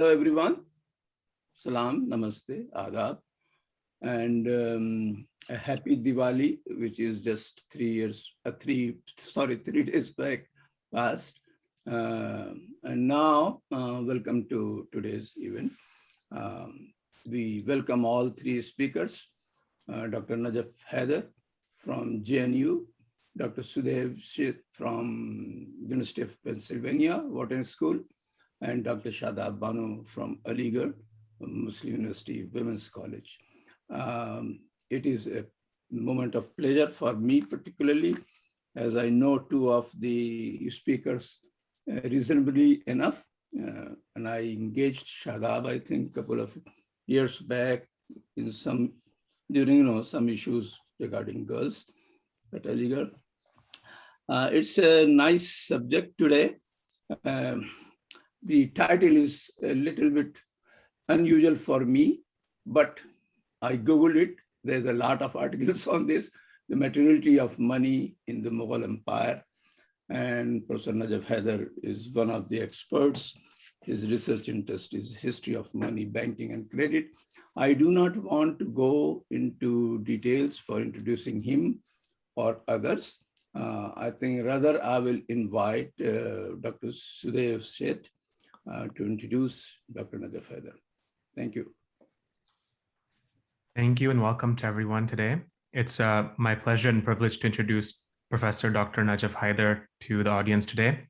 Hello, everyone. Salam, namaste, adab, and a happy Diwali, which is just 3 days back past. And now, welcome to today's event. We welcome all three speakers, Dr. Najaf Haider from JNU, Dr. Sudev Sheth from University of Pennsylvania, Wharton School, and Dr. Shadab Banu from Aligarh Muslim University Women's College. It is a moment of pleasure for me particularly, as I know two of the speakers reasonably enough. And I engaged Shadab, I think, a couple of years back in during some issues regarding girls at Aligarh. It's a nice subject today. The title is a little bit unusual for me, but I Googled it. There's a lot of articles on this, the materiality of money in the Mughal Empire. And Professor Najaf Haider is one of the experts. His research interest is history of money, banking, and credit. I do not want to go into details for introducing him or others. I think rather I will invite Dr. Sudev Sheth to introduce Dr. Najaf Haider. Thank you. Thank you and welcome to everyone today. It's my pleasure and privilege to introduce Professor Dr. Najaf Haider to the audience today.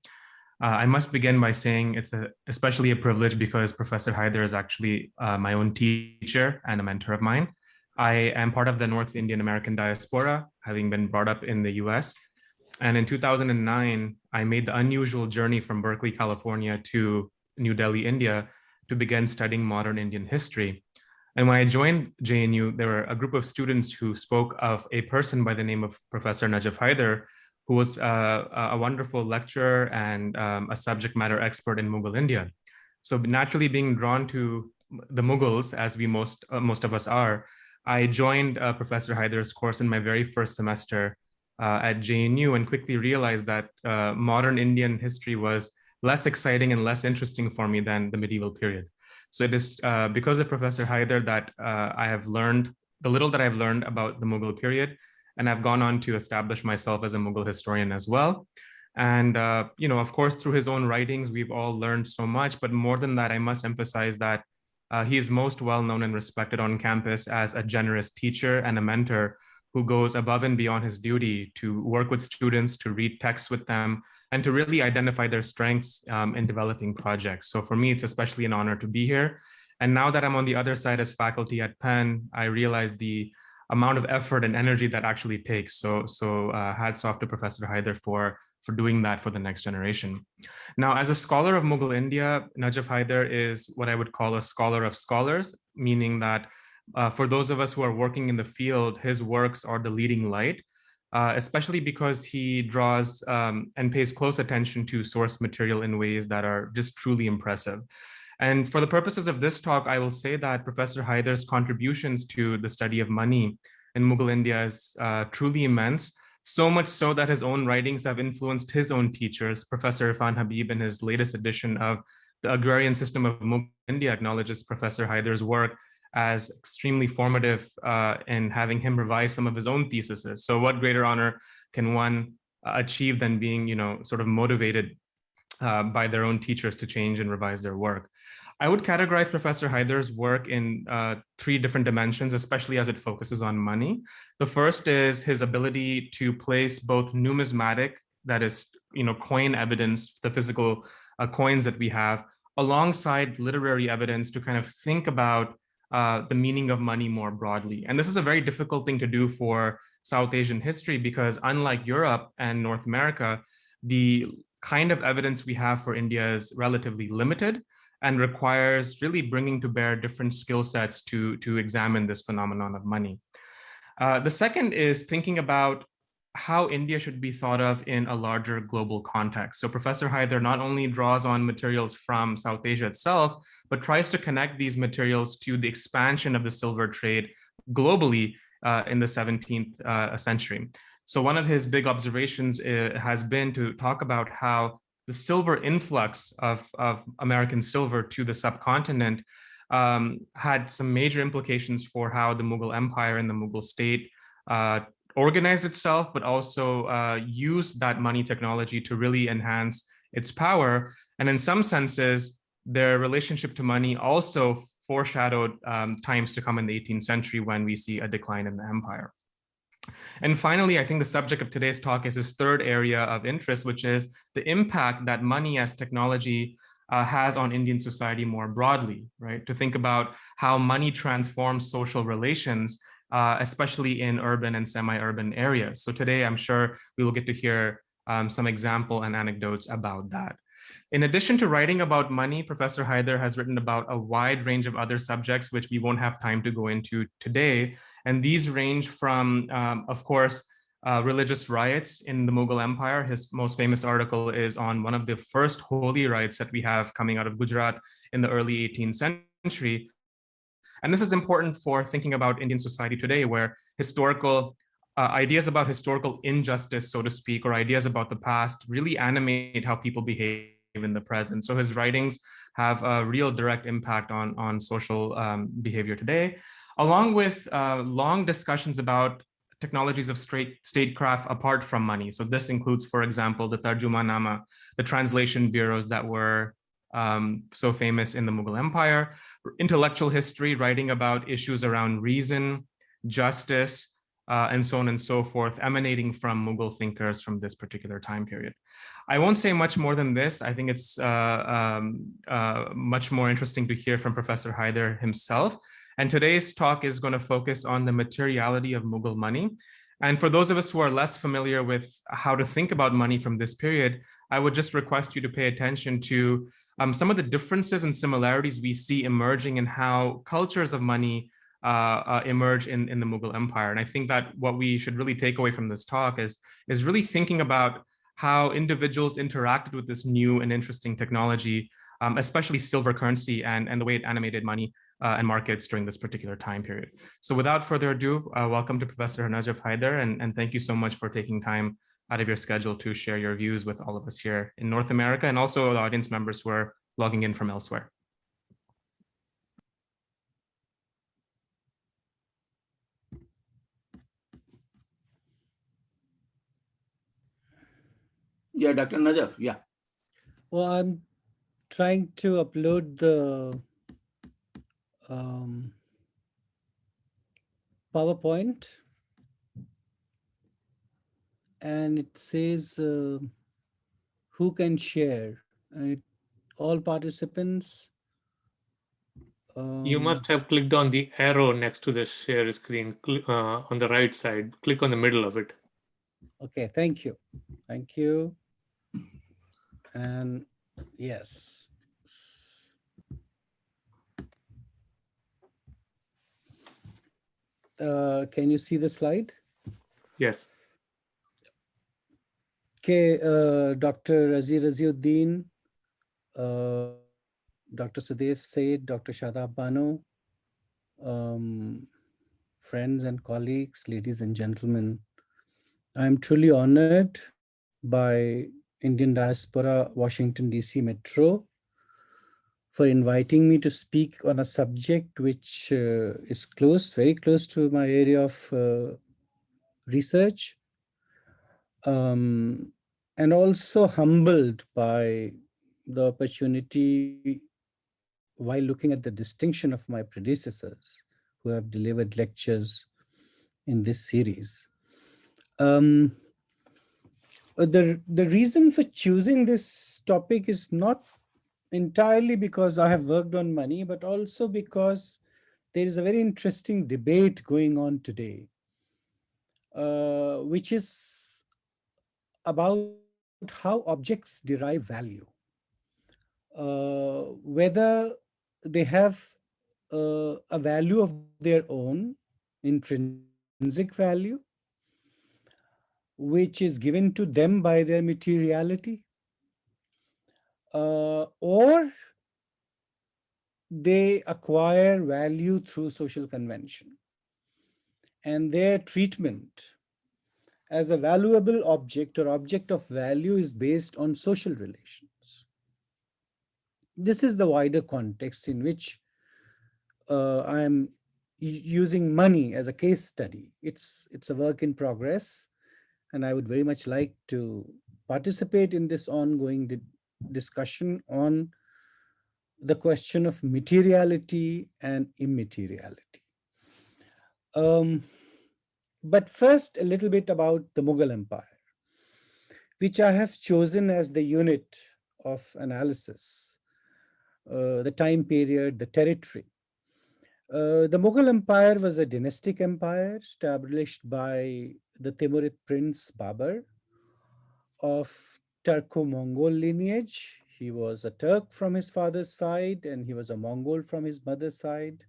I must begin by saying it's especially a privilege because Professor Haider is actually my own teacher and a mentor of mine. I am part of the North Indian American Diaspora, having been brought up in the US. And in 2009, I made the unusual journey from Berkeley, California to New Delhi, India, to begin studying modern Indian history. And when I joined JNU, there were a group of students who spoke of a person by the name of Professor Najaf Haider, who was a wonderful lecturer and a subject matter expert in Mughal India. So naturally being drawn to the Mughals, as we most of us are, I joined Professor Haider's course in my very first semester at JNU and quickly realized that modern Indian history was less exciting and less interesting for me than the medieval period. So it is because of Professor Haider that I have learned the little that I've learned about the Mughal period, and I've gone on to establish myself as a Mughal historian as well. And of course, through his own writings, we've all learned so much. But more than that, I must emphasize that he is most well known and respected on campus as a generous teacher and a mentor who goes above and beyond his duty to work with students, to read texts with them, and to really identify their strengths in developing projects. So for me, it's especially an honor to be here. And now that I'm on the other side as faculty at Penn, I realize the amount of effort and energy that actually takes. So hats off to Professor Haider for doing that for the next generation. Now, as a scholar of Mughal India, Najaf Haider is what I would call a scholar of scholars, meaning that for those of us who are working in the field, his works are the leading light, especially because he draws and pays close attention to source material in ways that are just truly impressive. And for the purposes of this talk, I will say that Professor Haider's contributions to the study of money in Mughal India is truly immense, so much so that his own writings have influenced his own teachers. Professor Irfan Habib, in his latest edition of The Agrarian System of Mughal India, acknowledges Professor Haider's work as extremely formative in having him revise some of his own theses. So what greater honor can one achieve than being, sort of motivated by their own teachers to change and revise their work? I would categorize Professor Haider's work in three different dimensions, especially as it focuses on money. The first is his ability to place both numismatic, that is, coin evidence, the physical coins that we have, alongside literary evidence to kind of think about the meaning of money more broadly. And this is a very difficult thing to do for South Asian history because unlike Europe and North America, the kind of evidence we have for India is relatively limited and requires really bringing to bear different skill sets to examine this phenomenon of money. The second is thinking about how India should be thought of in a larger global context. So Professor Haider not only draws on materials from South Asia itself, but tries to connect these materials to the expansion of the silver trade globally in the 17th century. So one of his big observations has been to talk about how the silver influx of American silver to the subcontinent had some major implications for how the Mughal Empire and the Mughal state organized itself, but also used that money technology to really enhance its power. And in some senses, their relationship to money also foreshadowed times to come in the 18th century when we see a decline in the empire. And finally, I think the subject of today's talk is this third area of interest, which is the impact that money as technology has on Indian society more broadly, right? To think about how money transforms social relations, especially in urban and semi-urban areas. So today, I'm sure we will get to hear some example and anecdotes about that. In addition to writing about money, Professor Haider has written about a wide range of other subjects, which we won't have time to go into today. And these range from, of course, religious riots in the Mughal Empire. His most famous article is on one of the first holy rites that we have coming out of Gujarat in the early 18th century. And this is important for thinking about Indian society today, where historical ideas about historical injustice, so to speak, or ideas about the past really animate how people behave in the present. So his writings have a real direct impact on social behavior today, along with long discussions about technologies of statecraft apart from money. So this includes, for example, the Tarjumanama, the translation bureaus that were so famous in the Mughal Empire, intellectual history, writing about issues around reason, justice, and so on and so forth, emanating from Mughal thinkers from this particular time period. I won't say much more than this. I think it's much more interesting to hear from Professor Haider himself. And today's talk is going to focus on the materiality of Mughal money. And for those of us who are less familiar with how to think about money from this period, I would just request you to pay attention to some of the differences and similarities we see emerging in how cultures of money emerge in the Mughal Empire. And I think that what we should really take away from this talk is really thinking about how individuals interacted with this new and interesting technology, especially silver currency and the way it animated money and markets during this particular time period. So without further ado, welcome to Professor Najaf Haider, and thank you so much for taking time out of your schedule to share your views with all of us here in North America, and also the audience members who are logging in from elsewhere. Yeah, Dr. Najaf, yeah. Well, I'm trying to upload the PowerPoint, and it says who can share. All participants. You must have clicked on the arrow next to the share screen on the right side. Click on the middle of it. Okay, thank you. Thank you. And yes. Can you see the slide? Yes. Okay, Dr. Aziuddin, Dr. Sudev Said, Dr. Shadab Bano, friends and colleagues, ladies and gentlemen, I'm truly honored by Indian Diaspora, Washington, D.C. Metro for inviting me to speak on a subject which is very close to my area of research, and also humbled by the opportunity while looking at the distinction of my predecessors who have delivered lectures in this series. The reason for choosing this topic is not entirely because I have worked on money, but also because there is a very interesting debate going on today, which is about how objects derive value, whether they have a value of their own, intrinsic value, which is given to them by their materiality, or they acquire value through social convention. And their treatment as a valuable object or object of value is based on social relations. This is the wider context in which I am using money as a case study. It's a work in progress, and I would very much like to participate in this ongoing discussion on the question of materiality and immateriality. But first, a little bit about the Mughal Empire, which I have chosen as the unit of analysis, the time period, the territory. The Mughal Empire was a dynastic empire established by the Timurid prince Babur of Turco-Mongol lineage. He was a Turk from his father's side, and he was a Mongol from his mother's side.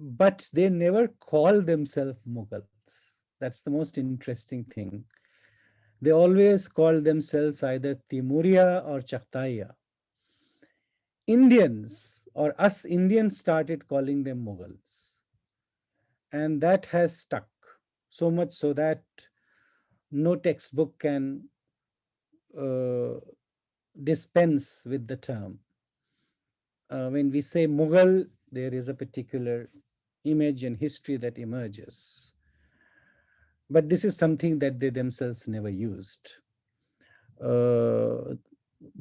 But they never call themselves Mughals. That's the most interesting thing. They always call themselves either Timuria or Chaghtaiya. Indians, or us Indians, started calling them Mughals. And that has stuck, so much so that no textbook can dispense with the term. When we say Mughal, there is a particular image and history that emerges. But this is something that they themselves never used. The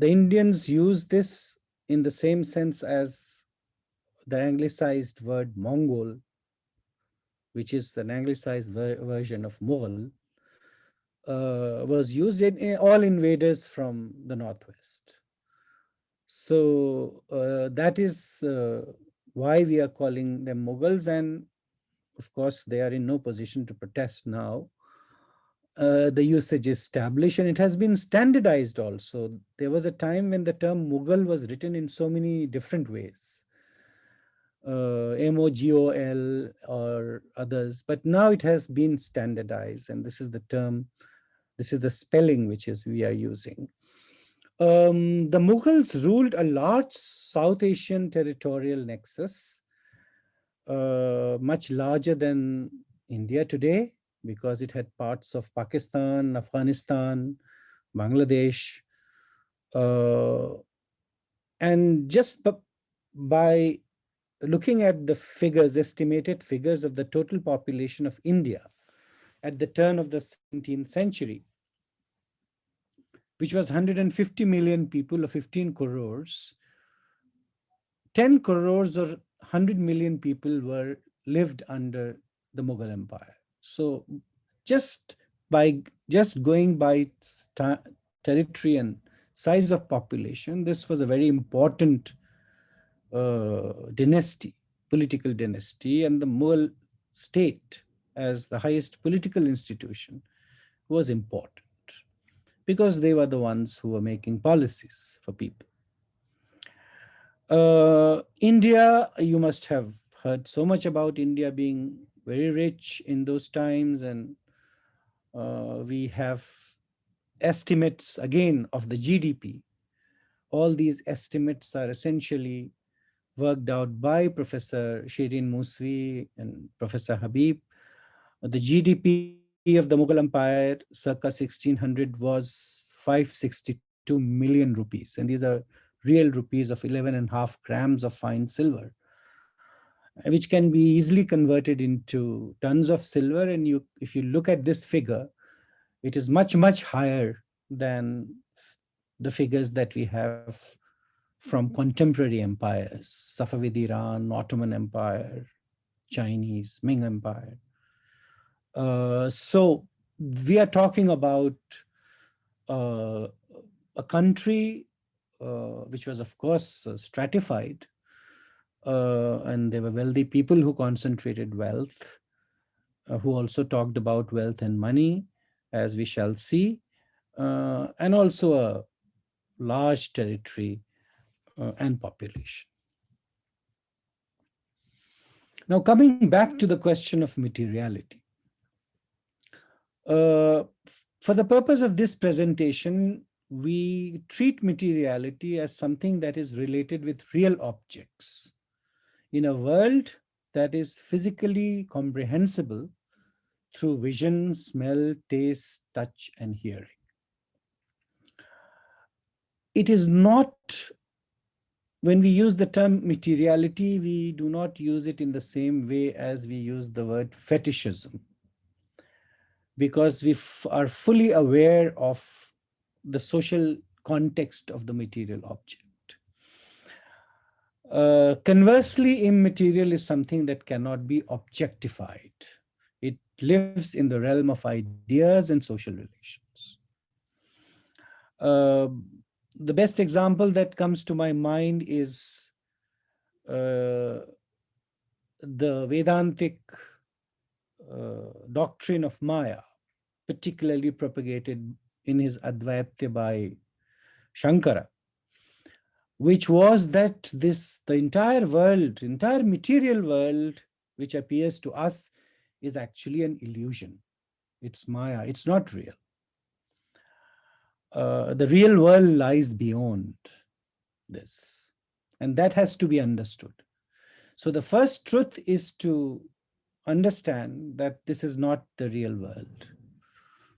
Indians use this in the same sense as the anglicized word Mongol, which is an anglicized version of Mughal, was used in all invaders from the northwest. So that is why we are calling them Mughals, and of course they are in no position to protest now. The usage is established and it has been standardized also. There was a time when the term Mughal was written in so many different ways, MOGOL or others, but now it has been standardized, and this is the term, this is the spelling which is we are using. The Mughals ruled a large South Asian territorial nexus, much larger than India today, because it had parts of Pakistan, Afghanistan, Bangladesh. And just by looking at the figures, estimated figures of the total population of India at the turn of the 17th century, which was 150 million people or 15 crores, 10 crores or 100 million people lived under the Mughal Empire. So just going by territory and size of population, this was a very important dynasty, political dynasty, and the Mughal state as the highest political institution was important because they were the ones who were making policies for people. India, you must have heard so much about India being very rich in those times, and we have estimates again of the GDP. All these estimates are essentially worked out by Professor Shirin Muswi and Professor Habib. The GDP of the Mughal Empire circa 1600 was 562 million rupees, and these are real rupees of 11.5 grams of fine silver, which can be easily converted into tons of silver. And if you look at this figure, it is much, much higher than the figures that we have from contemporary empires, Safavid Iran, Ottoman Empire, Chinese, Ming Empire. So we are talking about a country which was, of course, stratified, and there were wealthy people who concentrated wealth, who also talked about wealth and money, as we shall see, and also a large territory and population. Now, coming back to the question of materiality. For the purpose of this presentation, we treat materiality as something that is related with real objects. In a world that is physically comprehensible, through vision, smell, taste, touch, and hearing. It is not, when we use the term materiality, we do not use it in the same way as we use the word fetishism, because we are fully aware of the social context of the material object. Conversely, immaterial is something that cannot be objectified. It lives in the realm of ideas and social relations. The best example that comes to my mind is the Vedantic doctrine of Maya, particularly propagated in his Advaita by Shankara, which was that the entire world, entire material world, which appears to us, is actually an illusion. It's Maya, it's not real. The real world lies beyond this, and that has to be understood. So the first truth is to understand that this is not the real world,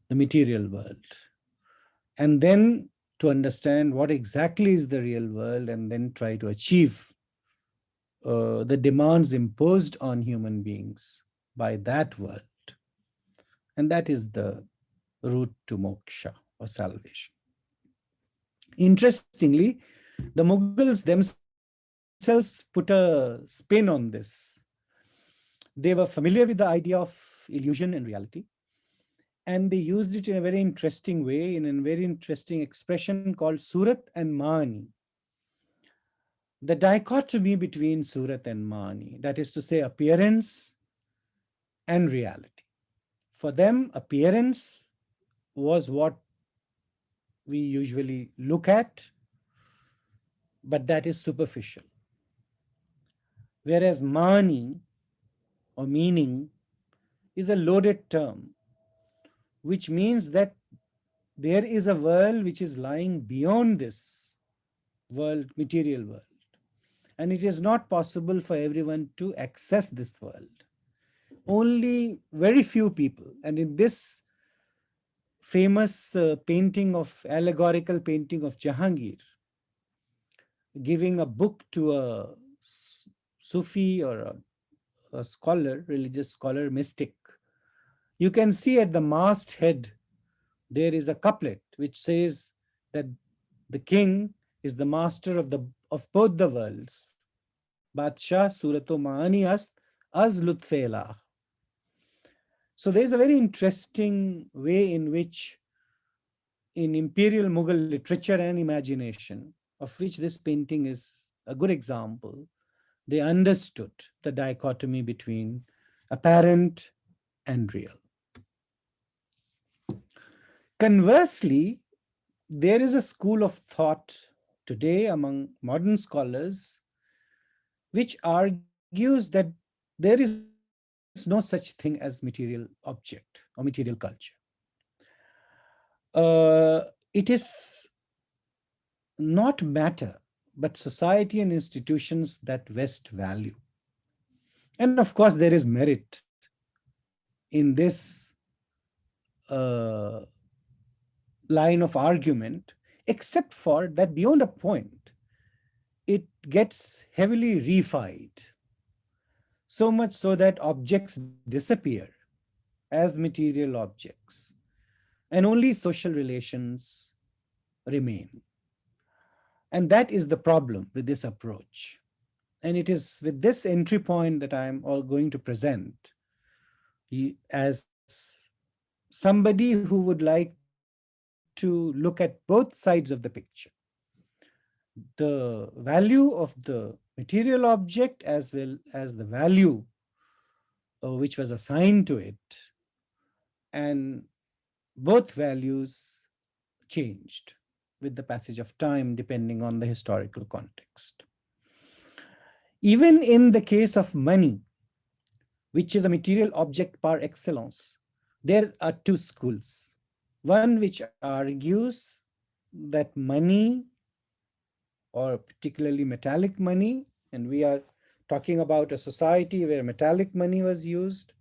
the material world. And then to understand what exactly is the real world, and then try to achieve the demands imposed on human beings by that world. And that is the route to moksha or salvation. Interestingly, the Mughals themselves put a spin on this. They were familiar with the idea of illusion and reality, and they used it in a very interesting way, in a very interesting expression called Surat and Mani. The dichotomy between Surat and Mani, that is to say, appearance and reality. For them, appearance was what we usually look at, but that is superficial. Whereas Mani, or meaning, is a loaded term, which means that there is a world which is lying beyond this world, material world. And it is not possible for everyone to access this world. Only very few people. And in this famous allegorical painting of Jahangir, giving a book to a Sufi or a scholar, religious scholar, mystic, you can see at the masthead there is a couplet which says that the king is the master of both the worlds. Badshah surato maani ast az lutfela. So there is a very interesting way in which, in Imperial Mughal literature and imagination, of which this painting is a good example, they understood the dichotomy between apparent and real. Conversely, there is a school of thought today among modern scholars which argues that there is no such thing as material object or material culture. It is not matter, but society and institutions that West value. And of course, there is merit in this line of argument, except for that beyond a point, it gets heavily reified, so much so that objects disappear as material objects, and only social relations remain. And that is the problem with this approach. And it is with this entry point that I'm all going to present as somebody who would like to look at both sides of the picture. The value of the material object as well as the value which was assigned to it. And both values changed with the passage of time, depending on the historical context. Even in the case of money, which is a material object par excellence, there are two schools. One which argues that money, or particularly metallic money, and we are talking about a society where metallic money was used,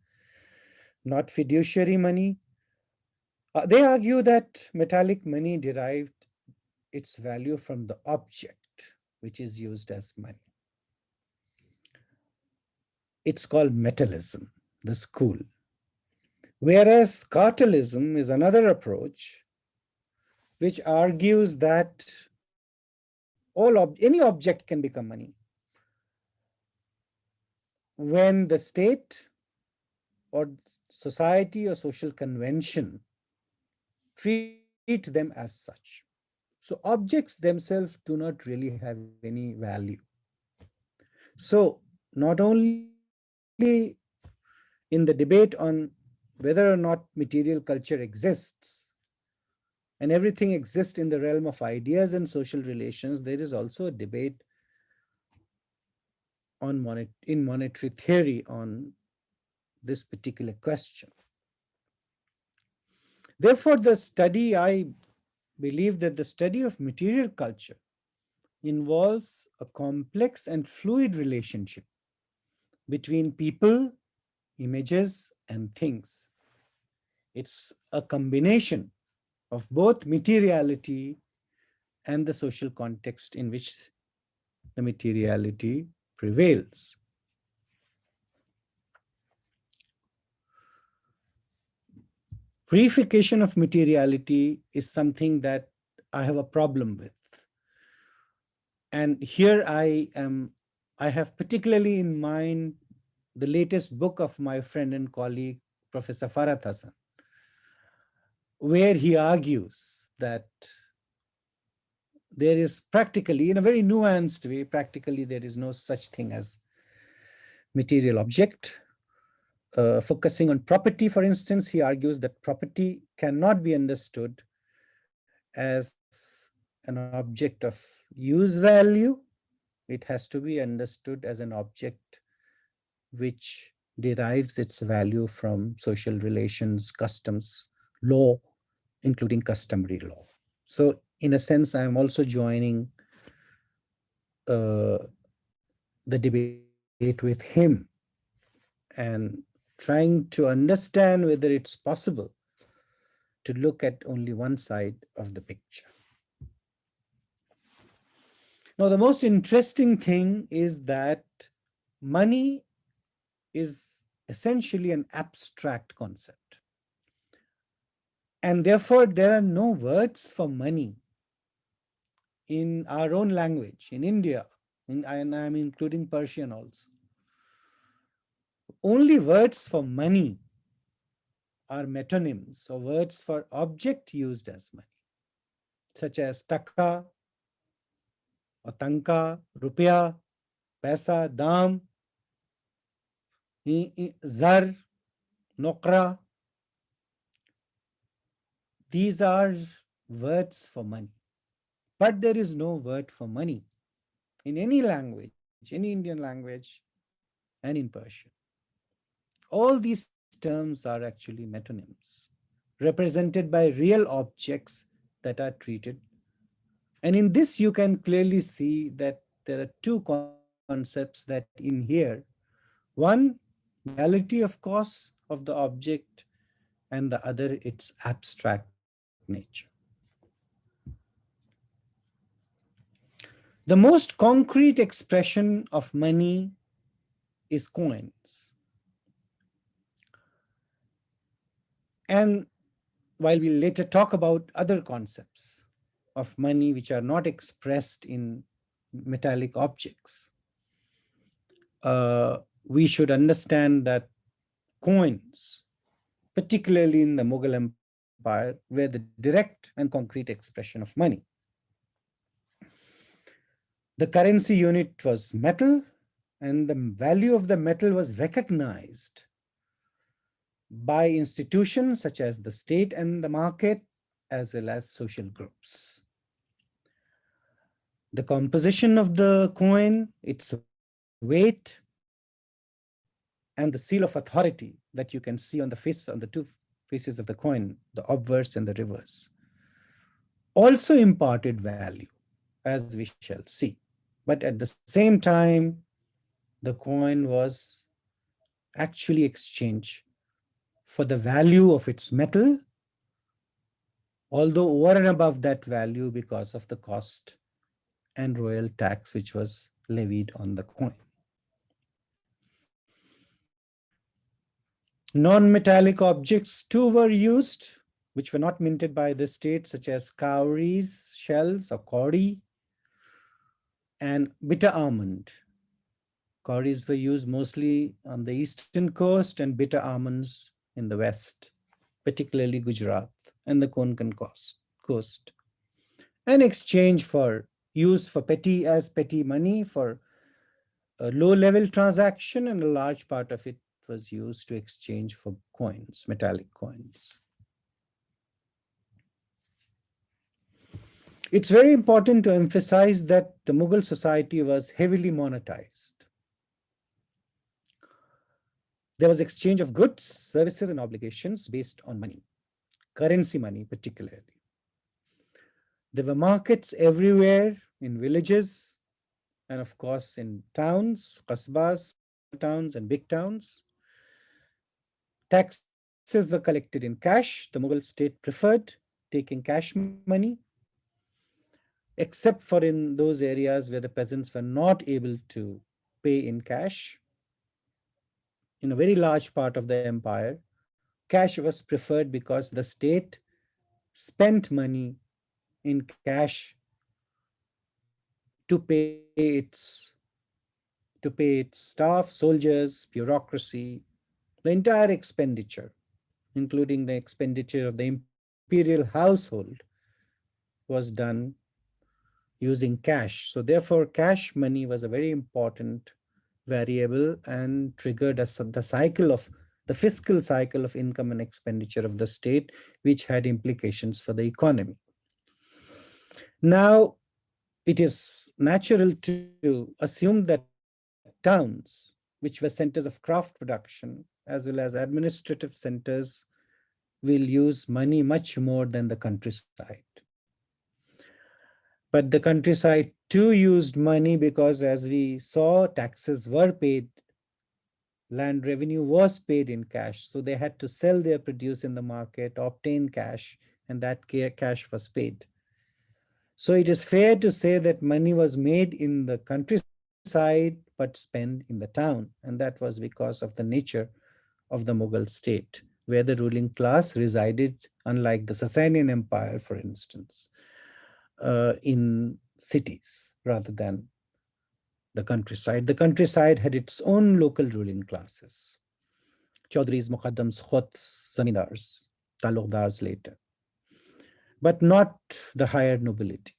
not fiduciary money. They argue that metallic money derived its value from the object which is used as money. It's called metallism, the school. Whereas cartelism is another approach which argues that any object can become money when the state or society or social convention treat them as such. So objects themselves do not really have any value. So not only in the debate on whether or not material culture exists and everything exists in the realm of ideas and social relations, there is also a debate in monetary theory on this particular question. Therefore, I believe that the study of material culture involves a complex and fluid relationship between people, images, and things. It's a combination of both materiality and the social context in which the materiality prevails. Purification of materiality is something that I have a problem with. And here I have particularly in mind the latest book of my friend and colleague, Professor Farhat Hassan, where he argues that there is practically, in a very nuanced way, practically there is no such thing as material object. Focusing on property, for instance, he argues that property cannot be understood as an object of use value. It has to be understood as an object which derives its value from social relations, customs, law, including customary law. So in a sense, I am also joining the debate with him and trying to understand whether it's possible to look at only one side of the picture. Now, the most interesting thing is that money is essentially an abstract concept. And therefore, there are no words for money in our own language, in India, and I'm including Persian also. Only words for money are metonyms, or words for object used as money, such as taka, or tanka, rupiah, paisa, dam, zar, nokra. These are words for money. But there is no word for money in any language, any Indian language, and in Persian. All these terms are actually metonyms, represented by real objects that are treated. And in this, you can clearly see that there are two concepts that inhere. One, reality, of course, of the object, and the other, its abstract nature. The most concrete expression of money is coins. And while we later talk about other concepts of money which are not expressed in metallic objects, we should understand that coins, particularly in the Mughal Empire, were the direct and concrete expression of money. The currency unit was metal, and the value of the metal was recognized by institutions such as the state and the market, as well as social groups. The composition of the coin, its weight, and the seal of authority that you can see on the two faces of the coin, the obverse and the reverse, also imparted value, as we shall see. But at the same time, the coin was actually exchanged for the value of its metal, although over and above that value because of the cost and royal tax which was levied on the coin. Non-metallic objects too were used, which were not minted by the state, such as cowries, shells, or kauri, and bitter almond. Cowries were used mostly on the eastern coast and bitter almonds in the west, particularly Gujarat and the Konkan coast. An exchange for use for petty money for a low-level transaction, and a large part of it was used to exchange for coins, metallic coins. It's very important to emphasize that the Mughal society was heavily monetized. There was exchange of goods, services, and obligations based on money, currency money particularly. There were markets everywhere in villages and of course in towns, qasbas, towns and big towns. Taxes were collected in cash. The Mughal state preferred taking cash money, except for in those areas where the peasants were not able to pay in cash. In a very large part of the empire, cash was preferred because the state spent money in cash to pay its staff, soldiers, bureaucracy, the entire expenditure, including the expenditure of the imperial household, was done using cash. So therefore, cash money was a very important variable and triggered the fiscal cycle of income and expenditure of the state, which had implications for the economy. Now, it is natural to assume that towns, which were centers of craft production, as well as administrative centers, will use money much more than the countryside. But the countryside too used money because, as we saw, taxes were paid, land revenue was paid in cash. So they had to sell their produce in the market, obtain cash, and that cash was paid. So it is fair to say that money was made in the countryside but spent in the town. And that was because of the nature of the Mughal state, where the ruling class resided, unlike the Sasanian Empire, for instance, in cities rather than the countryside. The countryside had its own local ruling classes: Chaudhris, Muqaddams, Khots, Zamindars, Talukdars later, but not the higher nobility.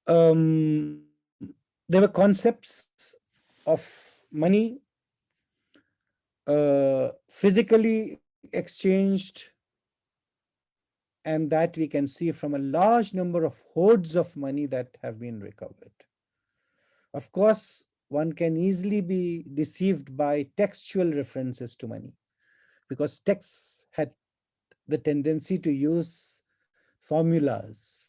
There were concepts of money physically exchanged, and that we can see from a large number of hoards of money that have been recovered. Of course, one can easily be deceived by textual references to money, because texts had the tendency to use formulas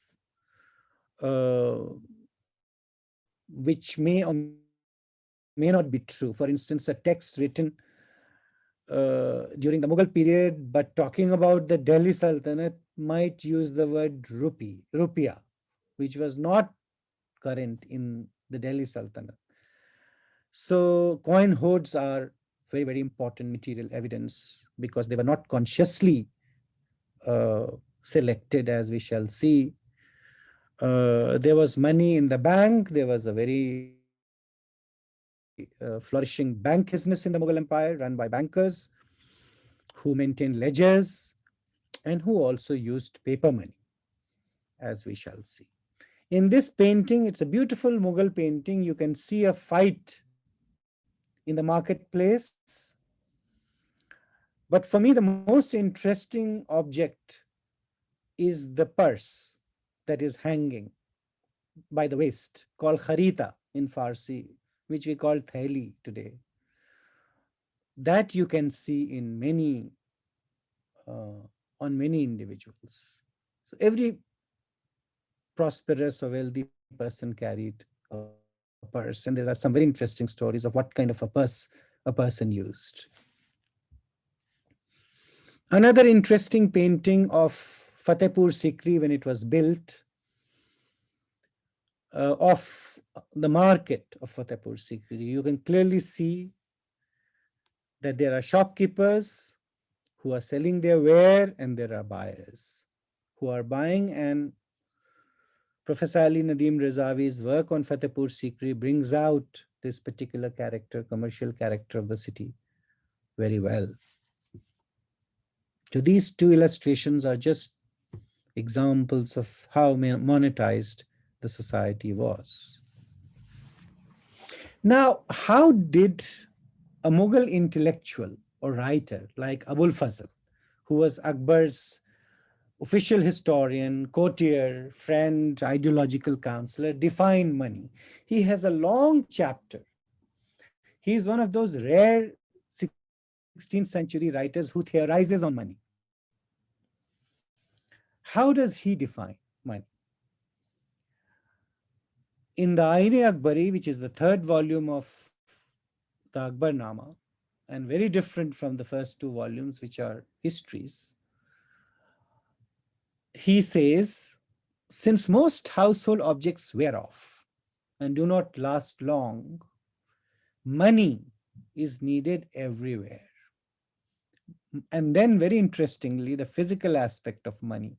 which may or may not be true. For instance, a text written during the Mughal period, but talking about the Delhi Sultanate, might use the word rupiah, which was not current in the Delhi Sultanate. So coin hoards are very, very important material evidence because they were not consciously selected, as we shall see. There was money in the bank. There was a very flourishing bank business in the Mughal Empire, run by bankers who maintained ledgers and who also used paper money, as we shall see. In this painting, it's a beautiful Mughal painting. You can see a fight in the marketplace. But for me, the most interesting object is the purse that is hanging by the waist, called kharita in Farsi, which we call theli today. That you can see in many, on many individuals. So every prosperous or wealthy person carried a purse, and there are some very interesting stories of what kind of a purse a person used. Another interesting painting of Fatehpur Sikri when it was built, of the market of Fatehpur Sikri. You can clearly see that there are shopkeepers who are selling their ware and there are buyers who are buying, and Professor Ali Nadeem Rezavi's work on Fatehpur Sikri brings out this particular character, commercial character of the city very well. So these two illustrations are just examples of how monetized the society was. Now, how did a Mughal intellectual or writer like Abul Fazl, who was Akbar's official historian, courtier, friend, ideological counselor, define money? He has a long chapter. He is one of those rare 16th century writers who theorizes on money. How does he define money? In the Ain-e-Akbari, which is the third volume of the Akbarnama, and very different from the first two volumes, which are histories, he says, since most household objects wear off and do not last long, money is needed everywhere. And then, very interestingly, the physical aspect of money.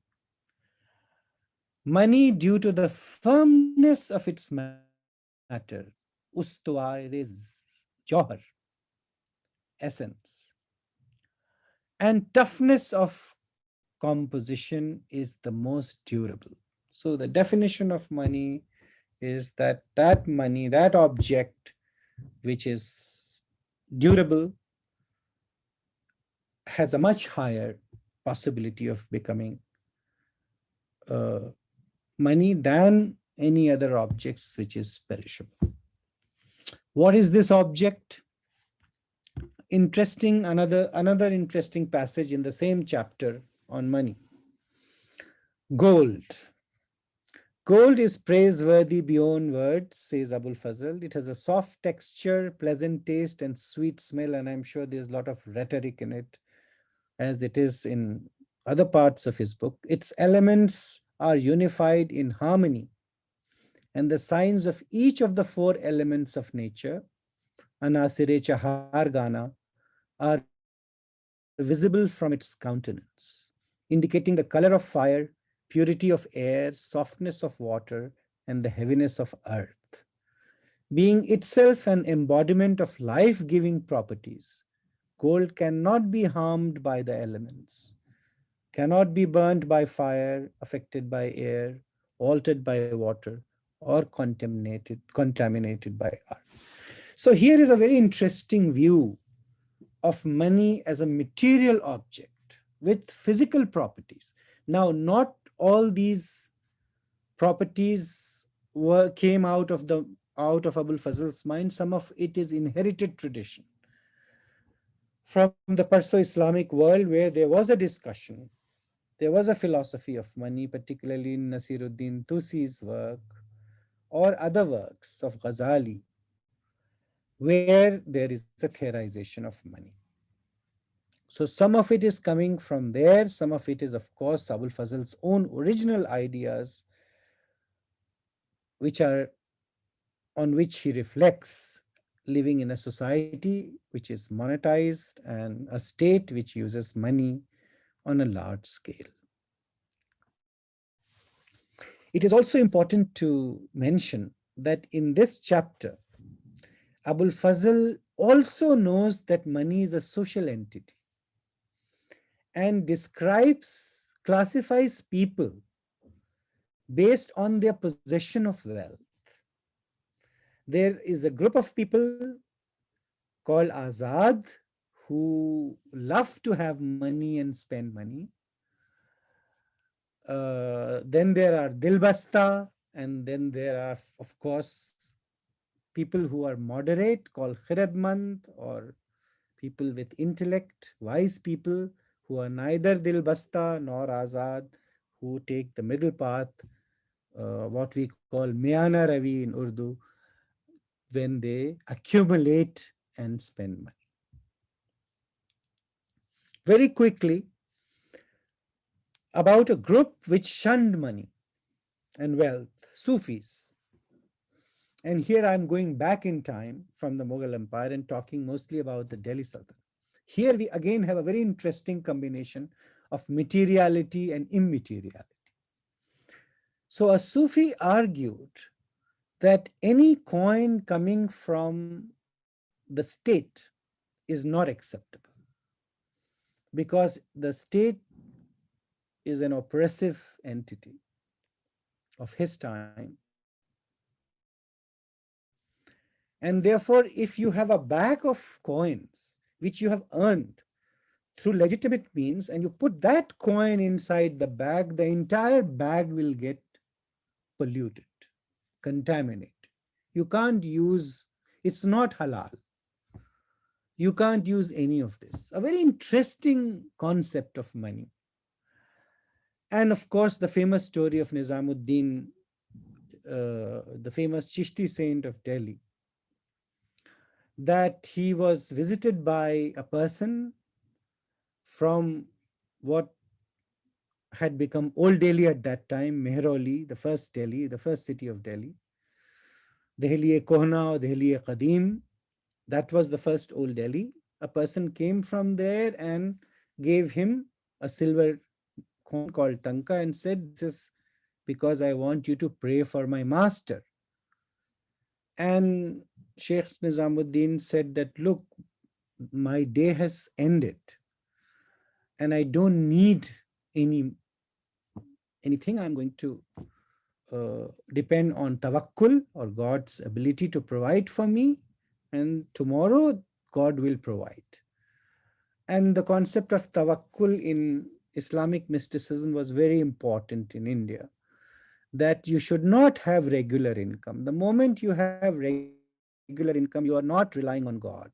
Money, due to the firmness of its matter, ustuar is Jawhar, essence, and toughness of composition is the most durable. So the definition of money is that money, that object which is durable, has a much higher possibility of becoming money than any other objects which is perishable. What is this object? Interesting, another interesting passage in the same chapter on money. Gold. Gold is praiseworthy beyond words, says Abul Fazl. It has a soft texture, pleasant taste, and sweet smell, and I'm sure there's a lot of rhetoric in it, as it is in other parts of his book. Its elements are unified in harmony, and the signs of each of the four elements of nature, Anasire Chahar Gana, are visible from its countenance, indicating the color of fire, purity of air, softness of water, and the heaviness of earth. Being itself an embodiment of life-giving properties, gold cannot be harmed by the elements, cannot be burnt by fire, affected by air, altered by water, or contaminated by earth. So here is a very interesting view of money as a material object with physical properties. Now, not all these properties came out of Abul Fazl's mind. Some of it is inherited tradition from the Perso-Islamic world, where there was a discussion, there was a philosophy of money, particularly in Nasiruddin Tusi's work or other works of Ghazali, where there is a theorization of money. So some of it is coming from there. Some of it is, of course, Abul Fazl's own original ideas, on which he reflects, living in a society which is monetized and a state which uses money on a large scale. It is also important to mention that in this chapter, Abul Fazl also knows that money is a social entity and classifies people based on their possession of wealth. There is a group of people called Azad who love to have money and spend money. Then there are Dilbasta, and then there are, of course, people who are moderate, called Khiradmand, or people with intellect, wise people who are neither Dilbasta nor Azad, who take the middle path, what we call Miyana Ravi in Urdu, when they accumulate and spend money. Very quickly, about a group which shunned money and wealth, Sufis. And here I'm going back in time from the Mughal Empire and talking mostly about the Delhi Sultanate. Here we again have a very interesting combination of materiality and immateriality. So a Sufi argued that any coin coming from the state is not acceptable because the state is an oppressive entity of his time. And therefore, if you have a bag of coins which you have earned through legitimate means and you put that coin inside the bag, the entire bag will get polluted, contaminated. You can't use, it's not halal. You can't use any of this. A very interesting concept of money. And of course, the famous story of Nizamuddin, the famous Chishti saint of Delhi, that he was visited by a person from what had become Old Delhi at that time, Mehrauli, the first city of Delhi, Dehli-e-Kohna or Dehli-e-Qadim. That was the first Old Delhi. A person came from there and gave him a silver coin called Tanka and said, "This is because I want you to pray for my master." And Sheikh Nizamuddin said that, "Look, my day has ended and I don't need anything. I'm going to depend on tawakkul or God's ability to provide for me, and tomorrow God will provide." And the concept of tawakkul in Islamic mysticism was very important in India, that you should not have regular income. The moment you have regular income, you are not relying on God.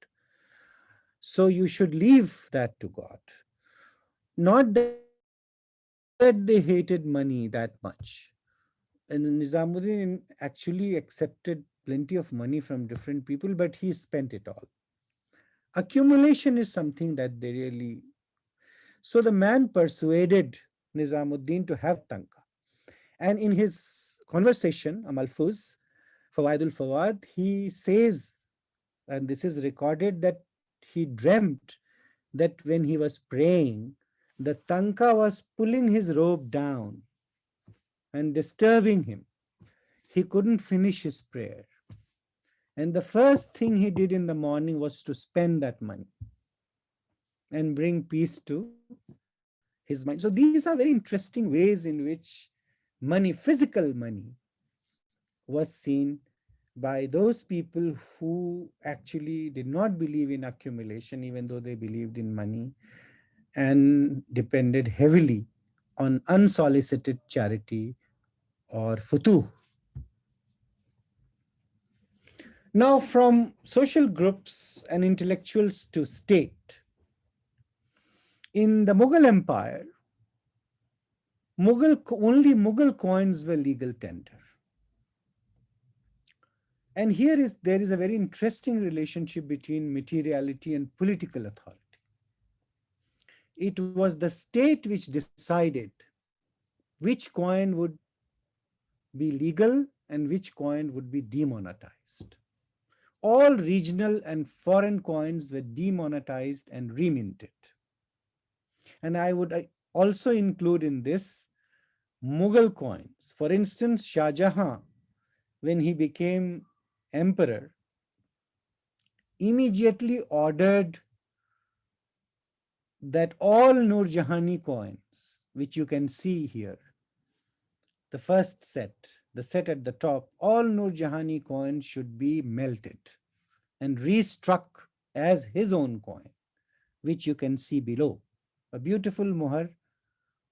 So you should leave that to God. Not that they hated money that much. And Nizamuddin actually accepted plenty of money from different people, but he spent it all. Accumulation is something that they really. So the man persuaded Nizamuddin to have tanka. And in his conversation, Amalfuz, Fawaidul Fawad, he says, and this is recorded, that he dreamt that when he was praying, the tanka was pulling his robe down and disturbing him. He couldn't finish his prayer. And the first thing he did in the morning was to spend that money and bring peace to his mind. So these are very interesting ways in which money, physical money, was seen by those people who actually did not believe in accumulation, even though they believed in money, and depended heavily on unsolicited charity or futuh. Now, from social groups and intellectuals to state, in the Mughal Empire, only Mughal coins were legal tender. And there is a very interesting relationship between materiality and political authority. It was the state which decided which coin would be legal and which coin would be demonetized. All regional and foreign coins were demonetized and reminted. And I would also include in this Mughal coins. For instance, Shah Jahan, when he became emperor, immediately ordered that all Nur Jahani coins, which you can see here, the first set, the set at the top, all Nur Jahani coins should be melted and restruck as his own coin, which you can see below. A beautiful muhar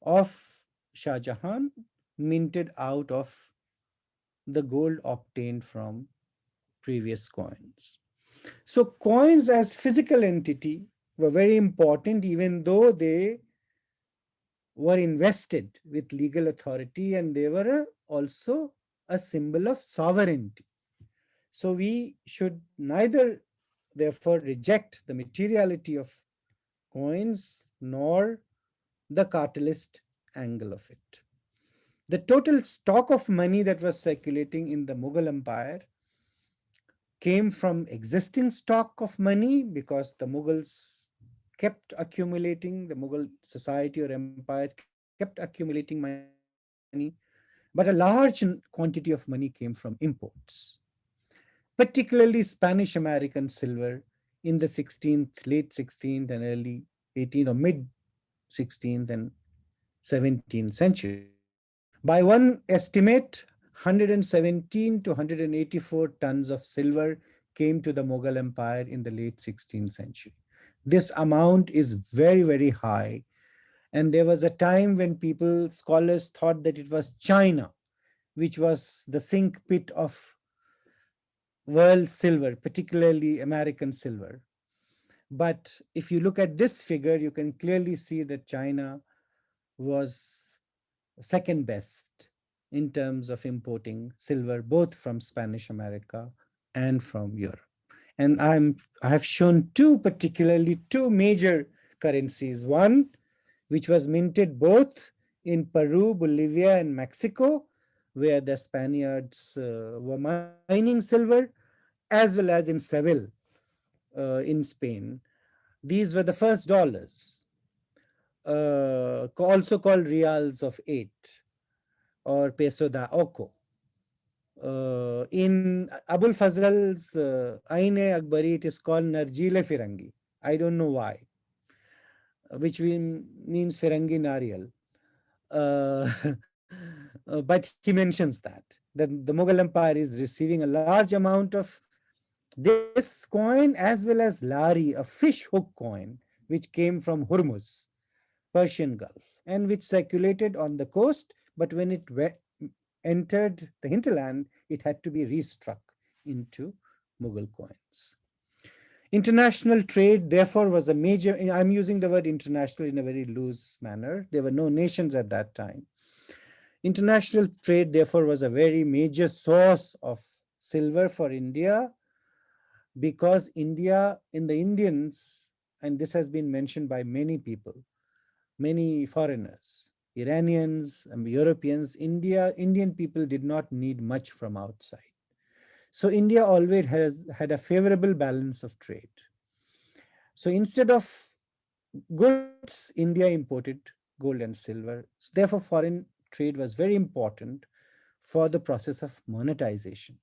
of Shah Jahan, minted out of the gold obtained from previous coins. So coins as physical entity were very important, even though they were invested with legal authority, and they were also a symbol of sovereignty. So we should neither therefore reject the materiality of coins nor the cartelist angle of it. The total stock of money that was circulating in the Mughal Empire came from existing stock of money because the Mughals kept accumulating, the Mughal society or empire kept accumulating money, but a large quantity of money came from imports, particularly Spanish American silver in the 16th, late 16th and early 18th or mid 16th and 17th century. By one estimate, 117 to 184 tons of silver came to the Mughal Empire in the late 16th century. This amount is very, very high. And there was a time when people, scholars thought that it was China, which was the sink pit of world silver, particularly American silver. But if you look at this figure, you can clearly see that China was second best in terms of importing silver, both from Spanish America and from Europe. And I have shown particularly two major currencies. One, which was minted both in Peru, Bolivia, and Mexico, where the Spaniards were mining silver, as well as in Seville in Spain. These were the first dollars, also called reals of 8 or peso da oco. In Abul Fazl's Aine Akbari, it is called Narjile Firangi. I don't know why, which means Firangi Narial. But he mentions that the Mughal Empire is receiving a large amount of this coin as well as lari, a fish hook coin, which came from Hormuz, Persian Gulf, and which circulated on the coast, but when it entered the hinterland, it had to be restruck into Mughal coins. International trade, therefore, was a major, I'm using the word international in a very loose manner. There were no nations at that time. International trade, therefore, was a very major source of silver for India, because India, in the Indians, and this has been mentioned by many people, many foreigners, Iranians and Europeans, Indian people did not need much from outside. So India always has had a favorable balance of trade. So instead of goods, India imported gold and silver. So therefore, foreign trade was very important for the process of monetization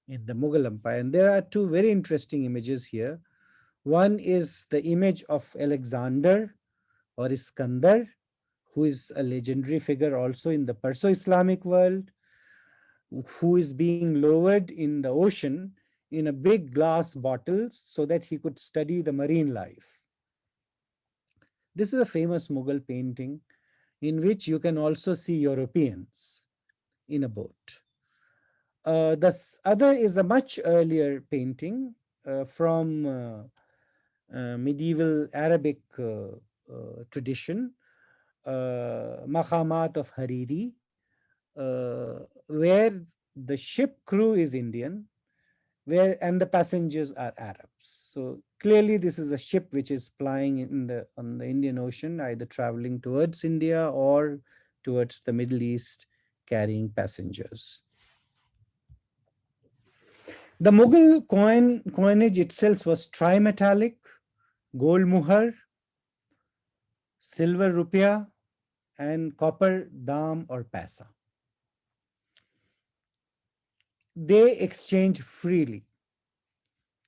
in the Mughal Empire. And there are two very interesting images here. One is the image of Alexander or Iskandar, who is a legendary figure also in the Perso-Islamic world, who is being lowered in the ocean in a big glass bottle so that he could study the marine life. This is a famous Mughal painting in which you can also see Europeans in a boat. The other is a much earlier painting from medieval Arabic tradition, Mahamat of Hariri, where the ship crew is Indian, and the passengers are Arabs. So clearly, this is a ship which is plying on the Indian Ocean, either traveling towards India or towards the Middle East, carrying passengers. The Mughal coinage itself was trimetallic, gold muhar, silver rupiah, and copper dam or paisa. They exchange freely.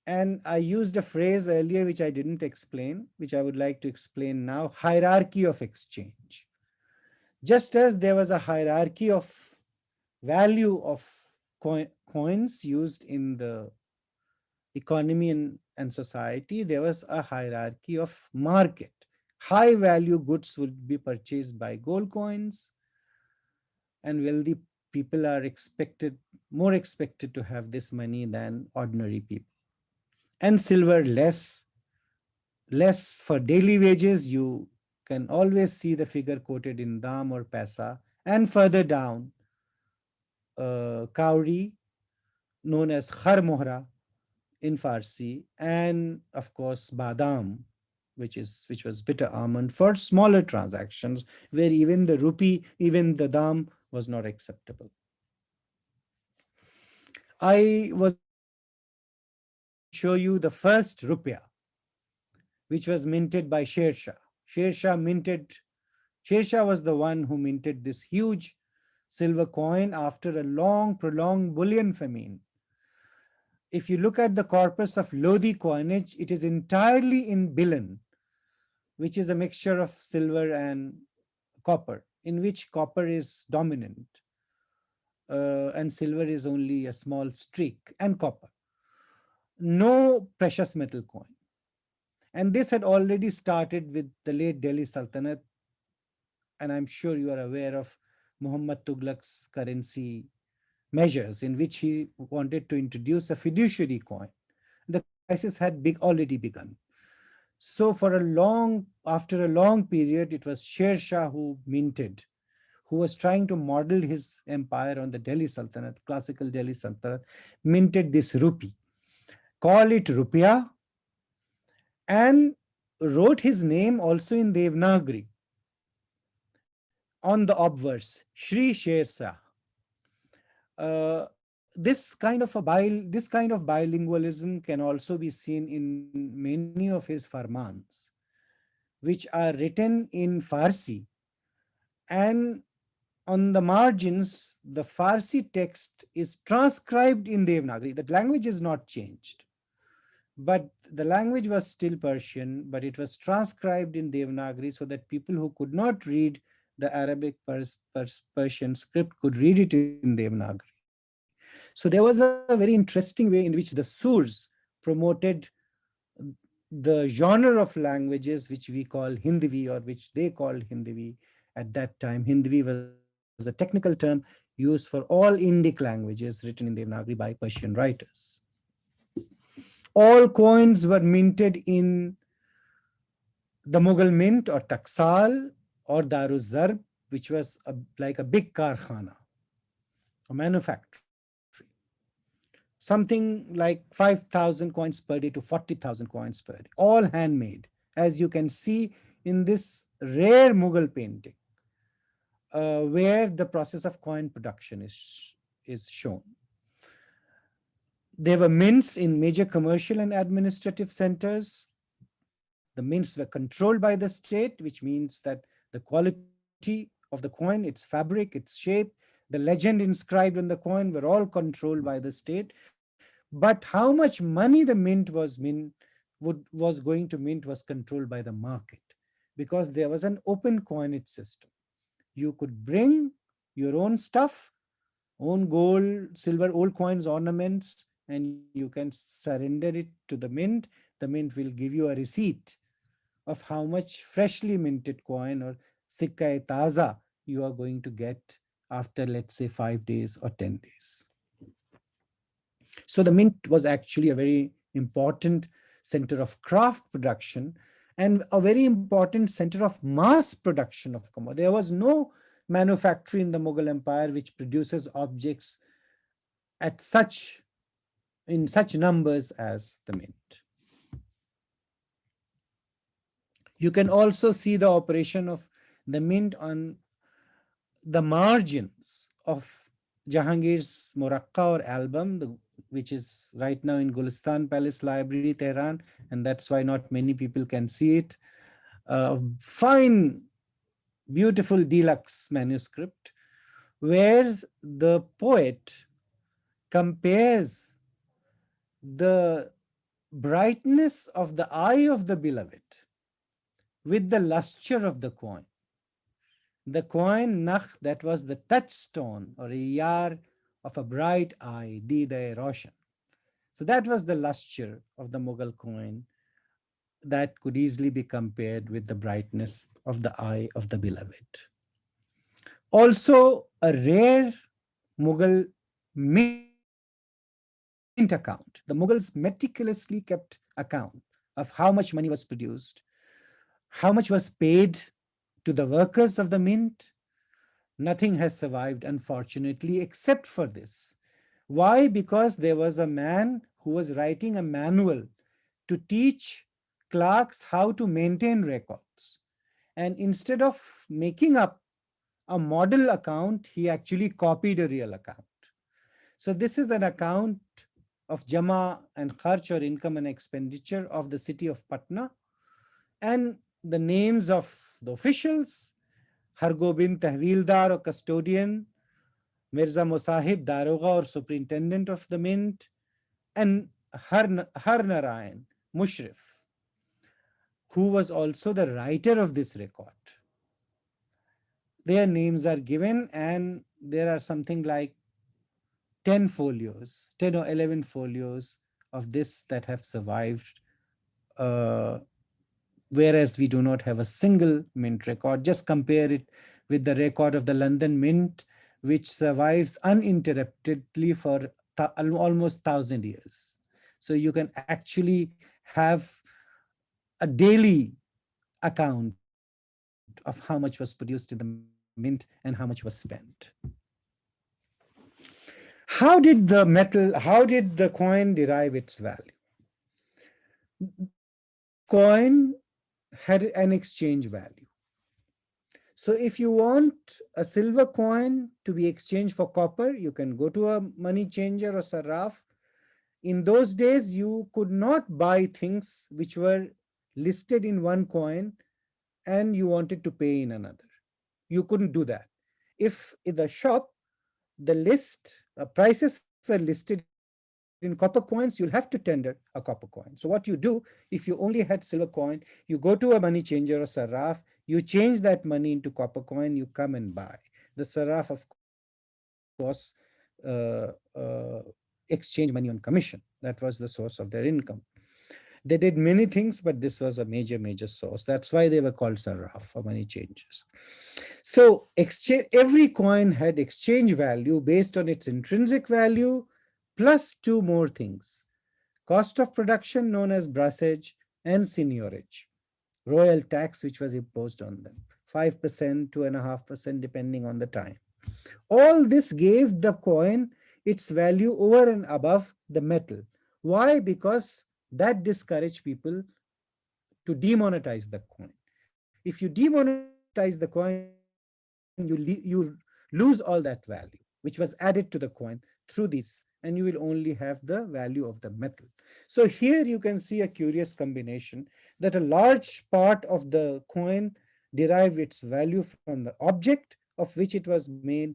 And I used a phrase earlier which I didn't explain, which I would like to explain now: hierarchy of exchange. Just as there was a hierarchy of value of coins used in the economy and society, there was a hierarchy of market. High value goods would be purchased by gold coins, and wealthy people are more expected to have this money than ordinary people. And silver less for daily wages. You can always see the figure quoted in dam or paisa, and further down, kauri, known as khar mohra in Farsi, and of course badam, which was bitter almond, for smaller transactions where even the rupee, even the dam was not acceptable. I was going to show you the first rupiah, which was minted by Sher Shah. Sher Shah was the one who minted this huge silver coin after a long, prolonged bullion famine. If you look at the corpus of Lodi coinage, it is entirely in billion, which is a mixture of silver and copper, in which copper is dominant and silver is only a small streak, and copper. No precious metal coin. And this had already started with the late Delhi Sultanate, and I'm sure you are aware of Muhammad Tughlaq's currency measures, in which he wanted to introduce a fiduciary coin. The crisis had already begun. So after a long period, it was Sher Shah who was trying to model his empire on the Delhi Sultanate, classical Delhi Sultanate, minted this rupee, call it rupiah, and wrote his name also in Devanagari on the obverse, Shri Sher Shah. This kind of bilingualism can also be seen in many of his farmans, which are written in Farsi, and on the margins, the Farsi text is transcribed in Devanagari. The language is not changed, but the language was still Persian, but it was transcribed in Devanagari so that people who could not read the Arabic Persian script could read it in Devanagari. So there was a very interesting way in which the Surs promoted the genre of languages which we call Hindivi, or which they called Hindivi at that time. Hindivi was a technical term used for all Indic languages written in Devanagari by Persian writers. All coins were minted in the Mughal Mint or Taksal or Daruz Zarb, which was like a big karkhana, a manufactory. Something like 5,000 coins per day to 40,000 coins per day, all handmade, as you can see in this rare Mughal painting, where the process of coin production is shown. There were mints in major commercial and administrative centers. The mints were controlled by the state, which means that the quality of the coin, its fabric, its shape, the legend inscribed on the coin were all controlled by the state. But how much money the mint was going to mint was controlled by the market, because there was an open coinage system. You could bring your own stuff, own gold, silver, old coins, ornaments, and you can surrender it to the mint. The mint will give you a receipt of how much freshly minted coin or sikka-e-taza you are going to get after, let's say, 5 days or 10 days. So the mint was actually a very important center of craft production and a very important center of mass production of commodity. There was no manufactory in the Mughal Empire which produces objects in such numbers as the mint. You can also see the operation of the mint on the margins of Jahangir's Morakka or album, which is right now in Gulistan Palace Library, Tehran, and that's why not many people can see it. Fine, beautiful deluxe manuscript, where the poet compares the brightness of the eye of the beloved with the luster of the coin. The coin nakh, that was the touchstone or a yar of a bright eye, Deed-e Roshan. So that was the luster of the Mughal coin that could easily be compared with the brightness of the eye of the beloved. Also, a rare Mughal mint account. The Mughals meticulously kept account of how much money was produced, how much was paid to the workers of the mint. Nothing has survived, unfortunately, except for this. Why? Because there was a man who was writing a manual to teach clerks how to maintain records. And instead of making up a model account, he actually copied a real account. So this is an account of Jama and Kharch, or income and expenditure, of the city of Patna. And the names of the officials: Hargobind Tahvildar, or custodian; Mirza Musahib Daroga, or superintendent of the mint; and Har Narayan Mushrif, who was also the writer of this record. Their names are given, and there are something like 10 folios, 10 or 11 folios of this that have survived, whereas we do not have a single mint record. Just compare it with the record of the London Mint, which survives uninterruptedly for almost 1,000 years. So you can actually have a daily account of how much was produced in the mint and how much was spent. How did the coin derive its value? Coin had an exchange value. So if you want a silver coin to be exchanged for copper, you can go to a money changer or sarraf. In those days, you could not buy things which were listed in one coin and you wanted to pay in another. You couldn't do that. If in the shop, the prices were listed in copper coins, you'll have to tender a copper coin. So what you do, if you only had silver coin, you go to a money changer or sarraf, you change that money into copper coin, you come and buy. The sarraf, of course, exchange money on commission. That was the source of their income. They did many things, but this was a major source. That's why they were called sarraf, or money changers. So every coin had exchange value based on its intrinsic value, plus two more things: cost of production, known as brassage, and seigniorage, royal tax, which was imposed on them, 5%, 2.5%, depending on the time. All this gave the coin its value over and above the metal. Why? Because that discouraged people to demonetize the coin. If you demonetize the coin, you lose all that value, which was added to the coin through this, and you will only have the value of the metal. So here you can see a curious combination, that a large part of the coin derived its value from the object of which it was made,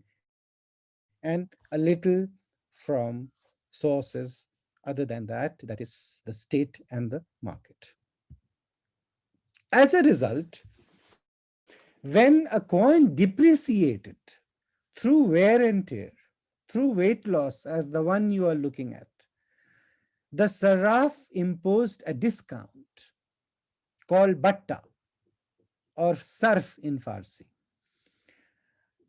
and a little from sources other than that is the state and the market. As a result, when a coin depreciated through wear and tear, through weight loss, as the one you are looking at, the sarraf imposed a discount called batta, or sarf in Farsi.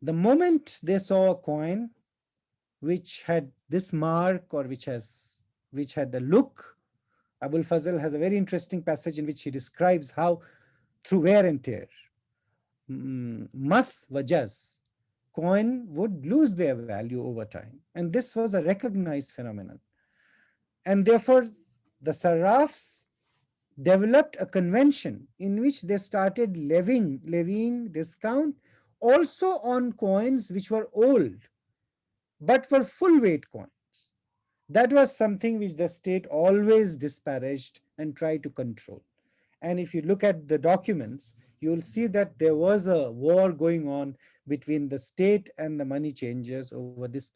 The moment they saw a coin which had this mark, or which had the look, Abul Fazl has a very interesting passage in which he describes how through wear and tear, mas wajaz, coin would lose their value over time. And this was a recognized phenomenon. And therefore, the sarrafs developed a convention in which they started levying discount also on coins which were old, but were full weight coins. That was something which the state always disparaged and tried to control. And if you look at the documents, you will see that there was a war going on between the state and the money changers over this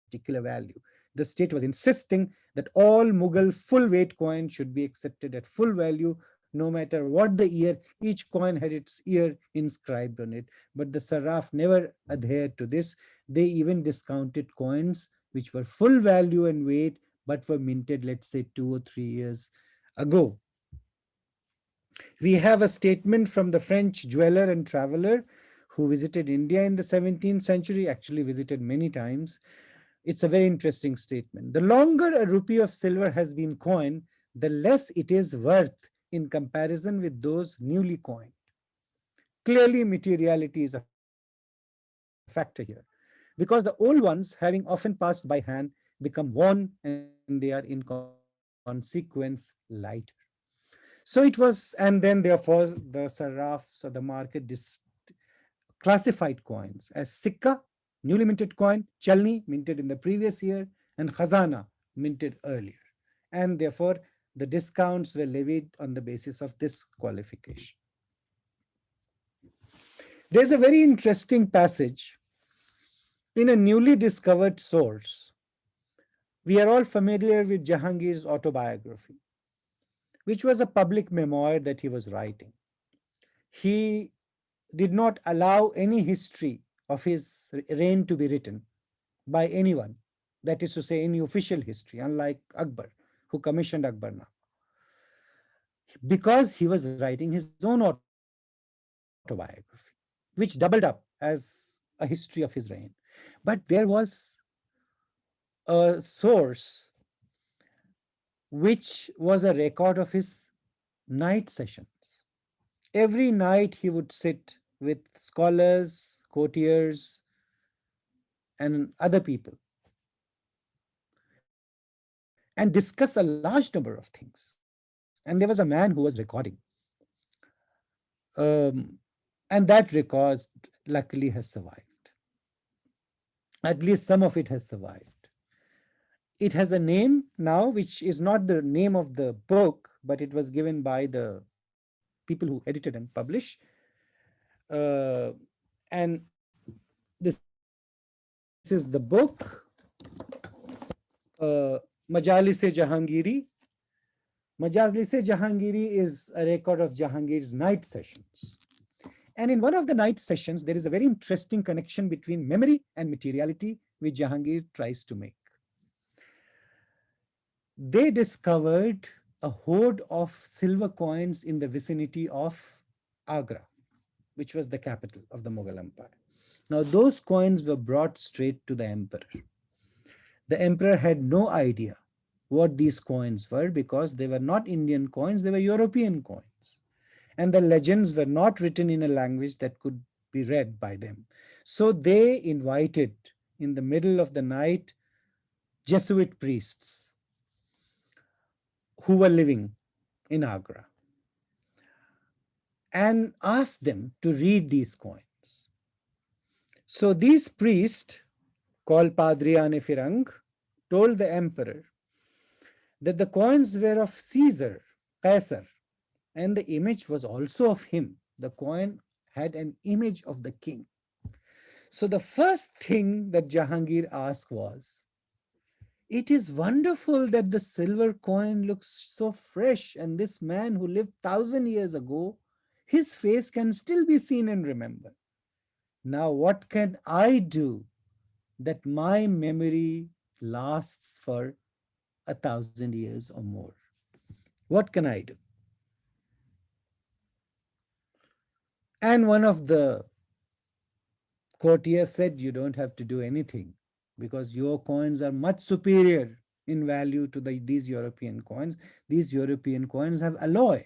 particular value. The state was insisting that all Mughal full weight coins should be accepted at full value, no matter what the year. Each coin had its year inscribed on it, but the sarraf never adhered to this. They even discounted coins which were full value and weight, but were minted, let's say, 2 or 3 years ago. We have a statement from the French jeweler and traveler who visited India in the 17th century, actually visited many times. It's a very interesting statement. The longer a rupee of silver has been coined, the less it is worth in comparison with those newly coined. Clearly, materiality is a factor here, because the old ones, having often passed by hand, become worn and they are in consequence lighter. So So it was, and then therefore the sarrafs or the market classified coins as sikka, newly minted coin, chalni, minted in the previous year, and khazana, minted earlier. And therefore, the discounts were levied on the basis of this qualification. There's a very interesting passage in a newly discovered source. We are all familiar with Jahangir's autobiography, which was a public memoir that he was writing. He did not allow any history of his reign to be written by anyone, that is to say, any official history, unlike Akbar, who commissioned Akbarnama, because he was writing his own autobiography, which doubled up as a history of his reign. But there was a source which was a record of his night sessions. Every night he would sit with scholars, courtiers, and other people and discuss a large number of things. And there was a man who was recording. And that record luckily has survived. At least some of it has survived. It has a name now, which is not the name of the book, but it was given by the people who edited and published. And this is the book, Majalis-e Jahangiri. Majalis-e Jahangiri is a record of Jahangir's night sessions. And in one of the night sessions, there is a very interesting connection between memory and materiality, which Jahangir tries to make. They discovered a hoard of silver coins in the vicinity of Agra, which was the capital of the Mughal Empire. Now, those coins were brought straight to the emperor. The emperor had no idea what these coins were because they were not Indian coins, they were European coins. And the legends were not written in a language that could be read by them. So they invited, in the middle of the night, Jesuit priests who were living in Agra and asked them to read these coins. So these priests, called Padriane Firang, told the emperor that the coins were of Caesar, Caesar, and the image was also of him. The coin had an image of the king. So the first thing that Jahangir asked was, it is wonderful that the silver coin looks so fresh, and this man who lived 1,000 years ago, his face can still be seen and remembered. Now, what can I do that my memory lasts for 1,000 years or more? What can I do? And one of the courtiers said, you don't have to do anything because your coins are much superior in value to these European coins. These European coins have alloy,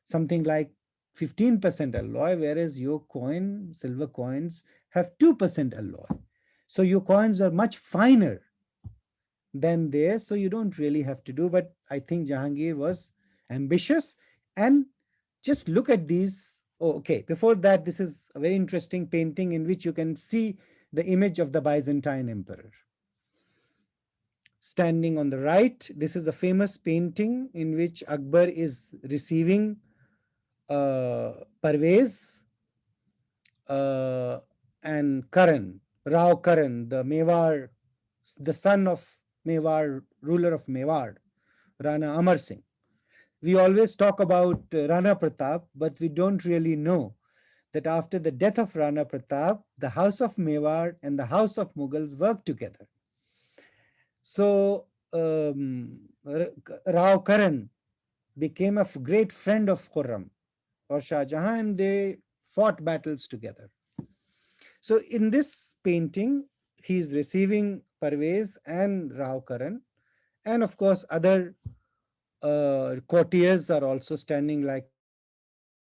something like 15% alloy, whereas your coin, silver coins, have 2% alloy. So your coins are much finer than theirs, so you don't really have to do. But I think Jahangir was ambitious. And just look at these. Oh, okay, before that, this is a very interesting painting in which you can see the image of the Byzantine emperor. Standing on the right, this is a famous painting in which Akbar is receiving Parvez and Karan, Rao Karan, the Mewar, the son of Mewar, ruler of Mewar, Rana Amar Singh. We always talk about Rana Pratap, but we don't really know that after the death of Rana Pratap, the house of Mewar and the house of Mughals worked together. So Rao Karan became a great friend of Khurram or Shah Jahan, and they fought battles together. So in this painting, he is receiving Parvez and Rao Karan, and of course other courtiers are also standing, like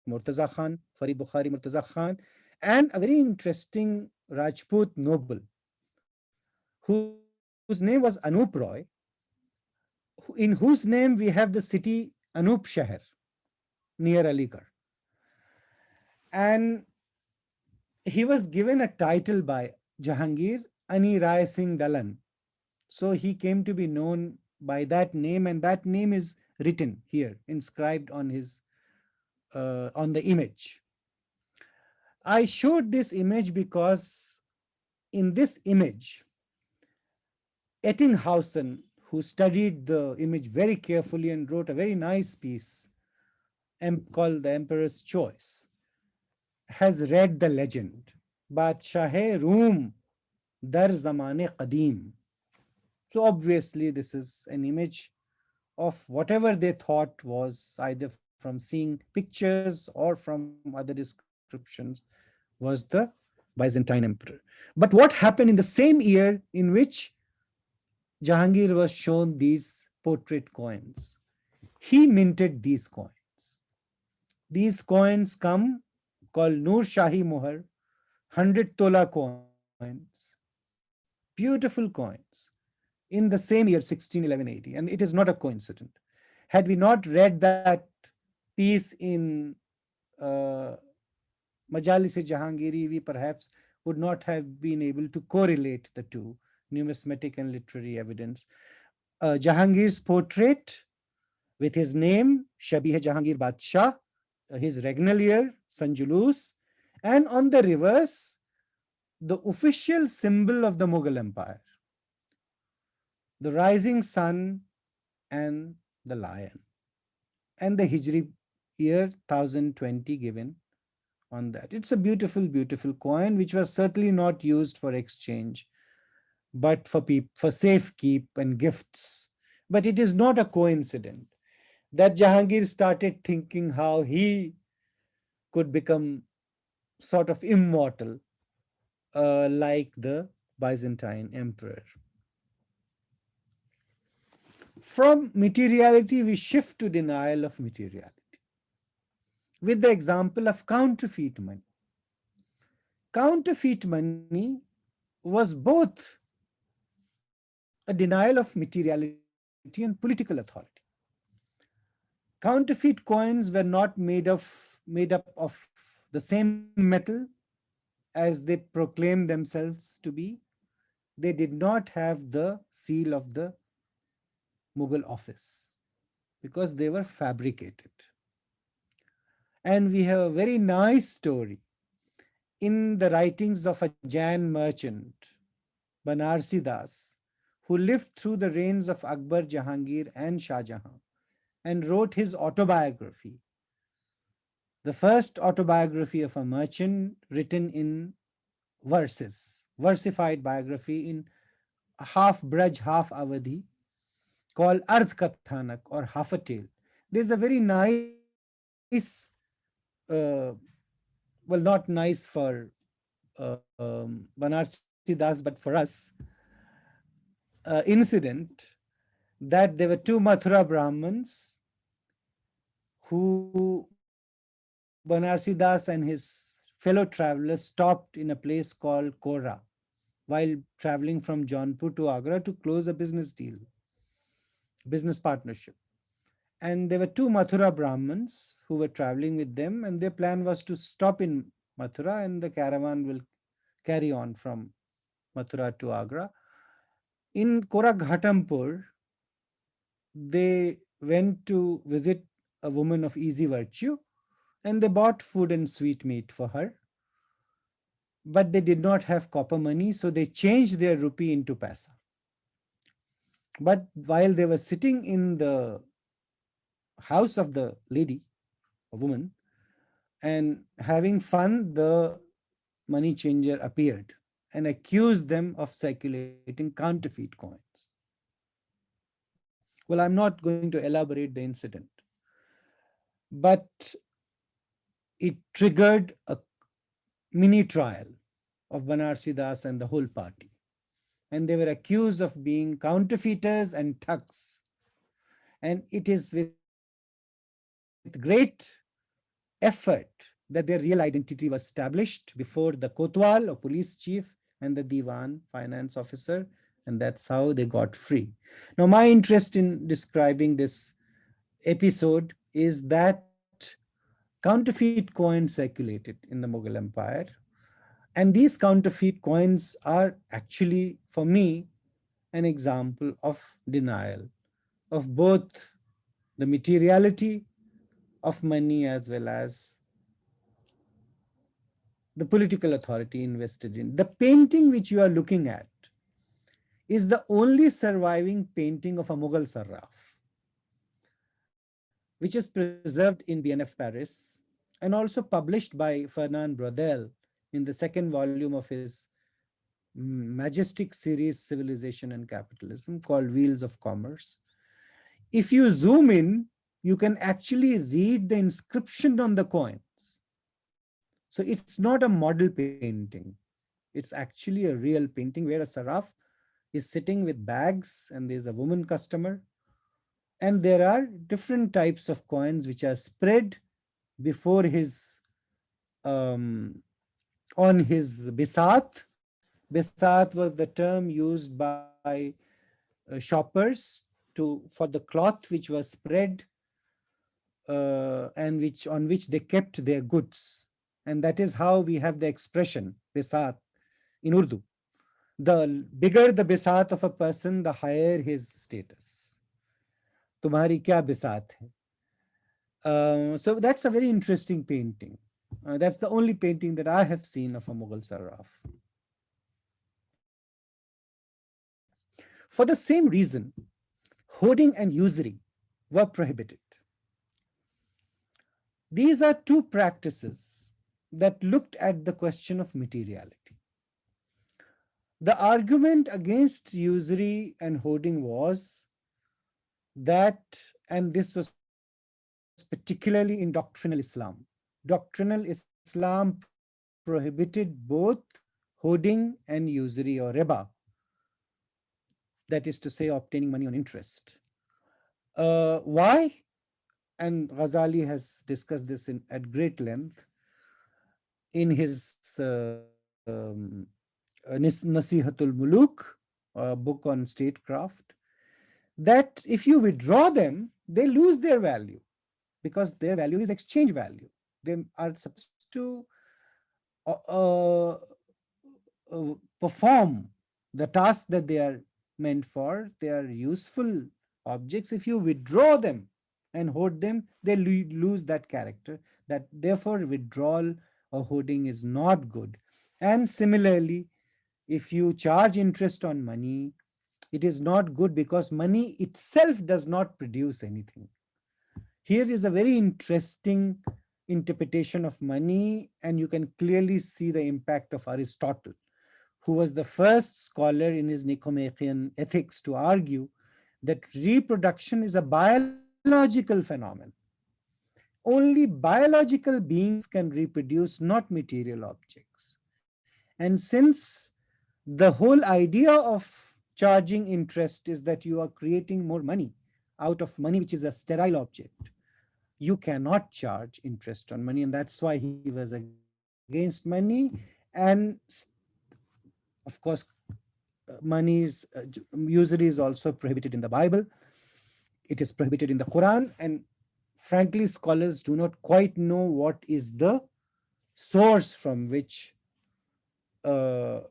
Murtaza Khan, Farid Bukhari Murtaza Khan, and a very interesting Rajput noble whose name was Anup Roy, in whose name we have the city Anup Shahar. near Aligarh. And he was given a title by Jahangir, Ani Rai Singh Dalan. So he came to be known by that name, and that name is written here, inscribed on his on the image. I showed this image because in this image, Ettinghausen, who studied the image very carefully and wrote a very nice piece called The Emperor's Choice, has read the legend, Badshah Room Dar Zamane Qadim. So obviously this is an image of whatever they thought was either from seeing pictures or from other descriptions was the Byzantine emperor. But what happened in the same year in which Jahangir was shown these portrait coins? He minted these coins. These coins come called Nur Shahi Mohar, 100 tola coins, beautiful coins, in the same year 1611 AD. And it is not a coincidence. Had we not read that piece in Majalis-e Jahangiri, we perhaps would not have been able to correlate the two, numismatic and literary evidence. Jahangir's portrait with his name, Shabih Jahangir Badshah, his regnal year, Sanjulus, and on the reverse, the official symbol of the Mughal Empire, the rising sun and the lion, and the Hijri year 1020 given on that. It's a beautiful, beautiful coin, which was certainly not used for exchange, but for safekeep and gifts. But it is not a coincidence that Jahangir started thinking how he could become sort of immortal, like the Byzantine emperor. From materiality, we shift to denial of materiality with the example of counterfeit money. Counterfeit money was both a denial of materiality and political authority. Counterfeit coins were not made up of the same metal as they proclaimed themselves to be. They did not have the seal of the Mughal office because they were fabricated. And we have a very nice story in the writings of a Jain merchant, Banarsi Das, who lived through the reigns of Akbar, Jahangir, and Shah Jahan, and wrote his autobiography, the first autobiography of a merchant written in verses, versified biography in half Braj, half Awadhi, called Ardh Kathanak, or half a tale. There's a very nice, well, not nice for Banarsi Das, but for us, incident that there were two Mathura Brahmins who Banarsi Das and his fellow travelers stopped in a place called Kora while traveling from Jaunpur to Agra to close a business deal, business partnership. And there were two Mathura Brahmins who were traveling with them, and their plan was to stop in Mathura and the caravan will carry on from Mathura to Agra. In Koraghatampur, they went to visit a woman of easy virtue, and they bought food and sweetmeat for her. But they did not have copper money, so they changed their rupee into paisa. But while they were sitting in the house of the lady, a woman, and having fun, the money changer appeared and accused them of circulating counterfeit coins. Well, I'm not going to elaborate the incident, but it triggered a mini trial of Banarsi Das and the whole party. And they were accused of being counterfeiters and thugs. And it is with great effort that their real identity was established before the Kotwal, or police chief, and the Diwan, finance officer, and that's how they got free. Now, my interest in describing this episode is that counterfeit coins circulated in the Mughal Empire. And these counterfeit coins are actually, for me, an example of denial of both the materiality of money as well as the political authority invested in. The painting which you are looking at is the only surviving painting of a Mughal Sarraf, which is preserved in BNF Paris and also published by Fernand Braudel in the second volume of his majestic series, Civilization and Capitalism, called Wheels of Commerce. If you zoom in, you can actually read the inscription on the coins. So it's not a model painting. It's actually a real painting where a saraf is sitting with bags and there's a woman customer. And there are different types of coins which are spread before his, on his bisat. Bisat was the term used by shoppers for the cloth which was spread and on which they kept their goods. And that is how we have the expression bisat in Urdu. The bigger the bisat of a person, the higher his status. Tumhari kya bisat hai? So that's a very interesting painting. That's the only painting that I have seen of a Mughal Sarraf. For the same reason, hoarding and usury were prohibited. These are two practices that looked at the question of materiality. The argument against usury and hoarding was that, and this was particularly in doctrinal Islam. Doctrinal Islam prohibited both hoarding and usury or riba. That is to say, obtaining money on interest. Why? And Ghazali has discussed this at great length in his Nasihatul Muluk, a book on statecraft, that if you withdraw them, they lose their value because their value is exchange value. They are supposed to perform the task that they are meant for. They are useful objects. If you withdraw them and hoard them, they lose that character. That therefore withdrawal or hoarding is not good. And similarly, if you charge interest on money, it is not good because money itself does not produce anything. Here is a very interesting interpretation of money, and you can clearly see the impact of Aristotle, who was the first scholar in his Nicomachean Ethics to argue that reproduction is a biological phenomenon. Only biological beings can reproduce, not material objects. And since the whole idea of charging interest is that you are creating more money out of money, which is a sterile object, you cannot charge interest on money. And that's why he was against money. And of course, usury is also prohibited in the Bible. It is prohibited in the Quran. And frankly, scholars do not quite know what is the source from which the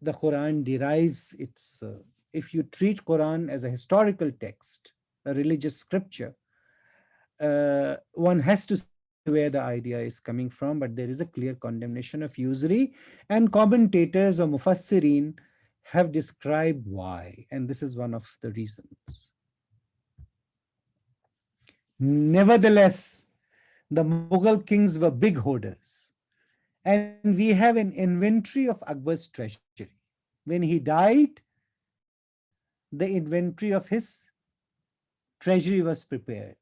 Quran derives its. If you treat Quran as a historical text, a religious scripture, one has to see where the idea is coming from, but there is a clear condemnation of usury, and commentators or mufassirin have described why, and this is one of the reasons. Nevertheless, the Mughal kings were big hoarders, and we have an inventory of Akbar's treasury. When he died, the inventory of his treasury was prepared.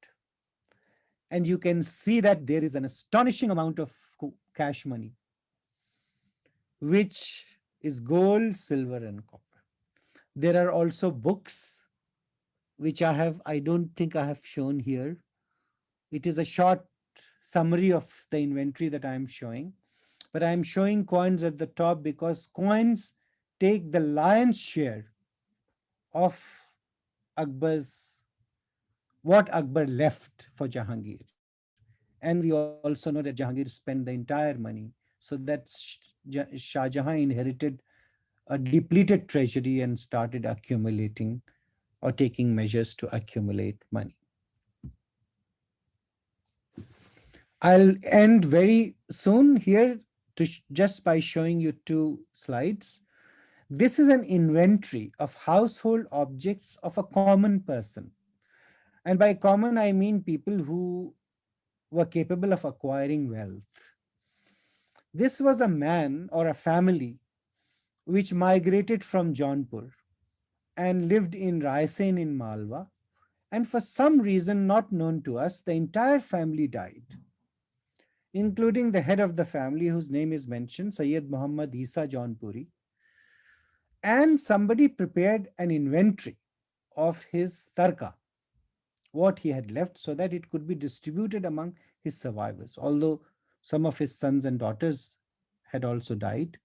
And you can see that there is an astonishing amount of cash money, which is gold, silver, and copper. There are also books, which I don't think I have shown here. It is a short summary of the inventory that I'm showing, but I'm showing coins at the top because coins take the lion's share of what Akbar left for Jahangir. And we also know that Jahangir spent the entire money, so that Shah Jahan inherited a depleted treasury and started accumulating or taking measures to accumulate money. I'll end very soon here just by showing you two slides. This is an inventory of household objects of a common person. And by common, I mean people who were capable of acquiring wealth. This was a man or a family which migrated from Jaunpur and lived in Raisen in Malwa. And for some reason not known to us, the entire family died, including the head of the family, whose name is mentioned, Sayyid Muhammad Isa Jaunpuri. And somebody prepared an inventory of his tarka, what he had left, so that it could be distributed among his survivors, although some of his sons and daughters had also died.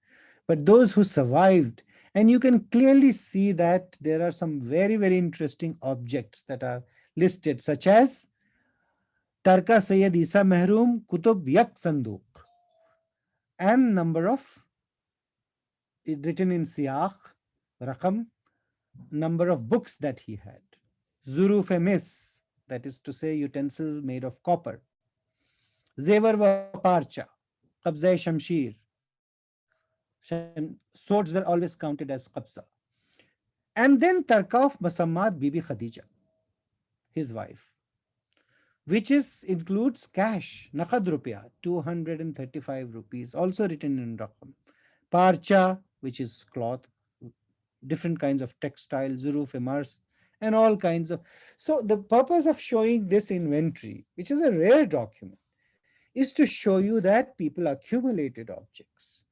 But those who survived, and you can clearly see that there are some very, very interesting objects that are listed, such as Tarka Sayyid Isa Mehroom Kutub Yak Sanduk, and number of, written in Siyakh, Rakam, number of books that he had. Zuruf Emis, that is to say utensil made of copper. Zevar wa Parcha, Qabza Shamshir. Swords were always counted as Qabza. And then Tarka of Masammat Bibi Khadija, his wife, which includes cash, Naqad Rupiah, 235 rupees, also written in Rakam. Parcha, which is cloth, different kinds of textiles, Zuruf Emars, and all kinds of. So the purpose of showing this inventory, which is a rare document, is to show you that people accumulated objects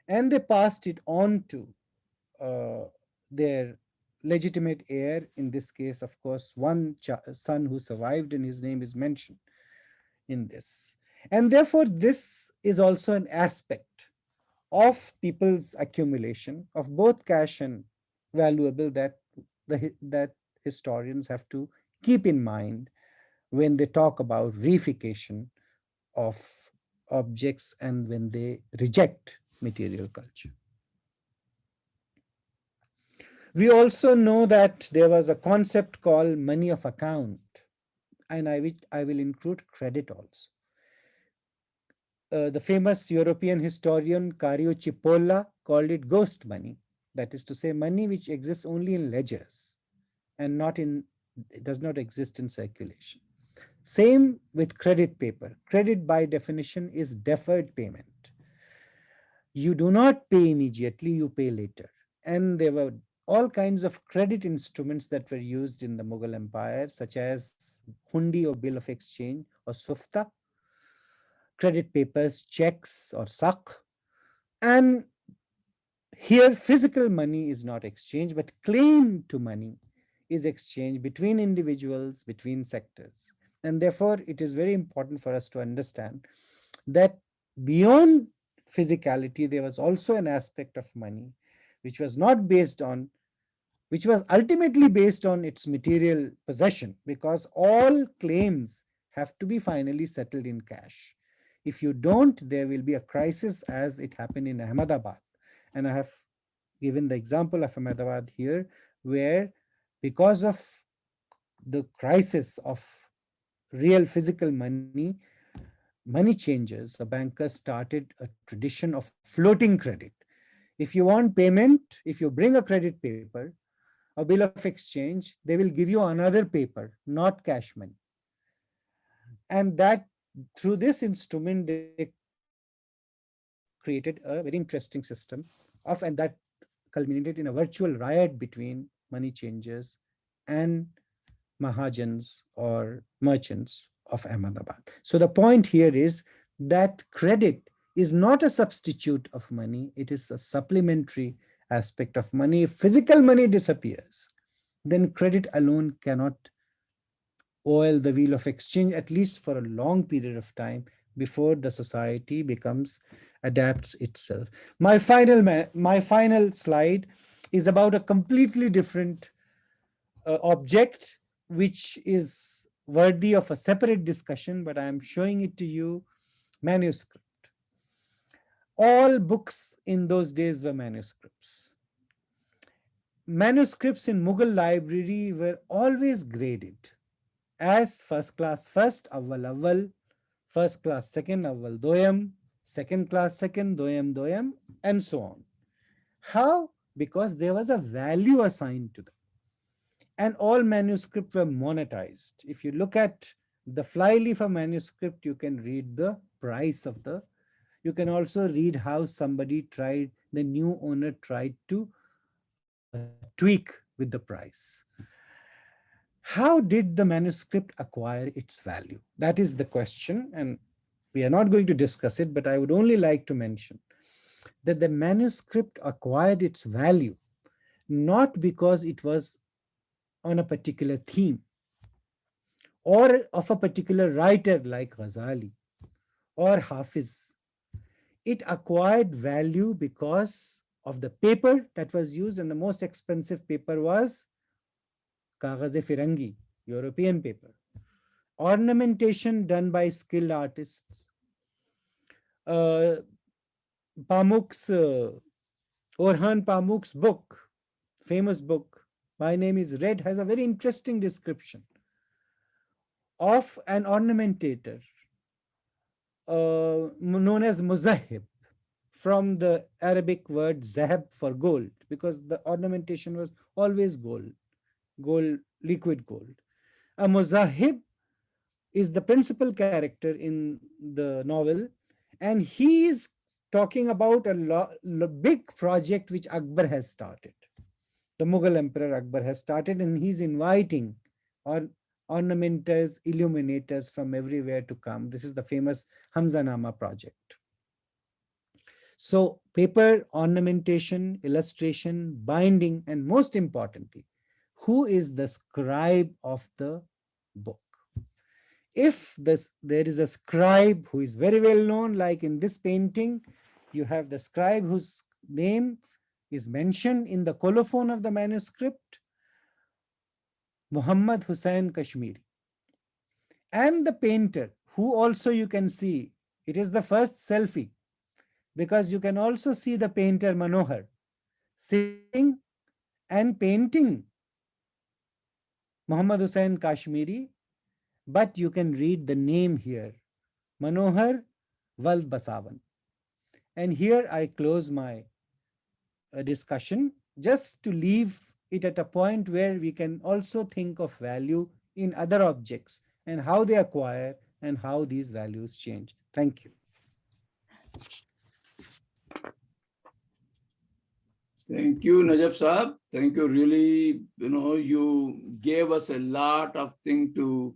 and they passed it on to their legitimate heir. In this case, of course, one son who survived, and his name is mentioned in this. And therefore, this is also an aspect of people's accumulation of both cash and valuable that historians have to keep in mind when they talk about reification of objects and when they reject material culture. We also know that there was a concept called money of account, and I will include credit also. The famous European historian Cario Cipolla called it ghost money, that is to say money which exists only in ledgers and it does not exist in circulation. Same with credit paper. Credit by definition is deferred payment. You do not pay immediately, you pay later. And there were all kinds of credit instruments that were used in the Mughal Empire, such as hundi or bill of exchange or sufta, credit papers, checks or sak. And here physical money is not exchanged, but claim to money is exchanged between individuals, between sectors. And therefore, it is very important for us to understand that beyond physicality, there was also an aspect of money which was ultimately based on its material possession, because all claims have to be finally settled in cash. If you don't, there will be a crisis, as it happened in Ahmedabad. And I have given the example of Ahmedabad here, where because of the crisis of real physical money changers, the bankers started a tradition of floating credit. If you want payment, if you bring a credit paper, a bill of exchange, they will give you another paper, not cash money. And that through this instrument, they created a very interesting system and that culminated in a virtual riot between money changers and Mahajans or merchants of Ahmedabad. So the point here is that credit is not a substitute of money. It is a supplementary aspect of money. If physical money disappears, then credit alone cannot oil the wheel of exchange, at least for a long period of time, before the society adapts itself. My final slide is about a completely different object, which is worthy of a separate discussion, but I am showing it to you, manuscript. All books in those days were manuscripts. Manuscripts in Mughal library were always graded as first class first, awwal awwal, first class second, awwal doyam, second class second, doyam doyam, and so on. How? Because there was a value assigned to them. And all manuscripts were monetized. If you look at the flyleaf of manuscript, you can read the price of the, you can also read how somebody tried, the new owner tried to tweak with the price. How did the manuscript acquire its value? That is the question, and we are not going to discuss it, but I would only like to mention that the manuscript acquired its value not because it was on a particular theme or of a particular writer like Ghazali or Hafiz. It acquired value because of the paper that was used, and the most expensive paper was Kagaz-e-Firangi, European paper. Ornamentation done by skilled artists. Pamuk's, Orhan Pamuk's book, famous book, My Name is Red, has a very interesting description of an ornamentator known as Muzahib, from the Arabic word zahab for gold, because the ornamentation was always gold, liquid gold. A Muzahib is the principal character in the novel, and he is talking about a big project which Akbar has started. The Mughal Emperor Akbar has started, and he's inviting ornamenters, illuminators from everywhere to come. This is the famous Hamzanama project. So paper, ornamentation, illustration, binding, and most importantly, who is the scribe of the book? If there is a scribe who is very well known, like in this painting, you have the scribe whose name is mentioned in the colophon of the manuscript, Muhammad Hussain Kashmiri. And the painter, who also you can see, it is the first selfie, because you can also see the painter Manohar sitting and painting Muhammad Hussain Kashmiri, but you can read the name here, Manohar Wald Basavan. And here I close my discussion, just to leave it at a point where we can also think of value in other objects and how they acquire and how these values change. Thank you. Thank you, Najaf Saab. Thank you. Really, you gave us a lot of things to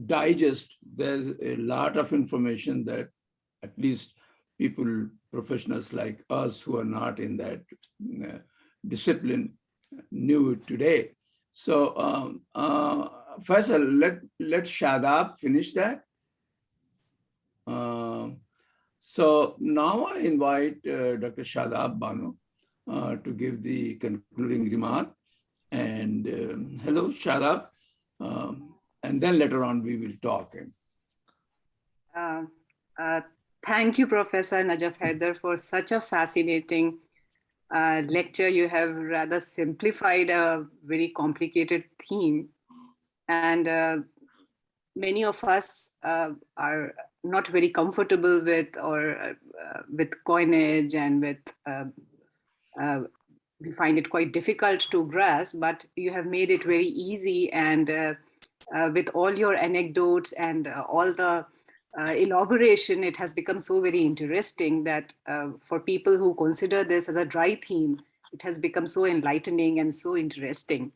digest. There's a lot of information that at least people, professionals like us who are not in that discipline, knew today. So Faisal, let Shadab finish that. So now I invite Dr. Shadab Banu to give the concluding remark. And hello, Shadab. And then later on we will talk. Thank you, Professor Najaf Haider, for such a fascinating lecture. You have rather simplified a very complicated theme. And many of us are not very comfortable with with coinage, and we find it quite difficult to grasp, but you have made it very easy, and with all your anecdotes and all the elaboration, it has become so very interesting that for people who consider this as a dry theme, it has become so enlightening and so interesting.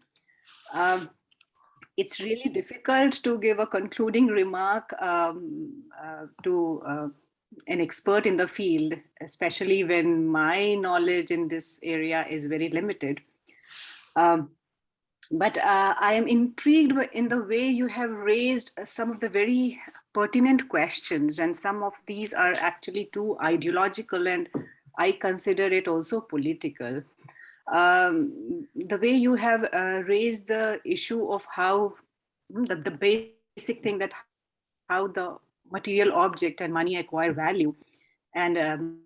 It's really difficult to give a concluding remark to an expert in the field, especially when my knowledge in this area is very limited. But I am intrigued in the way you have raised some of the very pertinent questions, and some of these are actually too ideological, and I consider it also political. The way you have raised the issue of how the basic thing that how the material object and money acquire value. And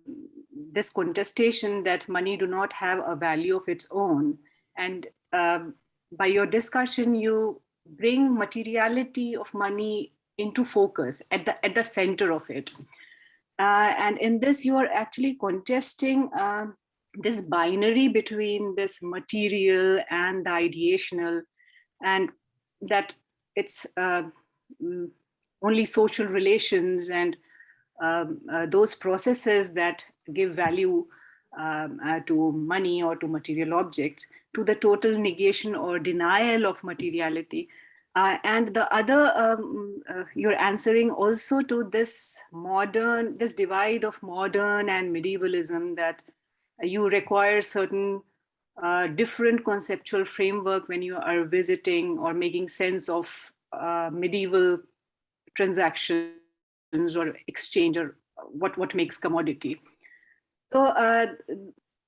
this contestation that money do not have a value of its own. And by your discussion, you bring materiality of money into focus at the center of it. And in this, you are actually contesting this binary between this material and the ideational, and that it's only social relations and those processes that give value to money or to material objects, to the total negation or denial of materiality. And the other, you're answering also to this divide of modern and medievalism, that you require certain different conceptual framework when you are visiting or making sense of medieval transactions or exchange, or what makes commodity. So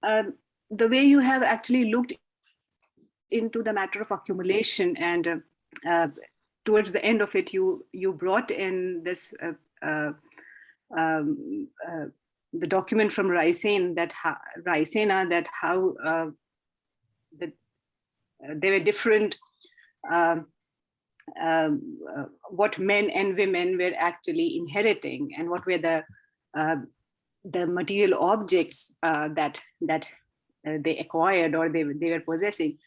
the way you have actually looked into the matter of accumulation, and towards the end of it, you brought in this the document from Raisina that how there were different what men and women were actually inheriting, and what were the material objects that they acquired or they were possessing.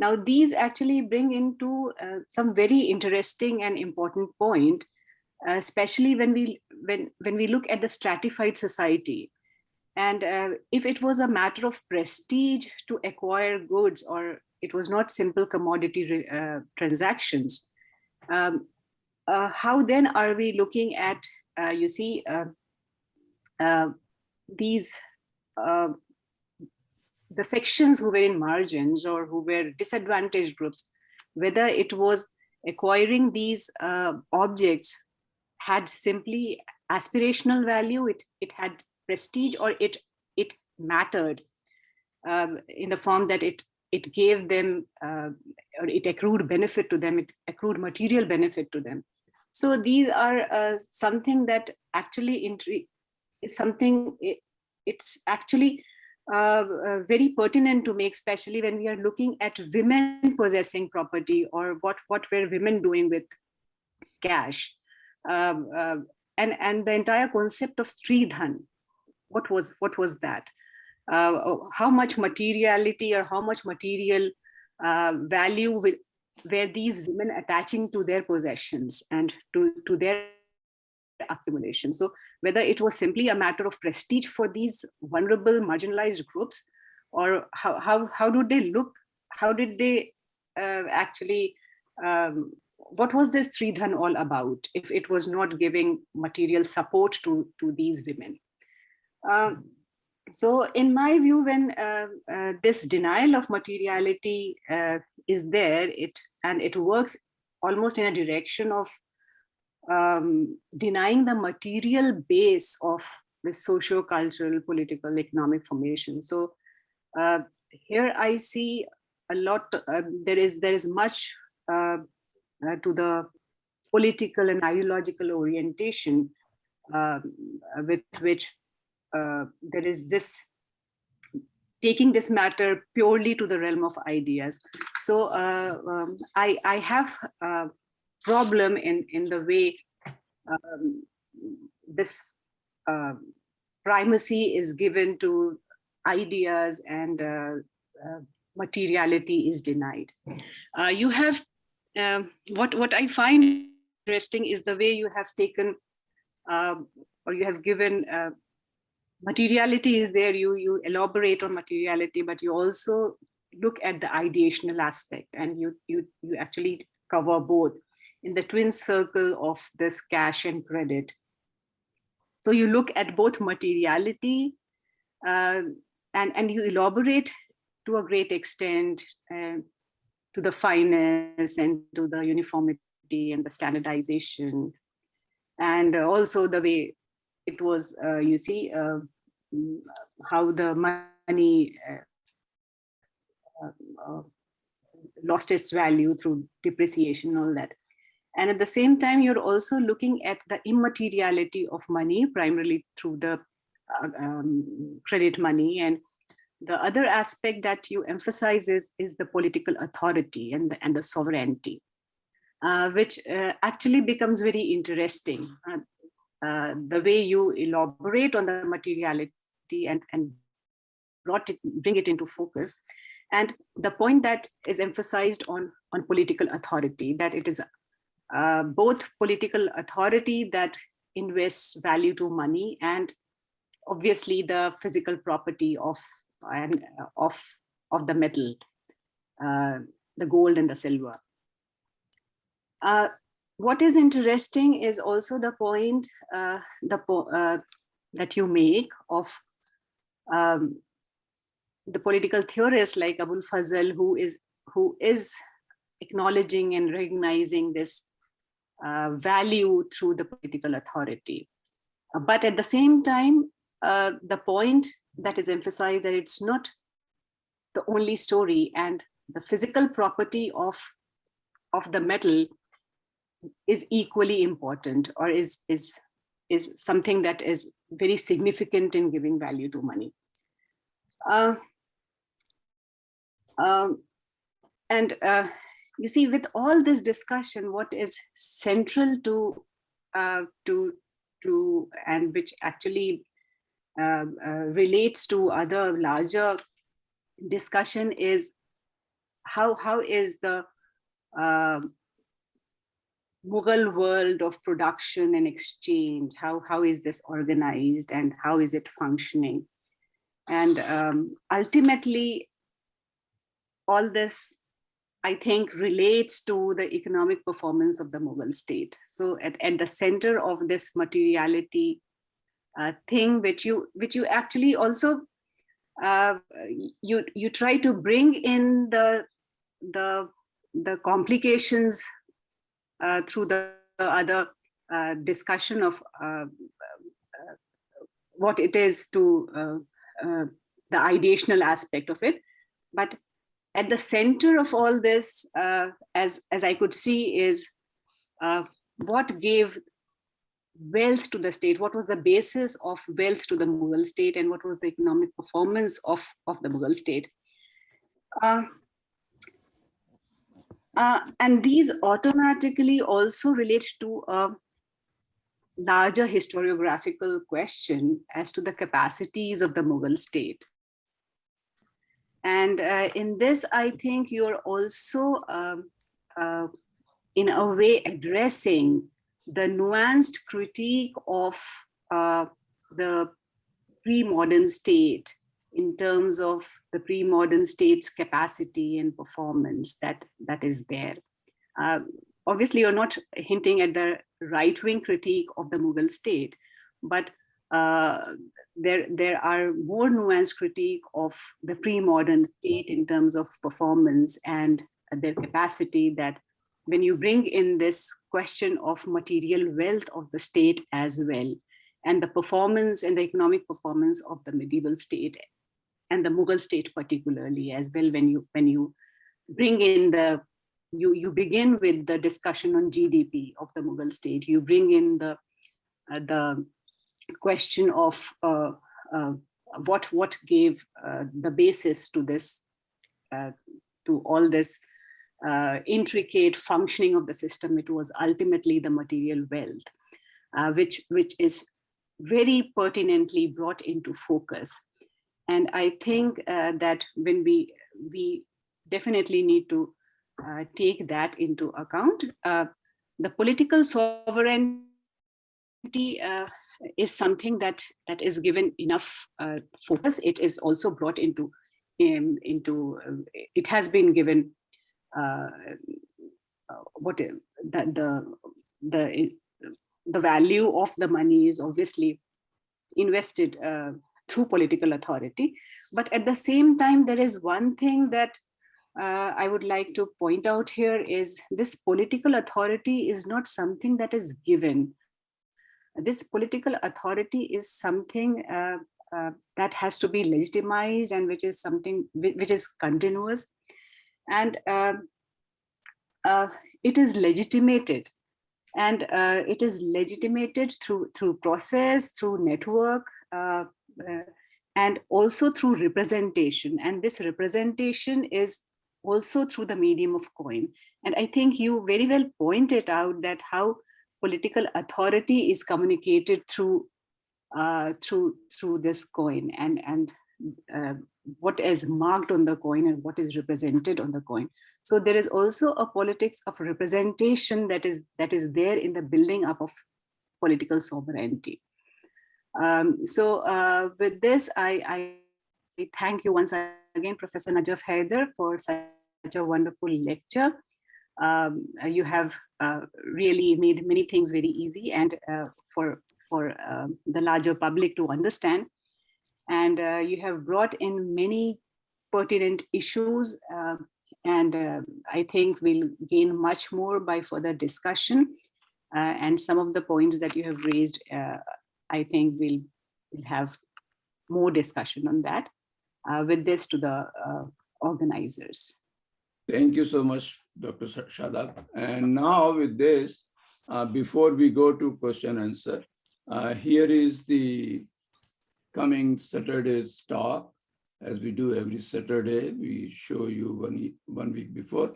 Now, these actually bring into some very interesting and important point, especially when we look at the stratified society. And if it was a matter of prestige to acquire goods, or it was not simple commodity transactions, how then are we looking at, these the sections who were in margins or who were disadvantaged groups, whether it was acquiring these objects had simply aspirational value, it had prestige, or it mattered in the form that it gave them, or it accrued benefit to them, it accrued material benefit to them. So these are something that actually is something, it's actually very pertinent to make, especially when we are looking at women possessing property, or what were women doing with cash, and the entire concept of Stridhan. What was that? How much materiality or how much material value were these women attaching to their possessions and to their accumulation? So whether it was simply a matter of prestige for these vulnerable, marginalized groups, or how did they look? How did they actually? What was this Stridhan all about if it was not giving material support to these women? So in my view, when this denial of materiality is there, it works almost in a direction of denying the material base of the socio-cultural, political, economic formation. So here I see a lot, there is much to the political and ideological orientation with which there is this taking this matter purely to the realm of ideas. So I have a problem in the way this primacy is given to ideas and materiality is denied. You have what I find interesting is the way you have taken or you have given materiality is there, you elaborate on materiality, but you also look at the ideational aspect, and you actually cover both in the twin circle of this cash and credit. So you look at both materiality and you elaborate to a great extent to the fineness and to the uniformity and the standardization, and also the way it was, how the money lost its value through depreciation, all that. And at the same time, you're also looking at the immateriality of money, primarily through the credit money. And the other aspect that you emphasize is the political authority and the sovereignty, which actually becomes very interesting. The way you elaborate on the materiality and bring it into focus. And the point that is emphasized on political authority, that it is both political authority that invests value to money and obviously the physical property of the metal, the gold and the silver. What is interesting is also the point that you make of the political theorists like Abul Fazl, who is acknowledging and recognizing this value through the political authority. But at the same time, the point that is emphasized that it's not the only story, and the physical property of the metal is equally important, or is something that is very significant in giving value to money. You see, with all this discussion, what is central to and which actually relates to other larger discussion is how is the Mughal world of production and exchange, how is this organized and how is it functioning? And ultimately, all this, I think, relates to the economic performance of the Mughal state. So at the center of this materiality thing, which you actually also you try to bring in the complications through the other discussion of what it is to the ideational aspect of it. But at the center of all this, as I could see, is what gave wealth to the state, what was the basis of wealth to the Mughal state, and what was the economic performance of the Mughal state. And these automatically also relate to a larger historiographical question as to the capacities of the Mughal state. And in this, I think you're also, in a way, addressing the nuanced critique of the pre-modern state in terms of the pre-modern state's capacity and performance that is there. Obviously, you're not hinting at the right-wing critique of the Mughal state, but there are more nuanced critique of the pre-modern state in terms of performance and their capacity, that when you bring in this question of material wealth of the state as well, and the performance and the economic performance of the medieval state and the Mughal state particularly as well, when you bring in you begin with the discussion on GDP of the Mughal state, you bring in the question of what gave the basis to this, to all this intricate functioning of the system. It was ultimately the material wealth, which is very pertinently brought into focus. And I think that when we definitely need to take that into account. The political sovereignty is something that is given enough focus. It is also brought into it has been given what the value of the money is obviously invested through political authority. But at the same time, there is one thing that I would like to point out here is this political authority is not something that is given. This political authority is something that has to be legitimized, and which is something which is continuous, and it is legitimated And it is legitimated through process, through network, and also through representation. And this representation is also through the medium of coin. And I think you very well pointed out that how political authority is communicated through this coin, and what is marked on the coin and what is represented on the coin. So there is also a politics of representation that is there in the building up of political sovereignty. So with this, I thank you once again, Professor Najaf Haider, for such a wonderful lecture. You have really made many things very easy and for the larger public to understand. And you have brought in many pertinent issues, and I think we'll gain much more by further discussion. And some of the points that you have raised, I think we'll have more discussion on that. With this, to the organizers. Thank you so much, Dr. Shadab. And now with this, before we go to question answer, here is the coming Saturday's talk. As we do every Saturday, we show you one week before.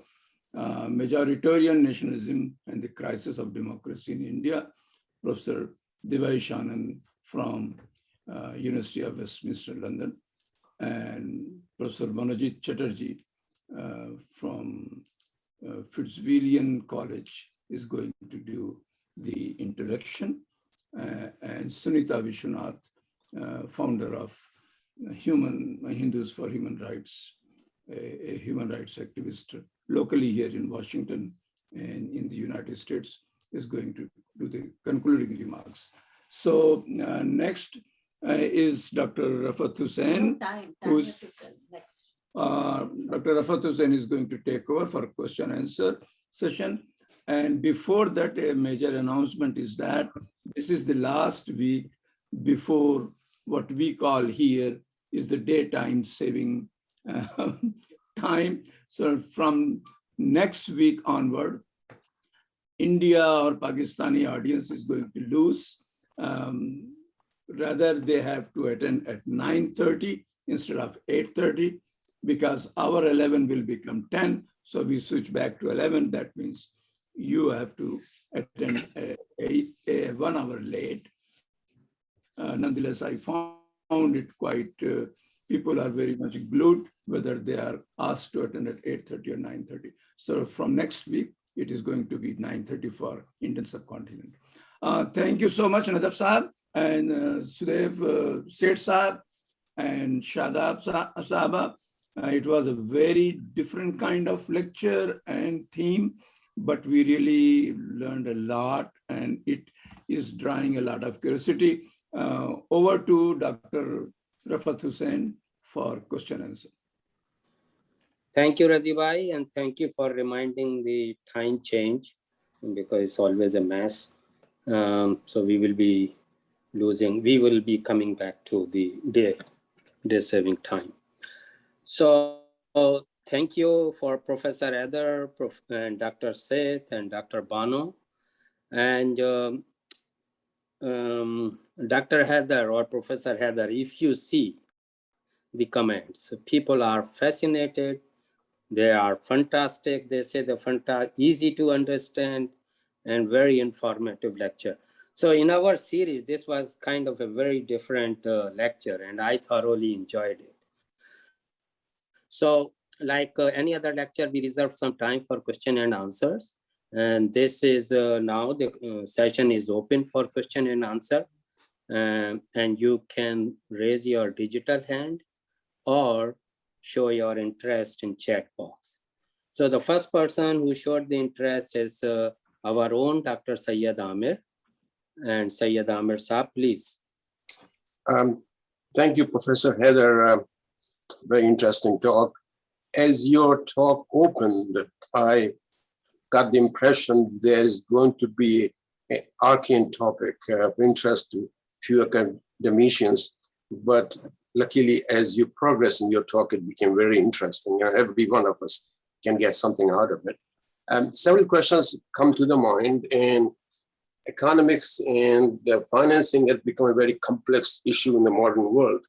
Majoritarian Nationalism and the Crisis of Democracy in India, Professor Divai Shannon from University of Westminster, London, and Professor Manojit Chatterjee from Fitzwilliam College is going to do the introduction, and Sunita Vishwanath, founder of Hindus for Human Rights, a human rights activist locally here in Washington and in the United States, is going to do the concluding remarks. So next is Dr. Rafat Hussain. Dr. Rafat Hussain is going to take over for question answer session. And before that, a major announcement is that this is the last week before what we call here is the daytime saving time. So from next week onward, India or Pakistani audience is going to lose. Rather, they have to attend at 9:30 instead of 8:30, because our 11 will become 10. So we switch back to 11. That means you have to attend a 1 hour late. Nonetheless, I found it quite, people are very much glued, whether they are asked to attend at 8:30 or 9:30. So from next week, it is going to be 9:30 for Indian subcontinent. Thank you so much, Najaf Sahab and Sudev Seth Sahab and Shadab Sahaba. It was a very different kind of lecture and theme, but we really learned a lot, and it is drawing a lot of curiosity. Over to Dr. Rafat Hussain for question answer. Thank you, Razibai, and thank you for reminding the time change, because it's always a mess. So we will be coming back to the day saving time. So thank you for Professor Haider and Dr. Seth and Dr. Bano. And Dr. Haider or Professor Haider, if you see the comments, people are fascinated. They are fantastic. They say the easy to understand and very informative lecture. So in our series, this was kind of a very different lecture, and I thoroughly enjoyed it. So like any other lecture, we reserve some time for question and answers. And this is now the session is open for question and answer. And you can raise your digital hand or show your interest in chat box. So the first person who showed the interest is our own Dr. Syed Amir. And Syed Amir Saab, please. Thank you, Professor Haider. Very interesting talk. As your talk opened, I got the impression there's going to be an arcane topic of interest to few academicians, but luckily, as you progress in your talk, it became very interesting. Every one of us can get something out of it. Several questions come to the mind, and economics and financing has become a very complex issue in the modern world.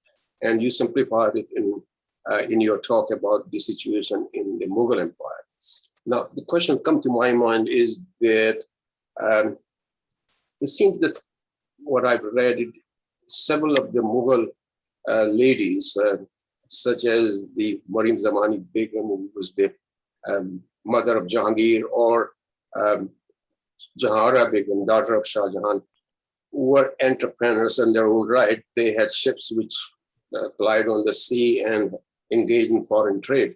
And you simplified it in your talk about the situation in the Mughal Empire. Now, the question come to my mind is that it seems that what I've read, several of the Mughal ladies, such as the Mariam Zamani Begum, who was the mother of Jahangir, or Jahara Begum, daughter of Shah Jahan, were entrepreneurs in their own right. They had ships which plied on the sea and engaged in foreign trade.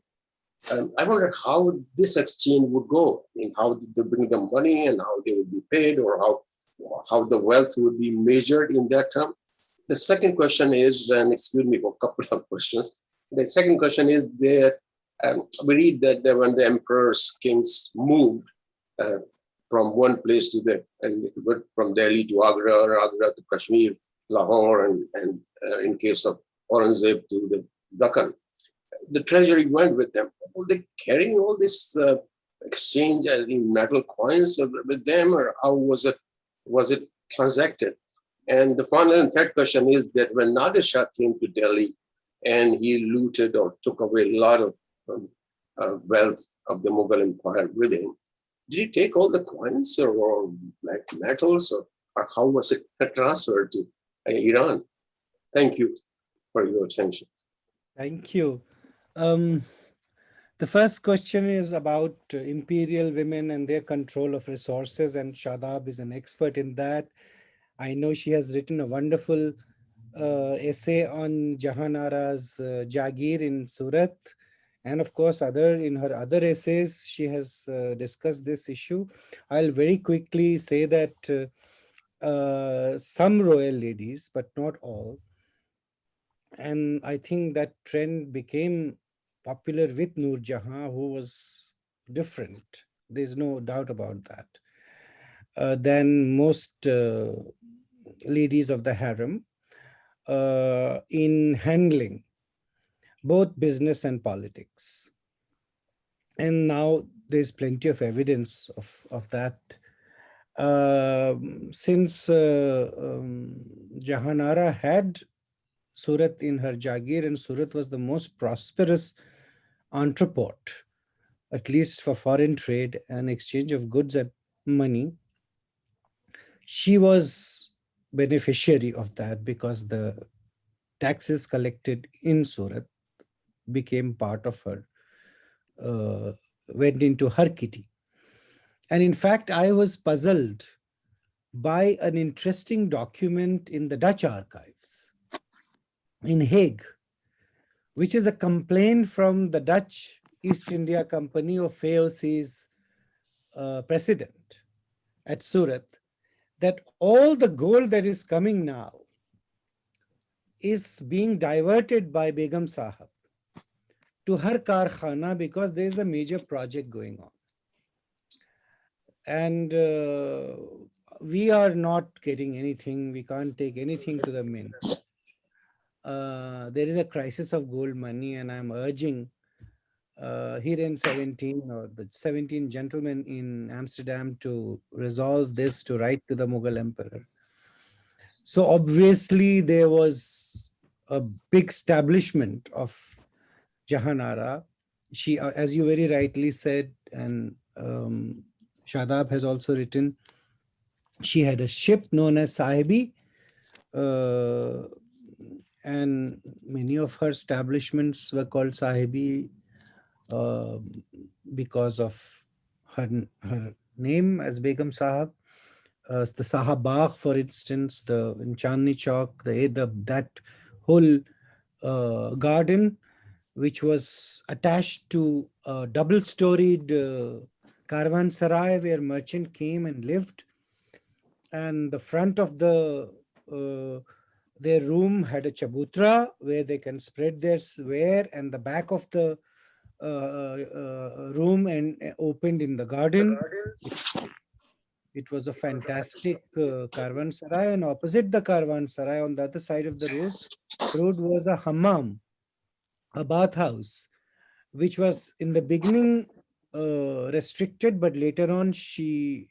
I wondered how this exchange would go. I mean, how did they bring the money and how they would be paid, or how the wealth would be measured in that term. The second question is, and excuse me for a couple of questions. The second question is that we read that when the emperors, kings moved from one place to the, and from Delhi to Agra, or Agra to Kashmir, Lahore, and in case of Aurangzeb to the Deccan, the treasury went with them. Were they carrying all this exchange in metal coins with them, or how was it transacted? And the final and third question is that when Nadir Shah came to Delhi and he looted or took away a lot of wealth of the Mughal Empire with him, did he take all the coins or like metals, or how was it transferred to Iran? Thank you for your attention. Thank you. The first question is about imperial women and their control of resources, and Shadab is an expert in that. I know she has written a wonderful essay on Jahanara's Jagir in Surat. And of course, in her other essays, she has discussed this issue. I'll very quickly say that some royal ladies, but not all, and I think that trend became popular with Noor Jahan, who was different. There's no doubt about that. Than most ladies of the harem in handling both business and politics. And now there's plenty of evidence of that. Since Jahanara had Surat in her Jagir, and Surat was the most prosperous entrepot, at least for foreign trade and exchange of goods and money, she was beneficiary of that because the taxes collected in Surat became part of her, went into her kitty. And in fact, I was puzzled by an interesting document in the Dutch archives in Hague, which is a complaint from the Dutch East India Company of AOC's president at Surat, that all the gold that is coming now is being diverted by Begum Sahab to her Karkhana because there is a major project going on. And we are not getting anything. We can't take anything to the mint. There is a crisis of gold money, and I'm urging Hiren 17 or the 17 gentlemen in Amsterdam to resolve this, to write to the Mughal emperor. So obviously there was a big establishment of Jahanara. She, as you very rightly said, and Shadab has also written, she had a ship known as Sahibi, and many of her establishments were called Sahibi because of her name as Begum Sahab. The Sahabagh, for instance, in Chandni Chowk, that whole garden, which was attached to a double-storied caravanserai where merchant came and lived, and the front of their room had a chabutra where they can spread their wear, and the back of the room and opened in the garden. It was a fantastic caravanserai, and opposite the caravanserai on the other side of the road was a hammam, a bathhouse, which was in the beginning restricted, but later on she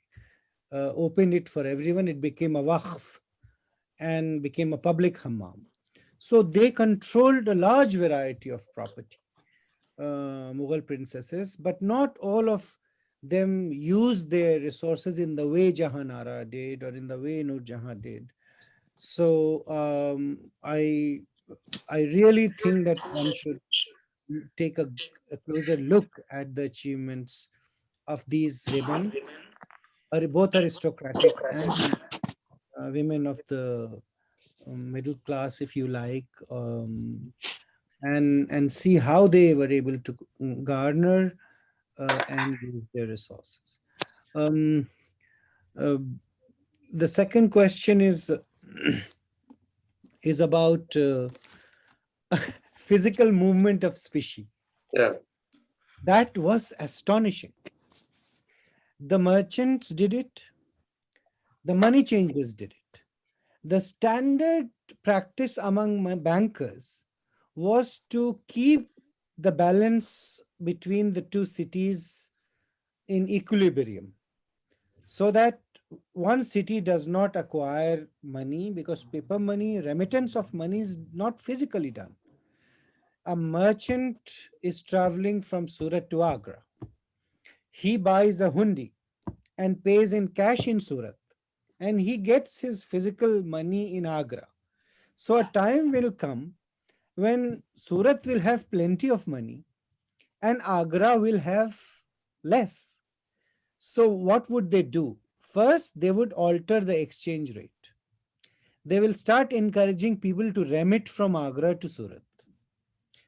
opened it for everyone. It became a waqf and became a public hammam. So they controlled a large variety of property, Mughal princesses, but not all of them used their resources in the way Jahanara did or in the way Nur Jahan did. So I really think that one should take a closer look at the achievements of these women, both aristocratic and women of the middle class, if you like, and see how they were able to garner and use their resources. Um, uh, the second question is about physical movement of specie. Yeah. That was astonishing. The merchants did it. The money changers did it. The standard practice among my bankers was to keep the balance between the two cities in equilibrium, so that one city does not acquire money, because paper money, remittance of money is not physically done. A merchant is traveling from Surat to Agra. He buys a hundi and pays in cash in Surat, and he gets his physical money in Agra. So a time will come when Surat will have plenty of money and Agra will have less. So what would they do? First, they would alter the exchange rate. They will start encouraging people to remit from Agra to Surat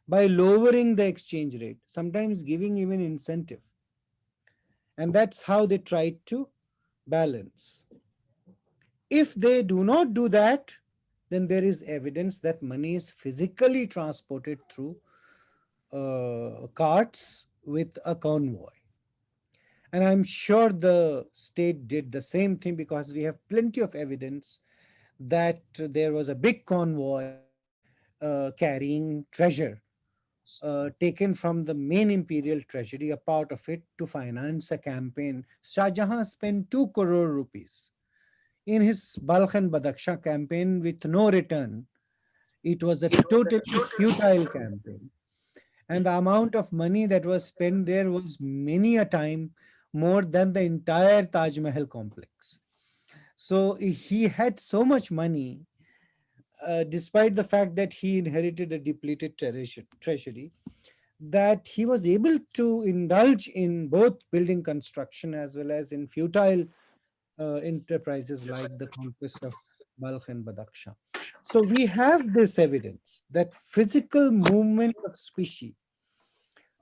by lowering the exchange rate, sometimes giving even incentive. And that's how they try to balance. If they do not do that, then there is evidence that money is physically transported through carts with a convoy. And I'm sure the state did the same thing, because we have plenty of evidence that there was a big convoy carrying treasure taken from the main imperial treasury, a part of it, to finance a campaign. Shah Jahan spent 2 crore rupees in his Balkh and Badakhshan campaign with no return. It was a totally futile campaign. And the amount of money that was spent there was many a time more than the entire Taj Mahal complex. So he had so much money, despite the fact that he inherited a depleted treasury, that he was able to indulge in both building construction as well as in futile enterprises like the conquest of Balkh and Badakhshan. So we have this evidence that physical movement of specie,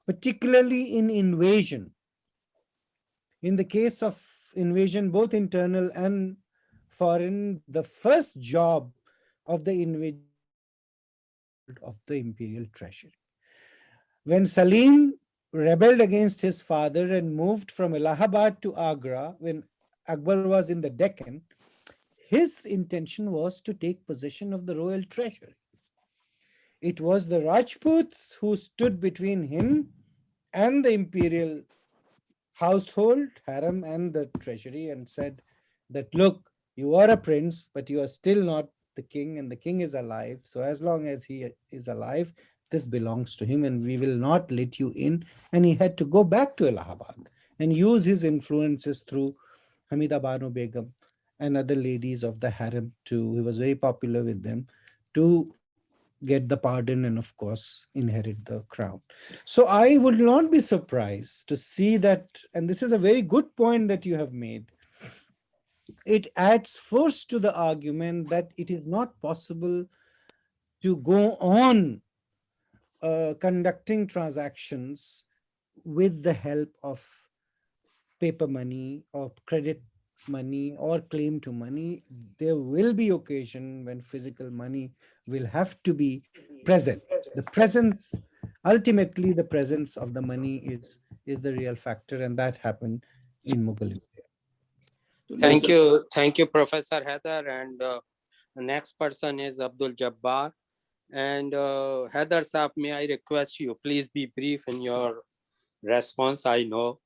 particularly in invasion, in the case of invasion, both internal and foreign, the first job of the invasion of the imperial treasury. When Salim rebelled against his father and moved from Allahabad to Agra, when Akbar was in the Deccan, his intention was to take possession of the royal treasury. It was the Rajputs who stood between him and the imperial household, harem, and the treasury, and said that, look, you are a prince, but you are still not the king, and the king is alive. So as long as he is alive, this belongs to him, and we will not let you in. And he had to go back to Allahabad and use his influences through Hamida Banu Begum and other ladies of the harem too. He was very popular with them, to get the pardon and, of course, inherit the crown. So I would not be surprised to see that, and this is a very good point that you have made. It adds force to the argument that it is not possible to go on conducting transactions with the help of paper money or credit money or claim to money. There will be occasion when physical money will have to be present. The presence, ultimately the presence of the money is the real factor, and that happened in Mughal Empire. Thank you, Professor Haider. And the next person is Abdul Jabbar. And Haider Saab, may I request you, please be brief in your response. I know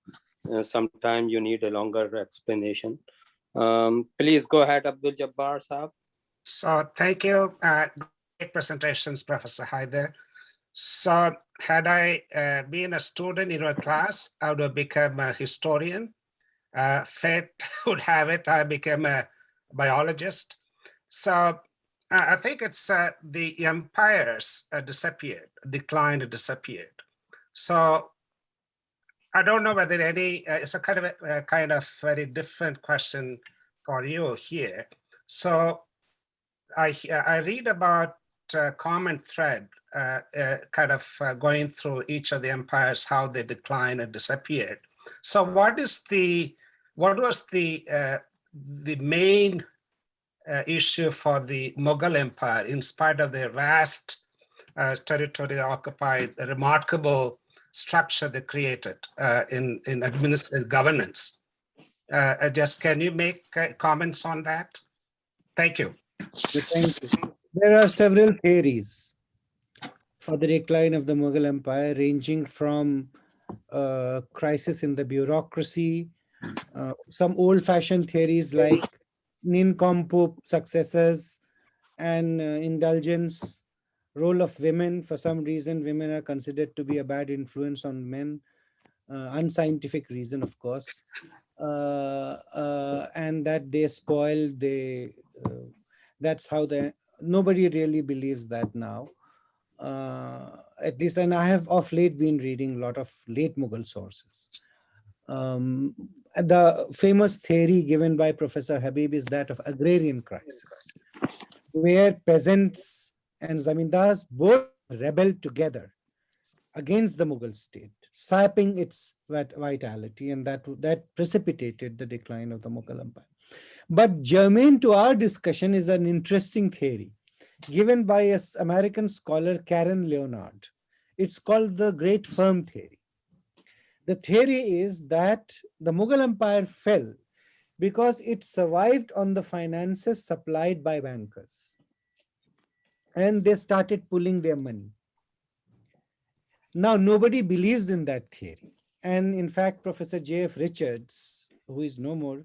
sometimes you need a longer explanation. Please go ahead, Abdul Jabbar Saab. So thank you. Great presentations, Professor Haider. So had I been a student in your class, I would have become a historian. Fate would have it, I became a biologist. So I think it's the empires disappeared, declined and disappeared. So I don't know whether it's a kind of very different question for you here. So I read about a common thread, going through each of the empires, how they declined and disappeared. So what was the main issue for the Mughal Empire, in spite of their vast territory they occupied, a remarkable structure they created in administrative governance? Just can you make comments on that? Thank you. Thank you. There are several theories for the decline of the Mughal Empire, ranging from crisis in the bureaucracy, some old-fashioned theories like nincompoop successors and indulgence, role of women. For some reason, women are considered to be a bad influence on men, unscientific reason, of course, and that they spoil, that's how nobody really believes that now. At least, and I have of late been reading a lot of late Mughal sources. The famous theory given by Professor Habib is that of agrarian crisis, where peasants and zamindars both rebelled together against the Mughal state, sapping its vitality, and that precipitated the decline of the Mughal Empire. But germane to our discussion is an interesting theory given by an American scholar, Karen Leonard. It's called the Great Firm Theory. The theory is that the Mughal Empire fell because it survived on the finances supplied by bankers, and they started pulling their money. Now, nobody believes in that theory. And in fact, Professor J.F. Richards, who is no more,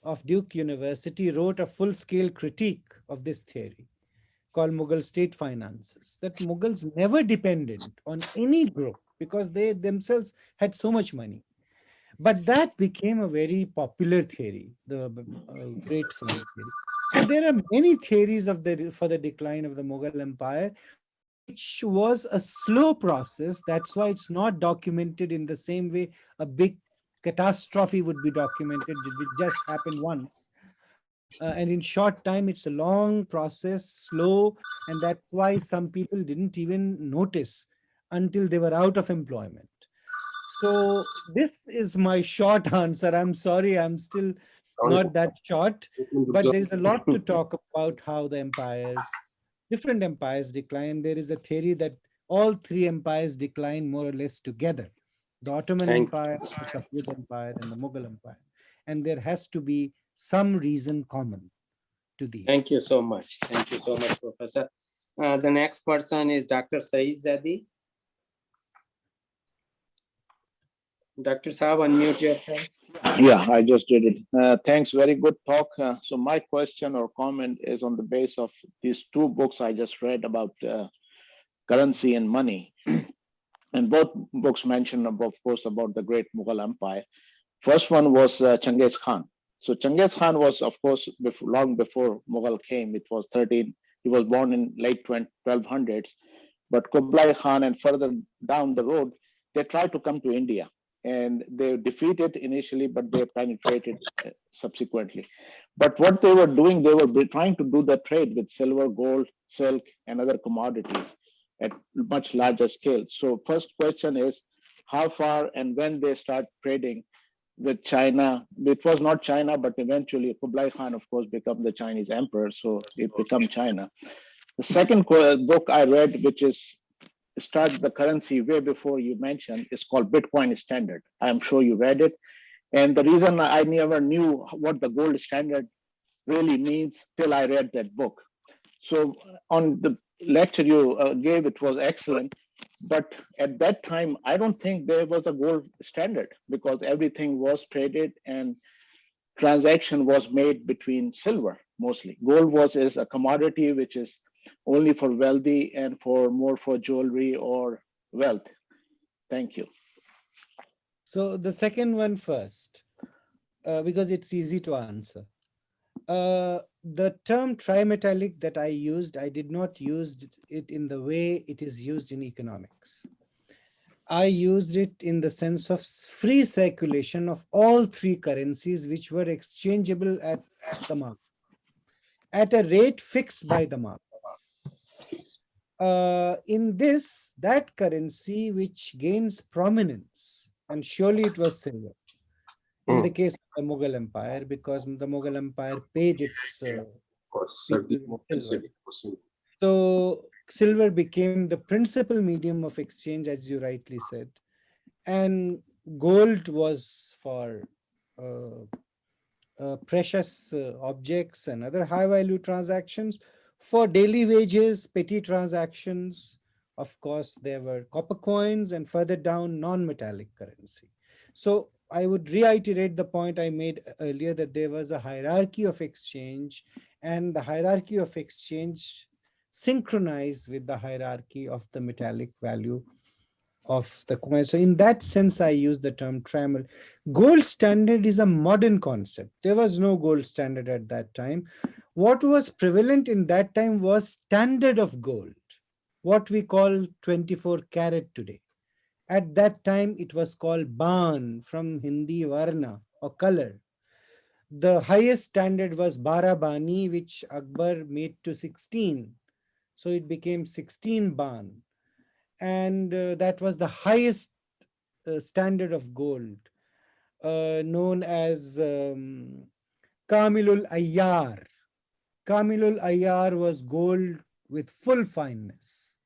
of Duke University, wrote a full-scale critique of this theory called Mughal State Finances, that Mughals never depended on any group because they themselves had so much money. But that became a very popular theory, the Great Firm Theory. So there are many theories for the decline of the Mughal Empire, which was a slow process. That's why it's not documented in the same way a big catastrophe would be documented. It just happened once. And in short time, it's a long process, slow, and that's why some people didn't even notice until they were out of employment. So this is my short answer. I'm sorry, I'm still not that short, but there's a lot to talk about how the different empires decline. There is a theory that all three empires decline more or less together: the Ottoman Empire, the Safavid Empire, and the Mughal Empire. And there has to be some reason common to these. Thank you so much. Thank you so much, Professor. The next person is Dr. Saeed Zadi. Dr. Saab, unmute yourself. Yeah, I just did it. Thanks, very good talk. So my question or comment is on the base of these two books I just read about currency and money. And both books mention, of course, about the great Mughal Empire. First one was Genghis Khan. So Genghis Khan was, of course, long before Mughal came. It was he was born in late 1200s. But Kublai Khan and further down the road, they tried to come to India. And they defeated initially, but they penetrated subsequently. But what they were doing, they were trying to do the trade with silver, gold, silk, and other commodities at much larger scale. So first question is, how far and when they start trading with China? It was not China, but eventually Kublai Khan, of course, became the Chinese emperor, so it became China. The second book I read, which is started the currency way before you mentioned, is called Bitcoin Standard. I'm sure you read it. And the reason I never knew what the gold standard really means till I read that book. So on the lecture you gave, it was excellent. But at that time, I don't think there was a gold standard because everything was traded and transaction was made between silver mostly. Gold is a commodity which is only for wealthy and more for jewelry or wealth. Thank you. So the second one first, because it's easy to answer. The term trimetallic that I used, I did not use it in the way it is used in economics. I used it in the sense of free circulation of all three currencies which were exchangeable at the market, at a rate fixed by the market. In this, that currency which gains prominence, and surely it was silver, in the case of the Mughal Empire, because the Mughal Empire paid its people in silver. So silver became the principal medium of exchange, as you rightly said, and gold was for precious objects and other high value transactions. For daily wages, petty transactions, of course, there were copper coins, and further down, non-metallic currency. So I would reiterate the point I made earlier, that there was a hierarchy of exchange, and the hierarchy of exchange synchronized with the hierarchy of the metallic value of the coin. So in that sense, I use the term trimal. Gold standard is a modern concept. There was no gold standard at that time. What was prevalent in that time was standard of gold, what we call 24 karat today. At that time, it was called ban, from Hindi varna or color. The highest standard was Barabani, which Akbar made to 16. So it became 16 ban. And that was the highest standard of gold, known as Kamilul Ayyar. Kamilul Ayyar was gold with full fineness.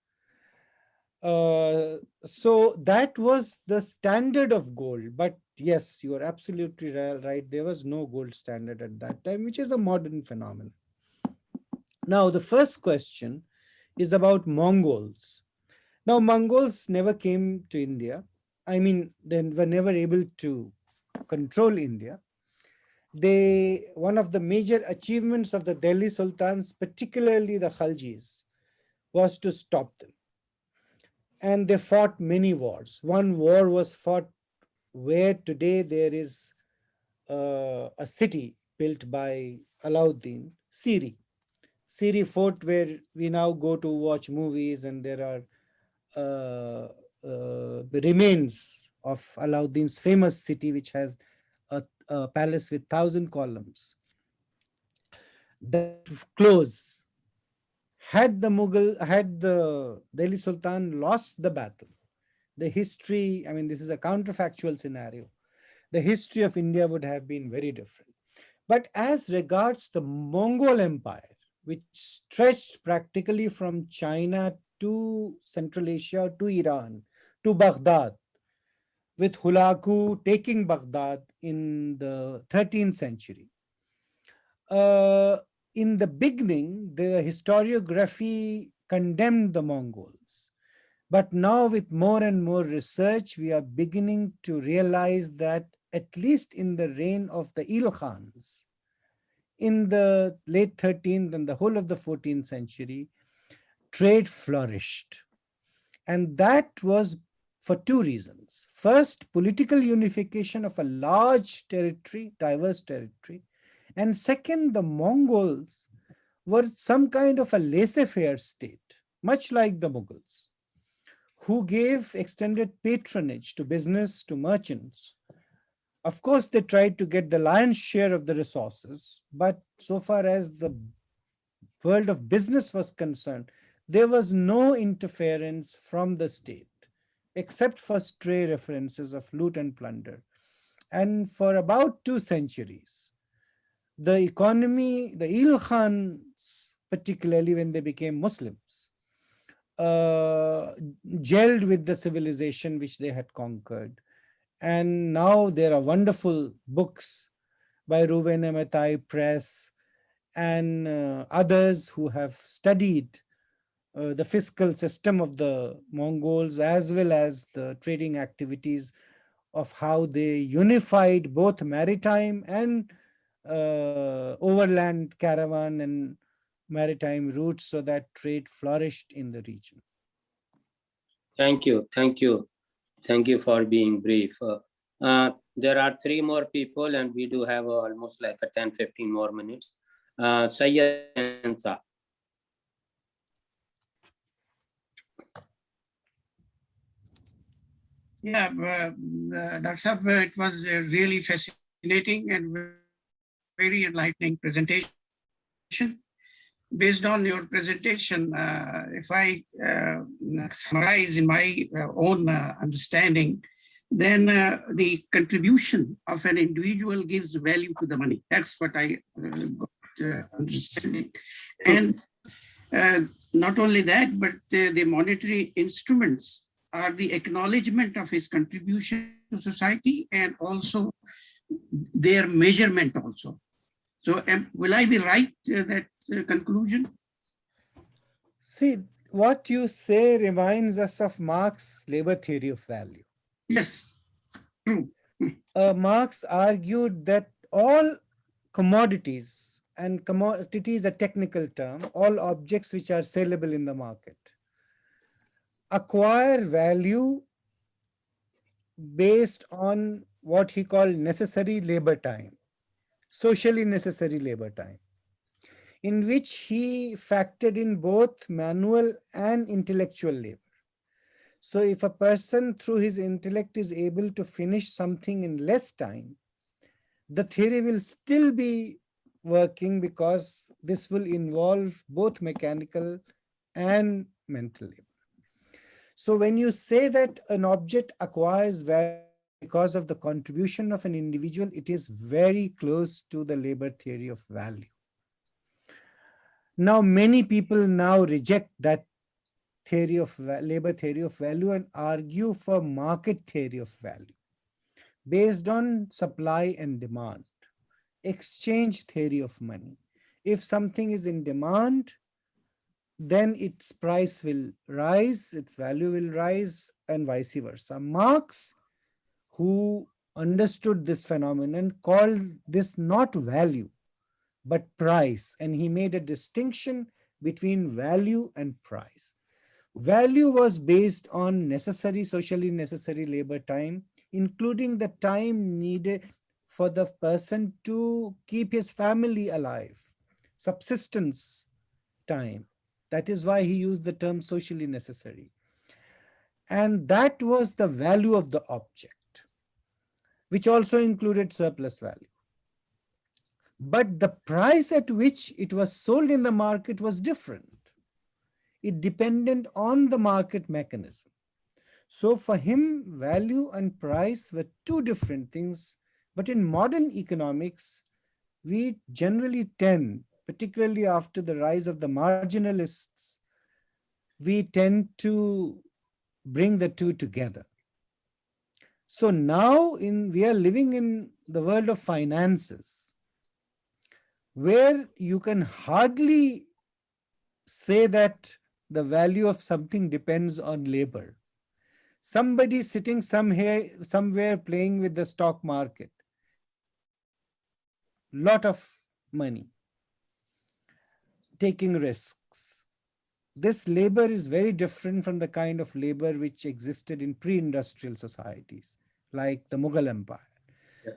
So that was the standard of gold. But yes, you are absolutely right. There was no gold standard at that time, which is a modern phenomenon. Now, the first question is about Mongols. Now, Mongols never came to India. I mean, they were never able to control India. One of the major achievements of the Delhi Sultans, particularly the Khaljis, was to stop them. And they fought many wars. One war was fought where today there is a city built by Alauddin, Siri. Siri Fort, where we now go to watch movies, and there are the remains of Alauddin's famous city, which has a palace with 1,000 columns. That close. Had the Delhi Sultan lost the battle, the history, I mean, this is a counterfactual scenario, the history of India would have been very different. But as regards the Mongol Empire, which stretched practically from China to Central Asia to Iran to Baghdad, with Hulagu taking Baghdad in the 13th century. In the beginning, the historiography condemned the Mongols. But now, with more and more research, we are beginning to realize that at least in the reign of the Il Khans, in the late 13th and the whole of the 14th century, trade flourished. And that was for two reasons. First, political unification of a large territory, diverse territory. And second, the Mongols were some kind of a laissez-faire state, much like the Mughals, who gave extended patronage to business, to merchants. Of course, they tried to get the lion's share of the resources, but so far as the world of business was concerned, there was no interference from the state, except for stray references of loot and plunder. And for about 2 centuries, the economy, the Il Khans, particularly when they became Muslims, gelled with the civilization which they had conquered. And now there are wonderful books by Ruven Amatai Press and others who have studied the fiscal system of the Mongols, as well as the trading activities of how they unified both maritime and overland caravan and maritime routes so that trade flourished in the region. Thank you. Thank you. Thank you for being brief. There are 3 more people and we do have almost like a 10-15 more minutes. Sayyid Ansa. Yeah, Dr. Saab, it was really fascinating and very enlightening presentation. Based on your presentation, if I summarize in my own understanding, then the contribution of an individual gives value to the money. That's what I got understanding. And not only that, but the monetary instruments are the acknowledgement of his contribution to society and also their measurement also. So will I be right that conclusion? See, what you say reminds us of Marx's labor theory of value. Yes, true. Marx argued that all commodities, and commodity is a technical term, all objects which are sellable in the market, acquire value based on what he called necessary labor time, socially necessary labor time, in which he factored in both manual and intellectual labor. So if a person through his intellect is able to finish something in less time, the theory will still be working because this will involve both mechanical and mental labor. So when you say that an object acquires value because of the contribution of an individual, it is very close to the labor theory of value. Now, many people now reject that theory of labor theory of value and argue for market theory of value based on supply and demand, exchange theory of money. If something is in demand, then its price will rise, its value will rise, and vice versa. Marx, who understood this phenomenon, called this not value, but price, and he made a distinction between value and price. Value was based on necessary, socially necessary labor time, including the time needed for the person to keep his family alive, subsistence time. That is why he used the term socially necessary. And that was the value of the object, which also included surplus value. But the price at which it was sold in the market was different. It depended on the market mechanism. So for him, value and price were two different things. But in modern economics, we generally tend, particularly after the rise of the marginalists, we tend to bring the two together. So now we are living in the world of finances, where you can hardly say that the value of something depends on labor. Somebody sitting somewhere playing with the stock market, lot of money, taking risks. This labor is very different from the kind of labor which existed in pre-industrial societies, like the Mughal Empire.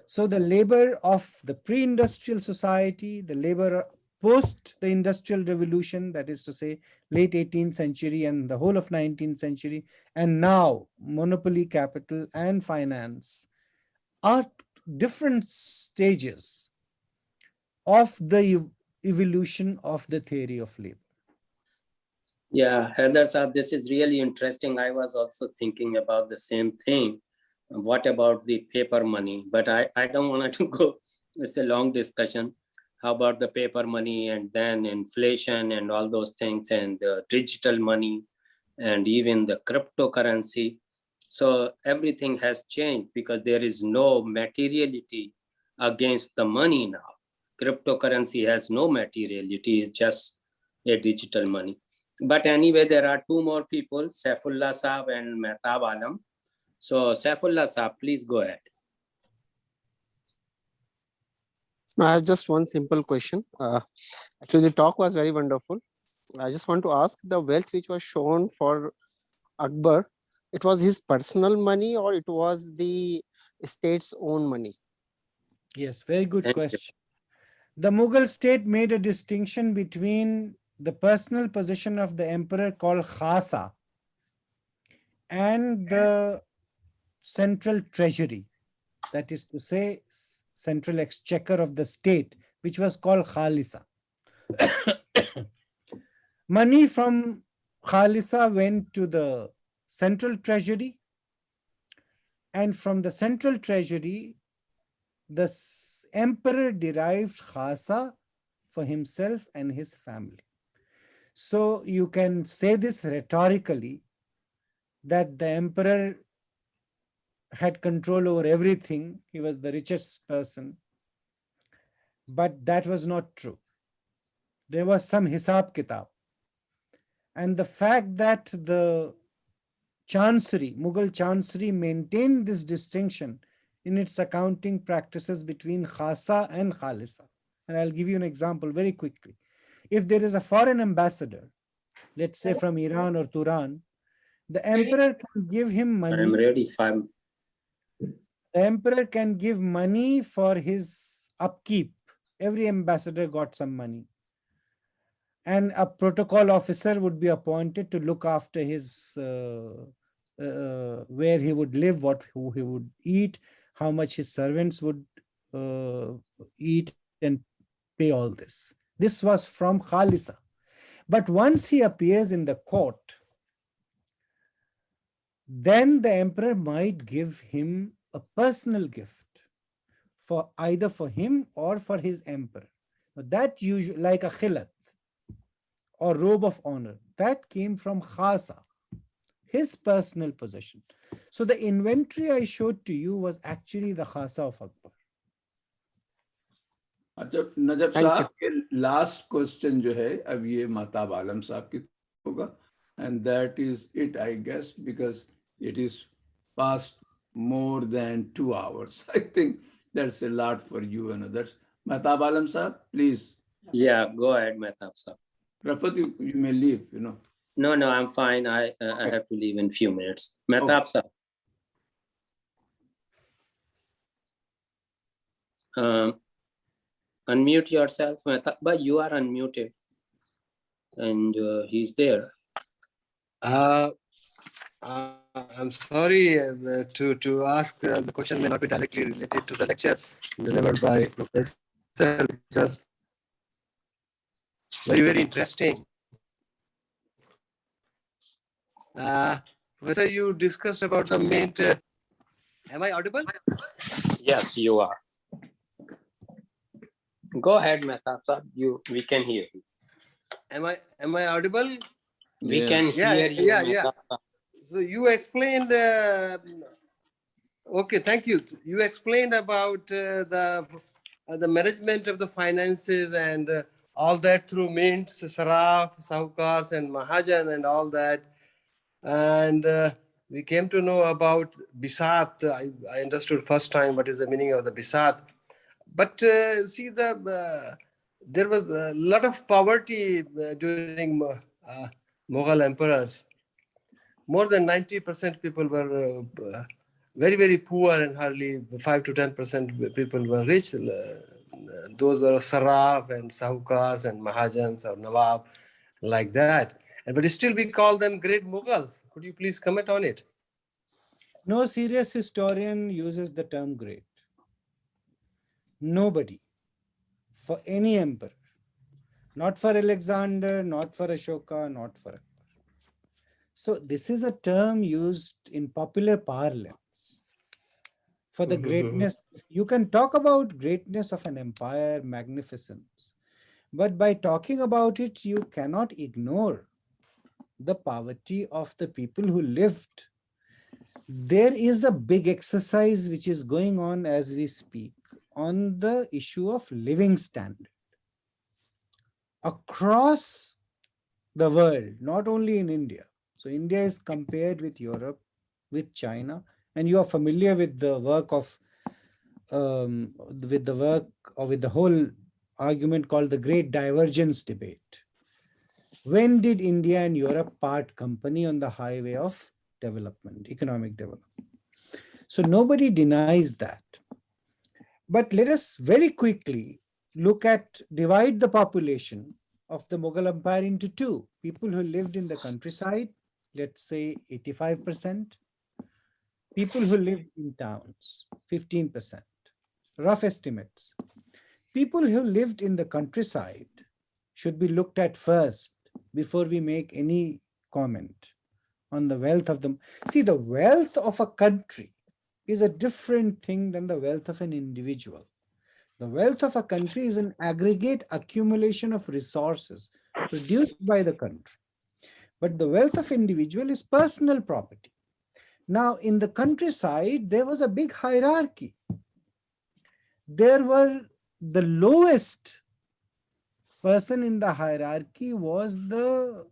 So the labor of the pre-industrial society, the labor post the Industrial Revolution, that is to say late 18th century and the whole of 19th century, and now monopoly capital and finance are different stages of the evolution of the theory of labor. Yeah, Haider Saab, this is really interesting. I was also thinking about the same thing. What about the paper money? But I don't want to go, it's a long discussion. How about the paper money and then inflation and all those things and digital money and even the cryptocurrency. So everything has changed because there is no materiality against the money now. Cryptocurrency has no materiality, it's just a digital money. But anyway, there are two more people, Saifullah Saab and Mehtab Alam. So Saifullah Saab, please go ahead. I have just one simple question. Actually, the talk was very wonderful. I just want to ask, the wealth which was shown for Akbar, it was his personal money or it was the state's own money? Yes, very good Thank you. question. The Mughal state made a distinction between the personal possession of the emperor called Khasa and the central treasury, that is to say, central exchequer of the state, which was called Khalisa. Money from Khalisa went to the central treasury, and from the central treasury, the emperor derived Khasa for himself and his family. So you can say this rhetorically, that the emperor had control over everything. He was the richest person. But that was not true. There was some hisab kitab. And the fact that the Chancery, Mughal Chancery, maintained this distinction in its accounting practices between Khasa and Khalisa. And I'll give you an example very quickly. If there is a foreign ambassador, let's say from Iran or Turan, the emperor can give him money. I'm ready. If I'm The emperor can give money for his upkeep. Every ambassador got some money. And a protocol officer would be appointed to look after his where he would live, who he would eat, how much his servants would eat, and pay all this. This was from Khalisa. But once he appears in the court, then the emperor might give him a personal gift for either for him or for his emperor. But that usually, like a khilat or robe of honor, that came from Khasa, his personal possession. So the inventory I showed to you was actually the Khasa of Akbar. अच्छा Najaf साहब के last question जो है अब ये महताब आलम साहब की होगा, and that is it, I guess, because it is past more than 2 hours. I think that's a lot for you and others. Mahtab Alam Sahab, please. Yeah, go ahead, Mehtab Sahab. Rafat, you may leave, you know. No, I'm fine. I have to leave in few minutes. Mehtab Sahab. Unmute yourself, Mehtab, but you are unmuted. And he's there. I'm sorry to ask the question may not be directly related to the lecture delivered by Professor. Just very interesting. Professor, you discussed about the mint. Am I audible? Yes, you are. Go ahead, Mehtab Sahab. We can hear you. Am I audible? We can hear you. Yeah. So you explained. Okay, thank you. You explained about the management of the finances and all that through mints, saraf, sahukars, and mahajan, and all that. And we came to know about bisat. I understood first time what is the meaning of the bisat. But see, there was a lot of poverty during Mughal emperors. More than 90% people were very, very poor, and hardly 5 to 10% people were rich. Those were saraf and sahukars and mahajans or nawab, like that. But still we call them great Mughals. Could you please comment on it? No serious historian uses the term great. Nobody. For any emperor. Not for Alexander, not for Ashoka, not for Akbar. So this is a term used in popular parlance for the greatness. You can talk about greatness of an empire, magnificence, but by talking about it, you cannot ignore the poverty of the people who lived. There is a big exercise which is going on as we speak on the issue of living standard across the world, not only in India. So India is compared with Europe, with China, and you are familiar with the work of with the work or with the whole argument called the Great Divergence debate. When did India and Europe part company on the highway of development, economic development? So nobody denies that. But let us very quickly divide the population of the Mughal Empire into two. People who lived in the countryside, let's say 85%. People who lived in towns, 15%. Rough estimates. People who lived in the countryside should be looked at first before we make any comment on the wealth of them. See, the wealth of a country is a different thing than the wealth of an individual. The wealth of a country is an aggregate accumulation of resources produced by the country. But the wealth of individual is personal property. Now, in the countryside, there was a big hierarchy. There were the lowest person in the hierarchy was the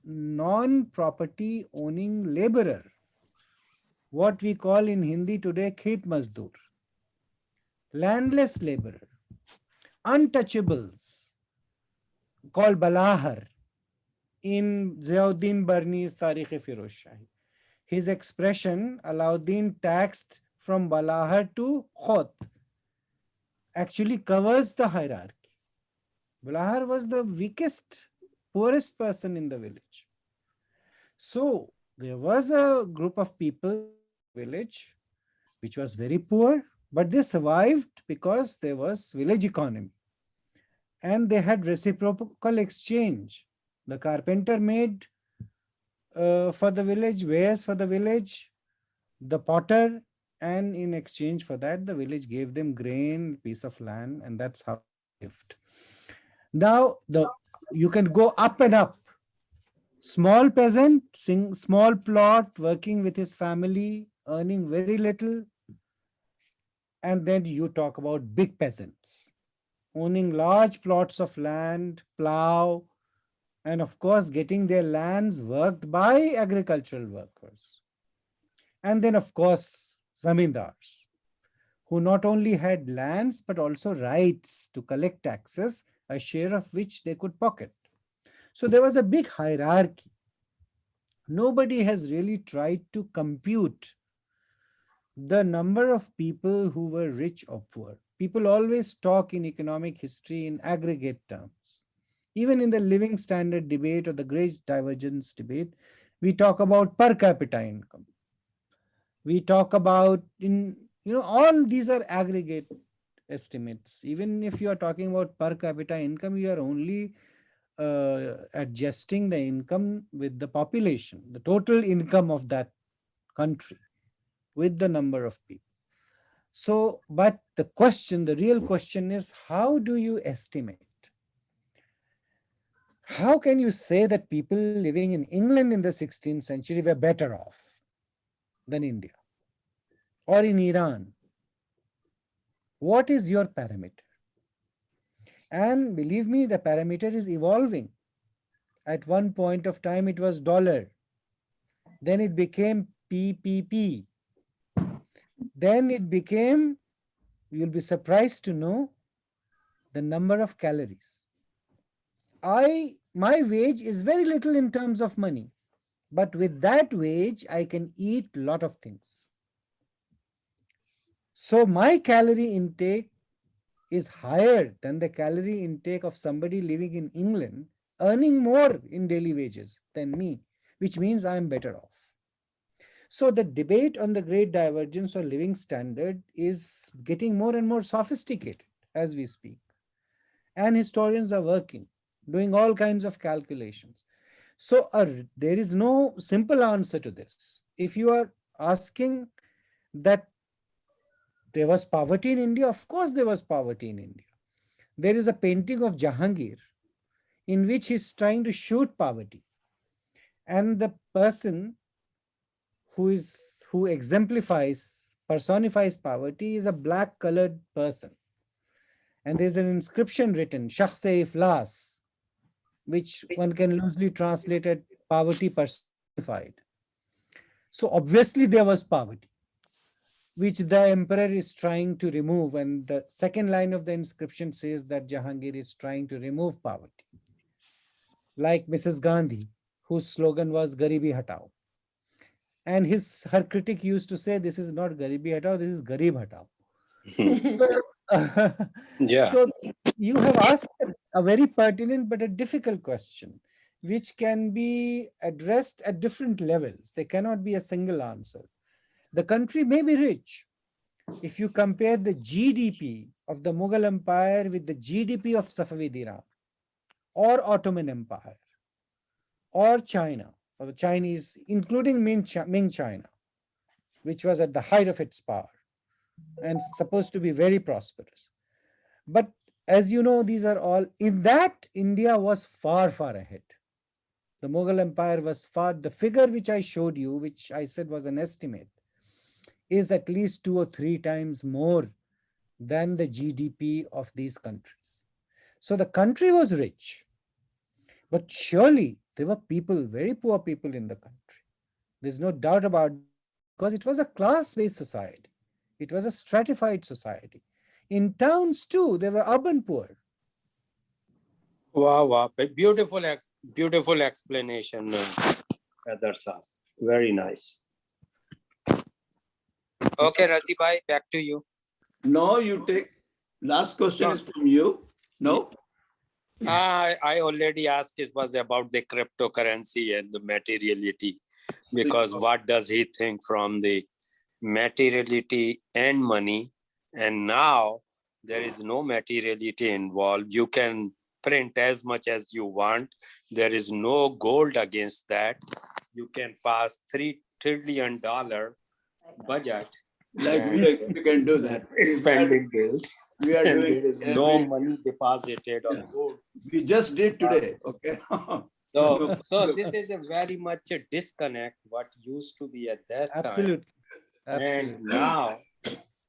non-property owning laborer, what we call in Hindi today khet mazdoor, landless laborer, untouchables, called balahar in Ziauddin Barni's Tarikh-e-Firoz Shahi. His expression, Alauddin taxed from balahar to khot, actually covers the hierarchy. Balahar was the weakest, poorest person in the village. So there was a group of people in the village which was very poor, but they survived because there was village economy. And they had reciprocal exchange. The carpenter made for the village, wares for the village, the potter, and in exchange for that, the village gave them grain, piece of land, and that's how they lived. Now, you can go up and up. Small peasant, small plot, working with his family, earning very little. And then you talk about big peasants, owning large plots of land, plow, and of course, getting their lands worked by agricultural workers. And then, of course, zamindars, who not only had lands, but also rights to collect taxes, a share of which they could pocket. So there was a big hierarchy. Nobody has really tried to compute the number of people who were rich or poor. People always talk in economic history in aggregate terms. Even in the living standard debate or the great divergence debate, we talk about per capita income. We talk about all these are aggregate estimates. Even if you are talking about per capita income, you are only adjusting the income with the population, the total income of that country with the number of people. So, but the real question is, how do you estimate? How can you say that people living in England in the 16th century were better off than India or in Iran? What is your parameter? And believe me, the parameter is evolving. At one point of time, it was dollar. Then it became PPP. Then it became, you'll be surprised to know, the number of calories. My wage is very little in terms of money, but with that wage, I can eat a lot of things. So my calorie intake is higher than the calorie intake of somebody living in England, earning more in daily wages than me, which means I'm better off. So the debate on the great divergence or living standard is getting more and more sophisticated as we speak. And historians are working, doing all kinds of calculations. So there is no simple answer to this. If you are asking that there was poverty in India, of course there was poverty in India. There is a painting of Jahangir in which he's trying to shoot poverty. And the person who personifies poverty is a black colored person. And there's an inscription written, Shakhs-e Iflas, which one can loosely translate as poverty personified. So obviously there was poverty. which the emperor is trying to remove. And the second line of the inscription says that Jahangir is trying to remove poverty. Like Mrs. Gandhi, whose slogan was Garibi Hatao. And her critic used to say, this is not Garibi Hatao, this is Garib Hatao. So you have asked a very pertinent but a difficult question, which can be addressed at different levels. There cannot be a single answer. The country may be rich. If you compare the GDP of the Mughal Empire with the GDP of Safavid Iran, or Ottoman Empire, or China, or the Chinese, including Ming China, which was at the height of its power and supposed to be very prosperous. But as you know, these are all, in that, India was far, far ahead. The Mughal Empire was the figure which I showed you, which I said was an estimate, is at least 2 or 3 times more than the GDP of these countries. So the country was rich, but surely there were people, very poor people in the country. There's no doubt about it, because it was a class-based society. It was a stratified society. In towns too, there were urban poor. Wow, wow. Beautiful explanation, Haider sir. Very nice. Okay, Razi bhai, back to you. No, you take, last question is from you. No? I already asked, it was about the cryptocurrency and the materiality, because what does he think from the materiality and money? And now there is no materiality involved. You can print as much as you want. There is no gold against that. You can pass $3 trillion budget. Like we can do that. Spending bills. We are doing there is no money deposited on gold. We just did today. Okay. So this is a very much a disconnect what used to be at that Absolutely. time. And now,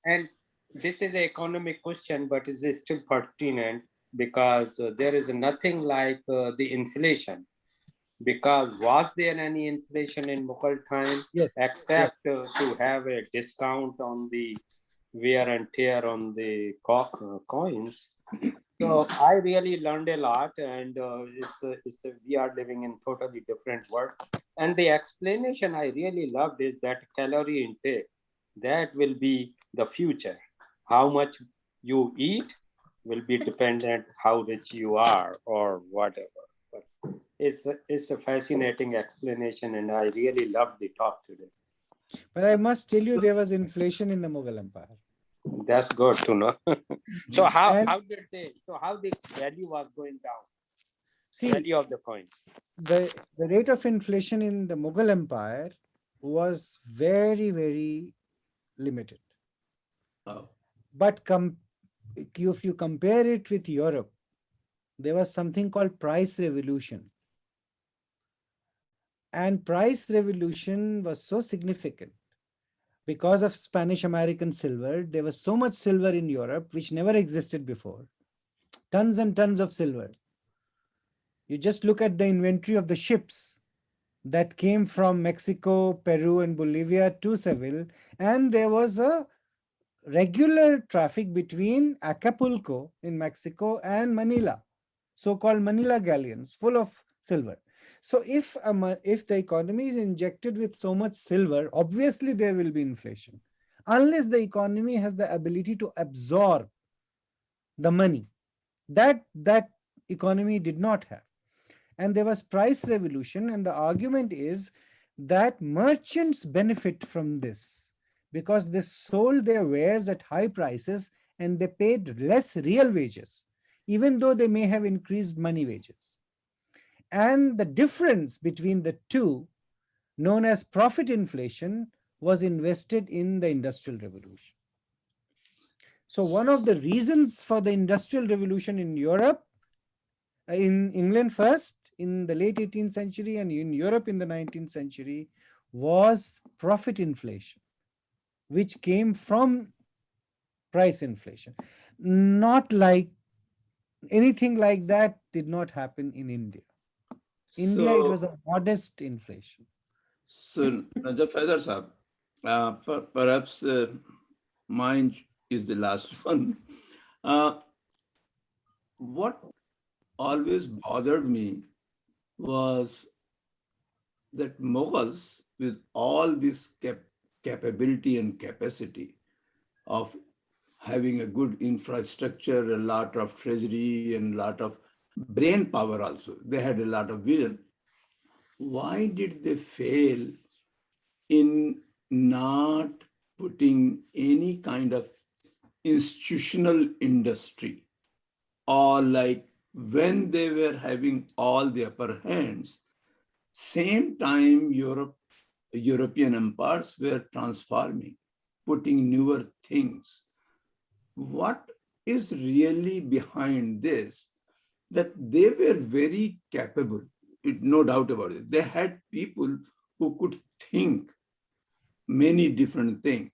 and this is an economic question, but it is still pertinent because there is nothing like the inflation. Because was there any inflation in Mughal time? Yes. Except to have a discount on the wear and tear on the coins. So I really learned a lot, and we are living in totally different world. And the explanation I really loved is that calorie intake, that will be the future. How much you eat will be dependent how rich you are or whatever. But it's a fascinating explanation, and I really loved the talk today. But I must tell you, there was inflation in the Mughal Empire. That's good to know. So how the value was going down? See, value of the coin. The rate of inflation in the Mughal Empire was very, very limited. Oh. But if you compare it with Europe, there was something called price revolution. And price revolution was so significant because of Spanish-American silver. There was so much silver in Europe, which never existed before. Tons and tons of silver. You just look at the inventory of the ships that came from Mexico, Peru, and Bolivia to Seville, and there was a regular traffic between Acapulco in Mexico and Manila, so-called Manila galleons full of silver. So if the economy is injected with so much silver, obviously there will be inflation, unless the economy has the ability to absorb the money. That economy did not have. And there was price revolution, and the argument is that merchants benefit from this because they sold their wares at high prices and they paid less real wages, even though they may have increased money wages. And the difference between the two, known as profit inflation, was invested in the Industrial Revolution. So one of the reasons for the Industrial Revolution in Europe, in England first, in the late 18th century, and in Europe in the 19th century, was profit inflation, which came from price inflation. Not like anything like that did not happen in India. India, it was a modest inflation. So, Najaf Haider sahab, Perhaps mine is the last one. Uh, what always bothered me was that Mughals, with all this capability and capacity of having a good infrastructure, a lot of treasury, and a lot of brain power also, they had a lot of vision. Why did they fail in not putting any kind of institutional industry, or like when they were having all the upper hands, same time European empires were transforming, putting newer things. What is really behind this? That they were very capable, no doubt about it. They had people who could think many different things.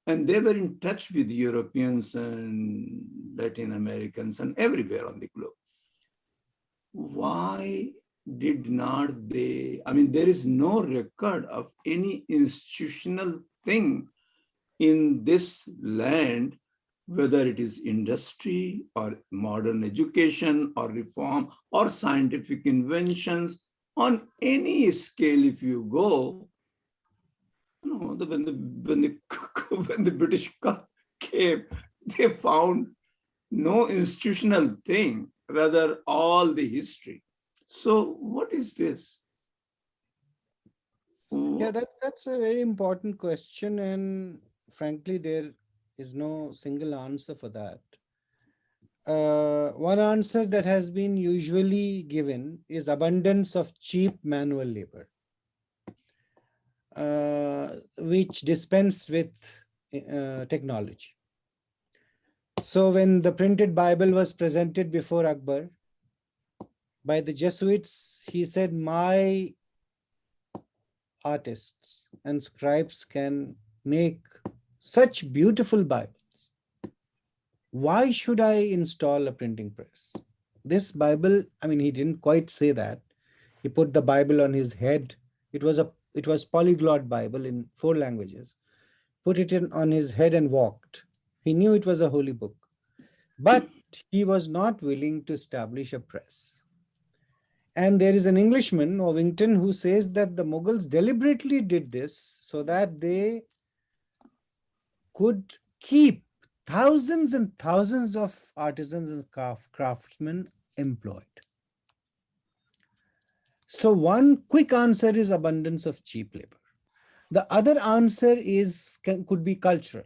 And they were in touch with Europeans and Latin Americans and everywhere on the globe. Why did not they? I mean, there is no record of any institutional thing in this land, whether it is industry or modern education or reform or scientific inventions on any scale. If you go, no, when the British came, they found no institutional thing, rather all the history. So what is this? Yeah, that's a very important question, and frankly, there is no single answer for that. One answer that has been usually given is abundance of cheap manual labor, which dispense with technology. So when the printed Bible was presented before Akbar by the Jesuits, he said, my artists and scribes can make such beautiful Bibles. Why should I install a printing press? This Bible, I mean, he didn't quite say that. He put the Bible on his head. It was polyglot Bible in 4 languages. Put it on his head and walked. He knew it was a holy book, but he was not willing to establish a press. And there is an Englishman, Ovington, who says that the Mughals deliberately did this so that they could keep thousands and thousands of artisans and craftsmen employed. So one quick answer is abundance of cheap labor. The other answer could be cultural.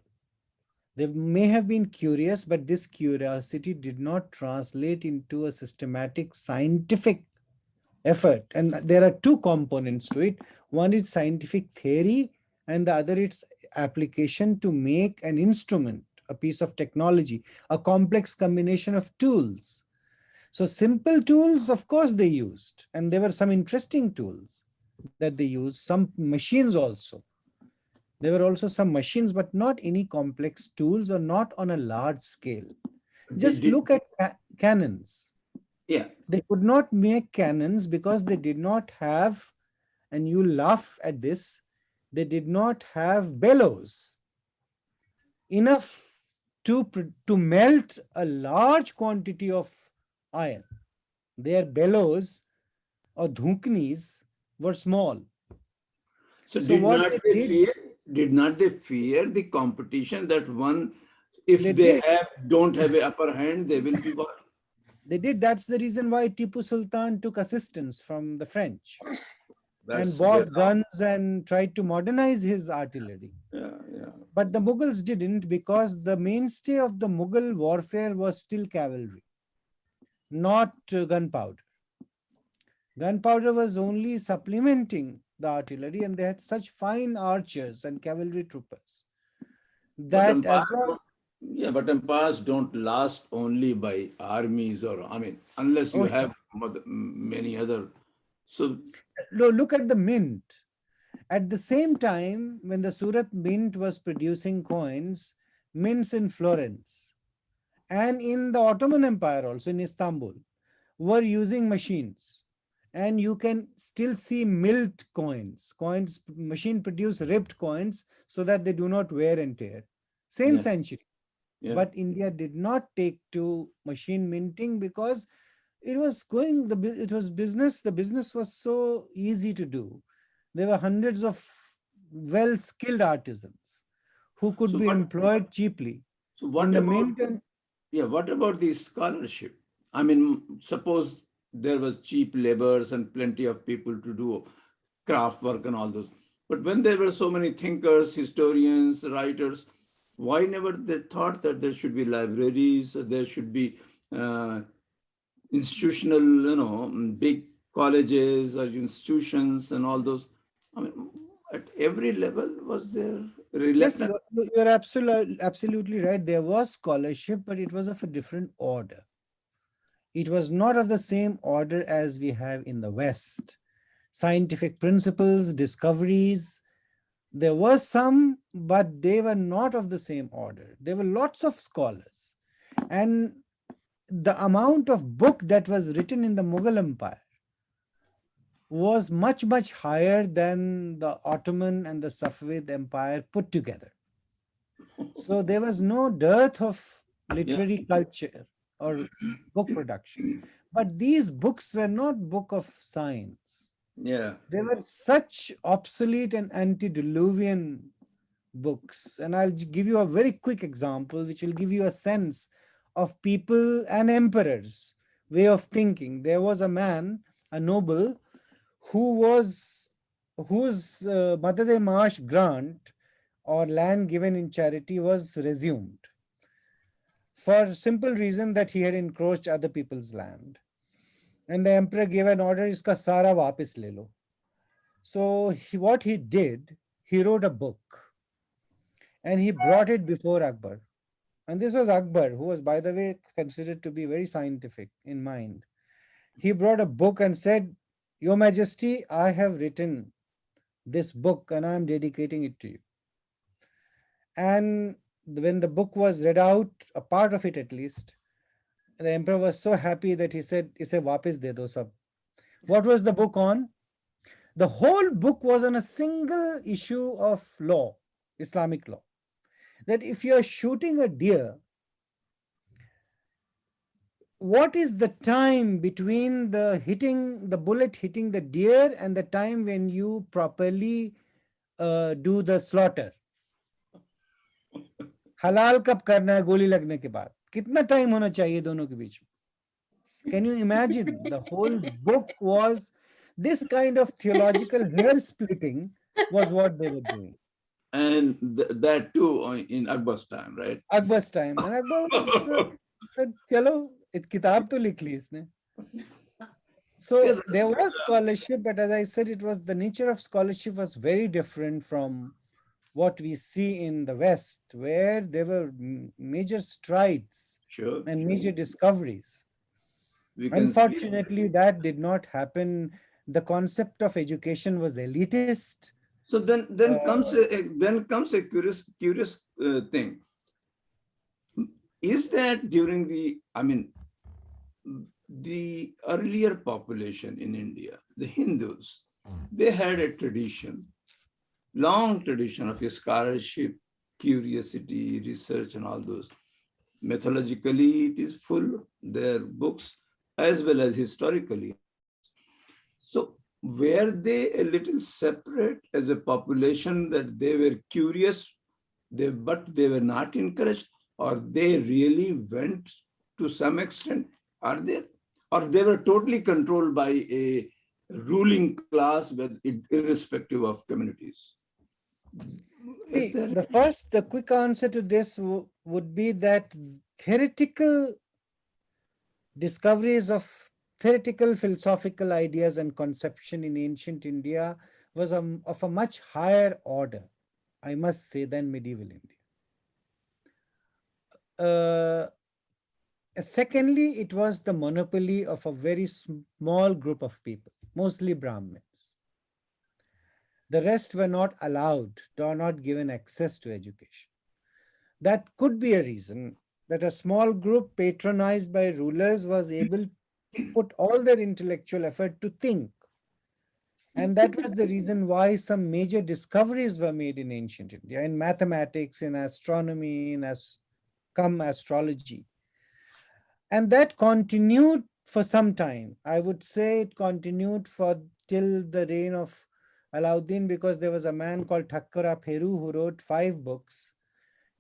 They may have been curious, but this curiosity did not translate into a systematic scientific effort. And there are 2 components to it. One is scientific theory, and the other is application to make an instrument, a piece of technology, a complex combination of tools. So simple tools, of course, they used, and there were some interesting tools that they used, some machines also. There were also some machines, but not any complex tools or not on a large scale. Just look at cannons. Yeah. They could not make cannons because they did not have, and you laugh at this, they did not have bellows enough to melt a large quantity of iron. Their bellows or dhunknis were small. So did not they fear the competition that if they don't have an upper hand, they will be what? They did. That's the reason why Tipu Sultan took assistance from the French and bought guns and tried to modernize his artillery. Yeah. But the Mughals didn't, because the mainstay of the Mughal warfare was still cavalry, not gunpowder. Gunpowder was only supplementing the artillery, and they had such fine archers and cavalry troopers that but empires don't last only by armies, or unless you have many other. So look at the mint. At the same time, when the Surat Mint was producing coins, mints in Florence and in the Ottoman Empire, also in Istanbul, were using machines. and you can still see milled coins. Coins, machine produce ripped coins so that they do not wear and tear. Same Yeah. century. Yeah. But India did not take to machine minting because it was going, it was business. The business was so easy to do. There were hundreds of well-skilled artisans who could So be what, employed cheaply so what in the about, mint. And yeah, what about the scholarship? I mean, suppose there was cheap laborers and plenty of people to do craft work and all those. But when there were so many thinkers, historians, writers, why never they thought that there should be libraries, there should be institutional, big colleges or institutions and all those? I mean, at every level was there yes, reluctance? you're absolutely right. There was scholarship, but it was of a different order. It was not of the same order as we have in the West. Scientific principles, discoveries, there were some, but they were not of the same order. There were lots of scholars. And the amount of book that was written in the Mughal Empire was much, much higher than the Ottoman and the Safavid Empire put together. So there was no dearth of literary culture or book production. But these books were not book of science. Yeah. They were such obsolete and antediluvian books. And I'll give you a very quick example, which will give you a sense of people and emperors' way of thinking. There was a man, a noble, whose Madade Maash grant or land given in charity was resumed for simple reason that he had encroached other people's land. And the emperor gave an order, iska sara wapis le lo. So what he did, he wrote a book and he brought it before Akbar. And this was Akbar, who was, by the way, considered to be very scientific in mind. He brought a book and said, Your Majesty, I have written this book and I am dedicating it to you. And when the book was read out, a part of it at least, the emperor was so happy that he said, Ise wapis de do sab. What was the book on? The whole book was on a single issue of law, Islamic law. That if you are shooting a deer, what is the time between the bullet hitting the deer and the time when you properly do the slaughter? हलाल कब करना है गोली लगने के बाद? कितना time होना चाहिए दोनों के बीच में? Can you imagine? The whole book was this kind of theological hair splitting was what they were doing. And that too in Akbar's time, right? Akbar's time. And Akbar said, chalo, kitab to likh li isne. So there was scholarship, but as I said, it was the nature of scholarship was very different from what we see in the West, where there were major strides and major discoveries. Unfortunately, that did not happen. The concept of education was elitist. So then comes a curious thing. Is that during the earlier population in India, the Hindus, they had a tradition, long tradition of scholarship, curiosity, research, and all those. Methodologically, it is full, their books, as well as historically. So were they a little separate as a population, that they were curious, but they were not encouraged, or they really went to some extent? Are there? Or they were totally controlled by a ruling class, irrespective of communities? See, the quick answer to this would be that theoretical discoveries of theoretical philosophical ideas and conception in ancient India was of a much higher order, I must say, than medieval India. Secondly, it was the monopoly of a very small group of people, mostly Brahmins. The rest were not allowed, or not given access to education. That could be a reason that a small group patronized by rulers was able put all their intellectual effort to think. And that was the reason why some major discoveries were made in ancient India, in mathematics, in astronomy, in astrology. And that continued for some time. I would say it continued for till the reign of Alauddin, because there was a man called Thakkara Pheru who wrote 5 books,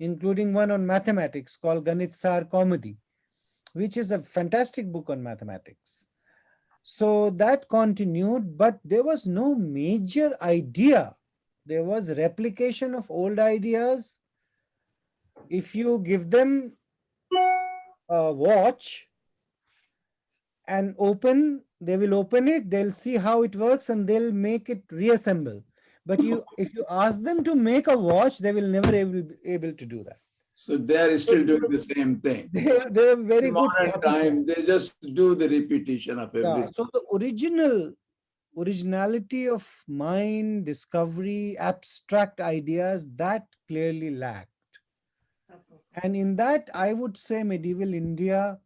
including one on mathematics called Ganitsar Comedy, which is a fantastic book on mathematics. So that continued, but there was no major idea. There was replication of old ideas. If you give them a watch and they will open it, they'll see how it works and they'll make it reassemble. But if you ask them to make a watch, they will never able to do that. So they are still doing the same thing. They're very In good. modern time, they just do the repetition of everything. Yeah, so the originality of mind, discovery, abstract ideas, that clearly lacked. And in that, I would say medieval India,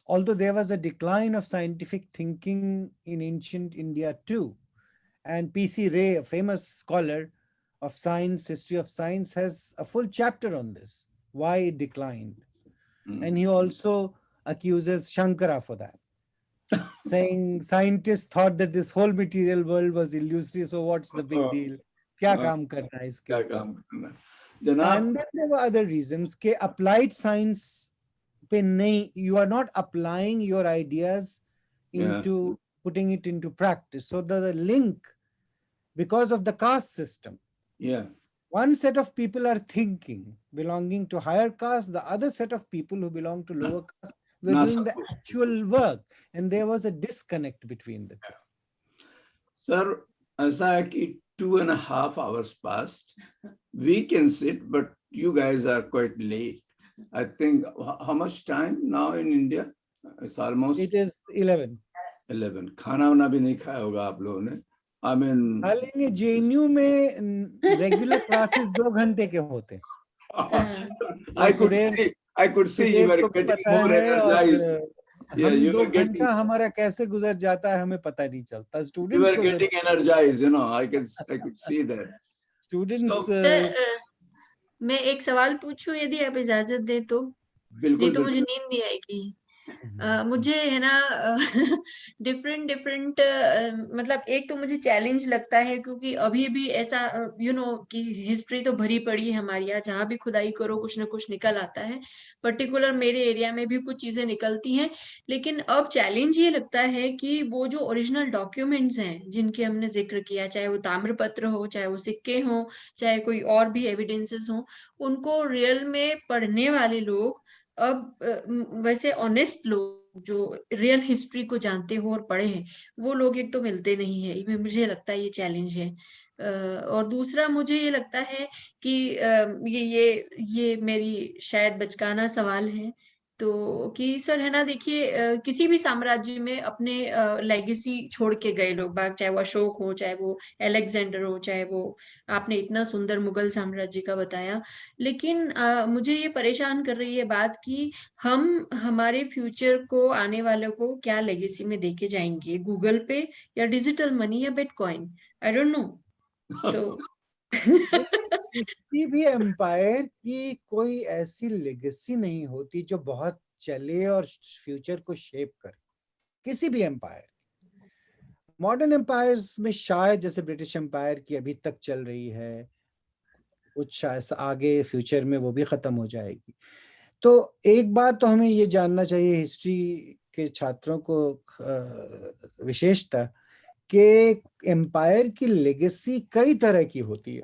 although there was a decline of scientific thinking in ancient India too. And P.C. Ray, a famous scholar of science, history of science, has a full chapter on this, why it declined. And he also accuses Shankara for that, saying scientists thought that this whole material world was illusory, so what's the big deal? Kya kaam karna hai iske upar? And then there were other reasons. Ke applied science pe nahi, you are not applying your ideas into putting it into practice. So the link, because of the caste system. One set of people are thinking, belonging to higher caste, the other set of people who belong to lower caste were doing the actual work, and there was a disconnect between the two. Sir, ऐसा है कि 2.5 hours passed. We can sit, but you guys are quite late. I think, how much time now in India? It's almost... It is 11. 11. खाना वाना भी नहीं खाया होगा आप लोगों ने. I mean... JNU में regular classes 2 घंटे के होते. I could see you were getting more energized. Yeah, हम 2 घंटा हमारा कैसे गुजर जाता है हमें पता नहीं चलता. Students you were getting energized, you know. I could see that. Students. मैं एक सवाल पूछूं यदि आप इजाजत दे तो. नहीं तो मुझे नींद नहीं आएगी. मुझे है ना डिफरेंट मतलब एक तो मुझे चैलेंज लगता है क्योंकि अभी भी ऐसा कि हिस्ट्री तो भरी पड़ी है हमारे यहाँ, जहाँ भी खुदाई करो कुछ ना कुछ निकल आता है. पर्टिकुलर मेरे एरिया में भी कुछ चीजें निकलती हैं, लेकिन अब चैलेंज ये लगता है कि वो जो ओरिजिनल डॉक्यूमेंट्स हैं जिनके हमने जिक्र किया, चाहे वो ताम्रपत्र हो, चाहे वो सिक्के हो, चाहे कोई और भी एविडेंसेस हो, उनको रियल में पढ़ने वाले लोग, अब वैसे ऑनेस्ट लोग जो रियल हिस्ट्री को जानते हो और पढ़े हैं, वो लोग एक तो मिलते नहीं है. मुझे लगता है ये चैलेंज है. और दूसरा मुझे ये लगता है कि ये मेरी शायद बचकाना सवाल है तो कि सर है ना, देखिए किसी भी साम्राज्य में अपने लेगेसी छोड़ के गए लोग बाग, चाहे वो अशोक हो, चाहे वो अलेक्जेंडर हो, चाहे वो आपने इतना सुंदर मुगल साम्राज्य का बताया, लेकिन मुझे ये परेशान कर रही है बात कि हम हमारे फ्यूचर को, आने वालों को क्या लेगेसी में देके जाएंगे, गूगल पे या डिजिटल मनी या बिटकॉइन, आई डोंट नो. सो किसी भी एम्पायर की कोई ऐसी लेगेसी नहीं होती जो बहुत चले और फ्यूचर को शेप करे. किसी भी एम्पायर, मॉडर्न एम्पायर्स में शायद जैसे ब्रिटिश एम्पायर की अभी तक चल रही है, कुछ शायद आगे फ्यूचर में वो भी खत्म हो जाएगी. तो एक बात तो हमें ये जानना चाहिए हिस्ट्री के छात्रों को विशेषता कि एम्पायर की लेगेसी कई तरह की होती है.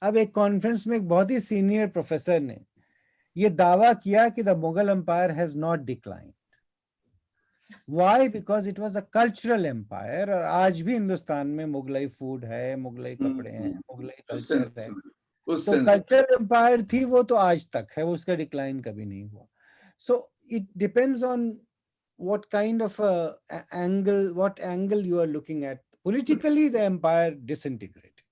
अब एक कॉन्फ्रेंस में एक बहुत ही सीनियर प्रोफेसर ने ये दावा किया कि the Mughal empire has not declined. Why? Because it was a cultural empire. और आज भी हिंदुस्तान में मुगलई फूड है, मुगलई कपड़े हैं, मुगलई कल्चर है. तो कल्चरल एम्पायर थी वो, तो आज तक है, उसका डिक्लाइन कभी नहीं हुआ. So it depends on what kind of what angle you are looking at. Politically, the empire disintegrated.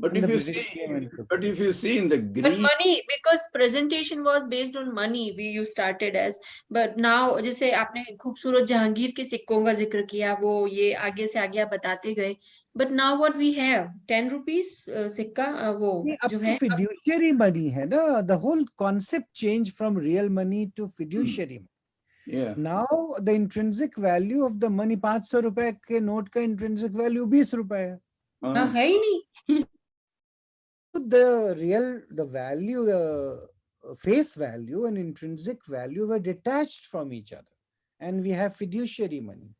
But And if the you British see, came and took but if you see in the But Greek, money, because presentation was based on money, you started as, but now जैसे आपने खूबसूरत जहांगीर के सिक्कों का जिक्र किया, वो ये आगे से आगे आप बताते गए. But now what we have, 10 rupees सिक्का वो नहीं, अब जो तो है. fiduciary money है ना. The whole concept changed from real money to fiduciary money. yeah, Now the intrinsic value of the money, 500 रुपए के नोट का intrinsic value 20 रुपए है. है ही नहीं. The value, the face value and intrinsic value were detached from each other. And we have fiduciary money.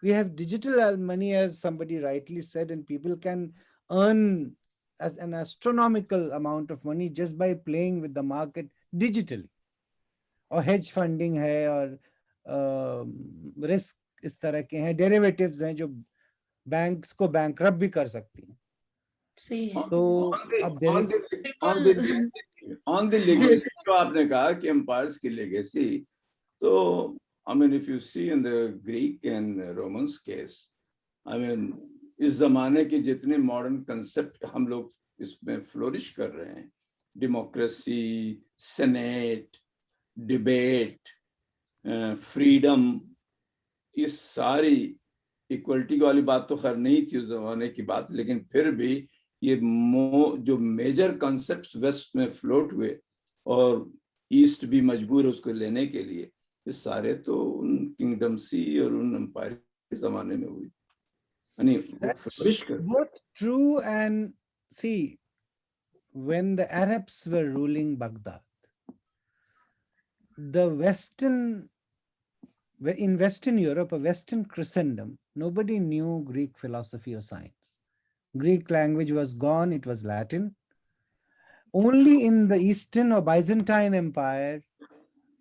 We have digital money, as somebody rightly said, and people can earn as an astronomical amount of money just by playing with the market digitally. Or hedge funding hai, or risk इस तरह के हैं, derivatives हैं जो banks को bankrupt भी कर सकती हैं. सही है. तो on the legacy जो आपने कहा कि empires की legacy, तो I mean if you see in the Greek and Romans case, I mean इस जमाने के जितने modern concept हम लोग इसमें flourish कर रहे हैं, democracy, senate, debate, freedom, ये सारी इक्वलिटी वाली बात तो खैर नहीं थी उस जमाने की बात, लेकिन फिर भी ये जो मेजर कॉन्सेप्ट्स वेस्ट में फ्लोट हुए और ईस्ट भी मजबूर उसको लेने के लिए, ये सारे तो उन किंगडम सी और उन एम्पायर के जमाने में हुई. That's both true. And see, when the Arabs were ruling Baghdad, in Western Europe, a Western Christendom, nobody knew Greek philosophy or science. Greek language was gone, it was Latin. Only in the Eastern or Byzantine Empire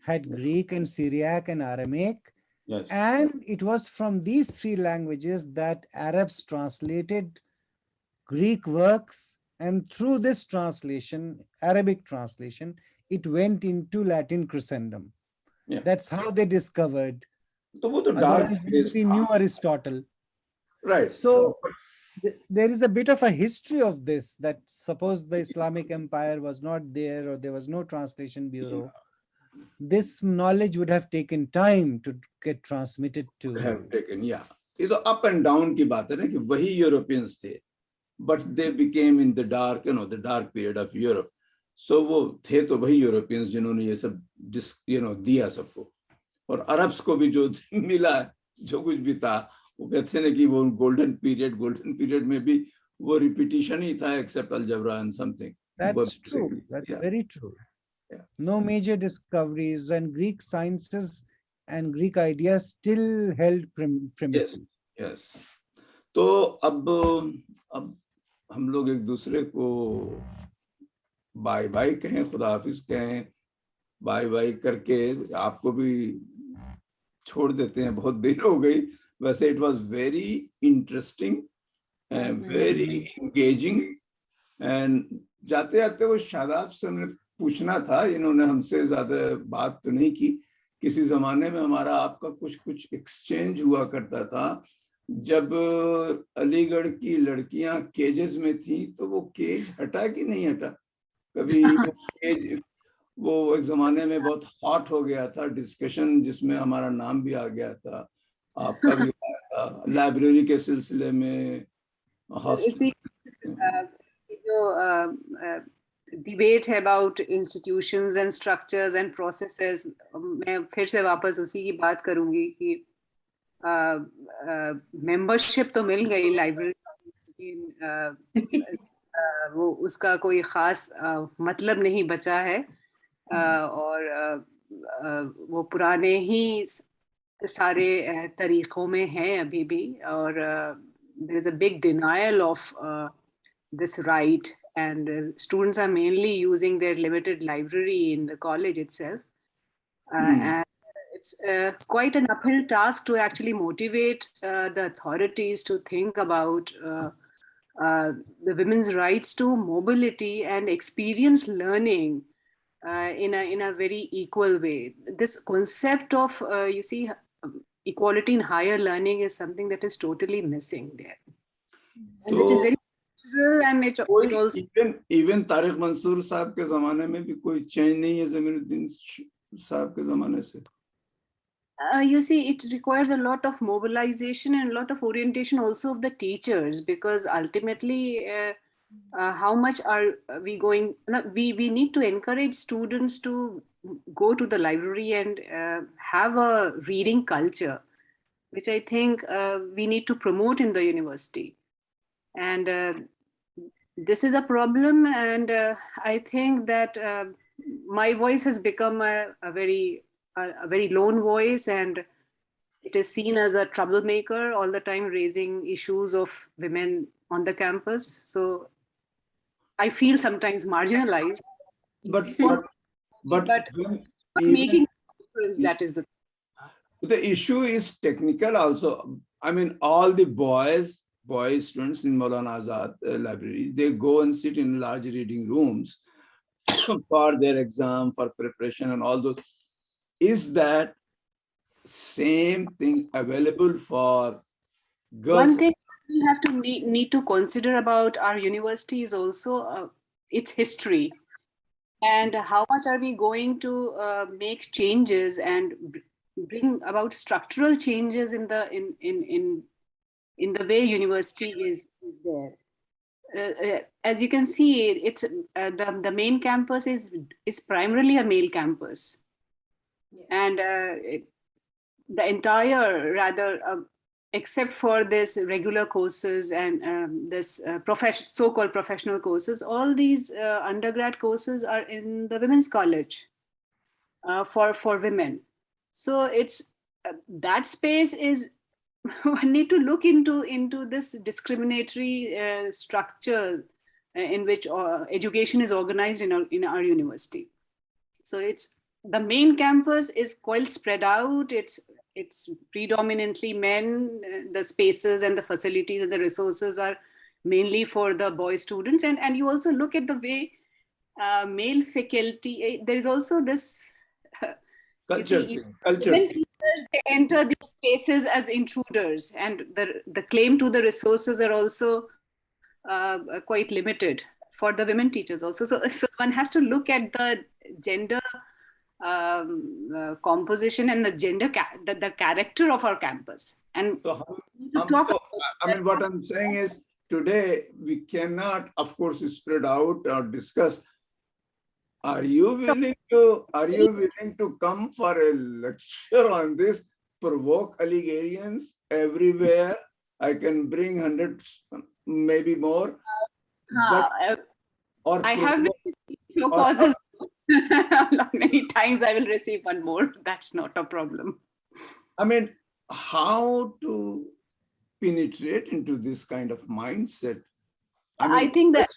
had Greek and Syriac and Aramaic. Yes. And it was from these three languages that Arabs translated Greek works, and through this translation, Arabic translation, it went into Latin Christendom. Yeah. That's how they discovered. तो वो तो dark Otherwise, we knew Aristotle. Right. So there is a bit of a history of this, that suppose the Islamic Empire was not there or there was no translation bureau, this knowledge would have taken time to get transmitted to. Have taken, yeah. ये तो up and down की बात है ना कि वही Europeans थे, but they became in the dark, the dark period of Europe. So वो थे तो वही Europeans जिन्होंने ये सब दिया सबको. और अरब्स को भी जो मिला, जो कुछ भी था, वो कहते हैं कि वो golden period में भी वो repetition ही था, except algebra and something. That's true. That's very true. Yeah. No major discoveries, and Greek sciences and Greek ideas still held premises. Yes. तो अब हम लोग एक दूसरे को बाय बाय कहें, खुदा हाफिज कहें, बाय बाय करके आपको भी छोड़ देते हैं. बहुत देर हो गई. वैसे it was very interesting and very engaging. And जाते जाते वो शादाब से हमने पूछना था, इन्होंने हमसे ज्यादा बात तो नहीं की. किसी जमाने में हमारा आपका कुछ एक्सचेंज हुआ करता था. जब अलीगढ़ की लड़कियां केजेस में थी तो वो केज हटा कि नहीं हटा कभी? वो केज वो एक जमाने में बहुत हॉट हो गया था डिस्कशन, जिसमें हमारा नाम भी आ गया था, आपका भी आया था, लाइब्रेरी के सिलसिले में. जो डिबेट है about institutions and structures and processes, मैं फिर से वापस उसी की बात करूंगी कि मेंबरशिप तो मिल गई लाइब्रेरी, वो उसका कोई खास मतलब नहीं बचा है, और वो पुराने ही सारे तरीकों में हैं अभी भी. और there is a big denial of this right, and students are mainly using their limited library in the college itself. And it's quite an uphill task to actually motivate the authorities to think about the women's rights to mobility and experience learning in a very equal way. This concept of, you see, equality in higher learning is something that is totally missing there, and which is very structural and it also. Even Tariq Mansoor साहब के ज़माने में भी कोई change नहीं है ज़मीनुद्दीन साहब के ज़माने से. You see, it requires a lot of mobilization and a lot of orientation also of the teachers, because ultimately, how much are we going? We need to encourage students to go to the library and have a reading culture, which I think we need to promote in the university. And this is a problem, and I think that my voice has become a very lone voice, and it is seen as a troublemaker all the time, raising issues of women on the campus. So I feel sometimes marginalized. But making difference, that is the issue is technical also. I mean, all the boys students in Maulana Azad library, they go and sit in large reading rooms for their exam, for preparation and all those. Is that same thing available for girls? One thing we have to need to consider about our university is also its history, and how much are we going to make changes and bring about structural changes in the way university is there. As you can see, it's the main campus is primarily a male campus, and the entire, rather, except for this regular courses and this so-called professional courses, all these undergrad courses are in the women's college for women. So it's that space is we need to look into this discriminatory structure in which education is organized in our university. So it's the main campus is quite spread out. It's predominantly men. The spaces and the facilities and the resources are mainly for the boy students. And you also look at the way male faculty, there is also this culture. They enter these spaces as intruders, and the claim to the resources are also quite limited for the women teachers also. So one has to look at the gender composition and the gender the character of our campus. And I mean, what I'm saying is today we cannot, of course, spread out or discuss. Are you willing to come for a lecture on this? Provoke allegorians everywhere. I can bring hundreds, maybe more. I have your causes many times. I will receive one more. That's not a problem. I mean, how to penetrate into this kind of mindset? I think that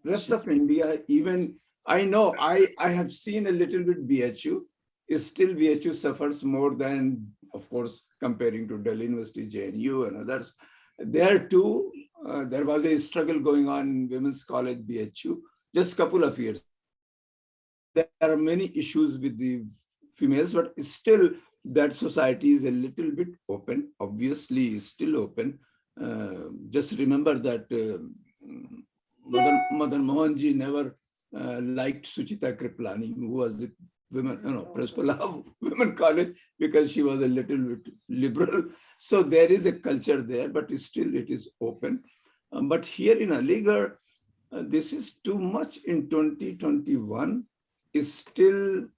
rest of India, even I know I have seen a little bit BHU. Still BHU suffers more than, of course, comparing to Delhi University, JNU and others. There too, there was a struggle going on in Women's College BHU just a couple of years. There are many issues with the females, but still that society is a little bit open, obviously is still open. Just remember that Madan Mohanji never liked Suchita Kriplani, who was the principal of Women College, because she was a little bit liberal. So there is a culture there, but still it is open. But here in Aligarh, this is too much in 2021. Is still,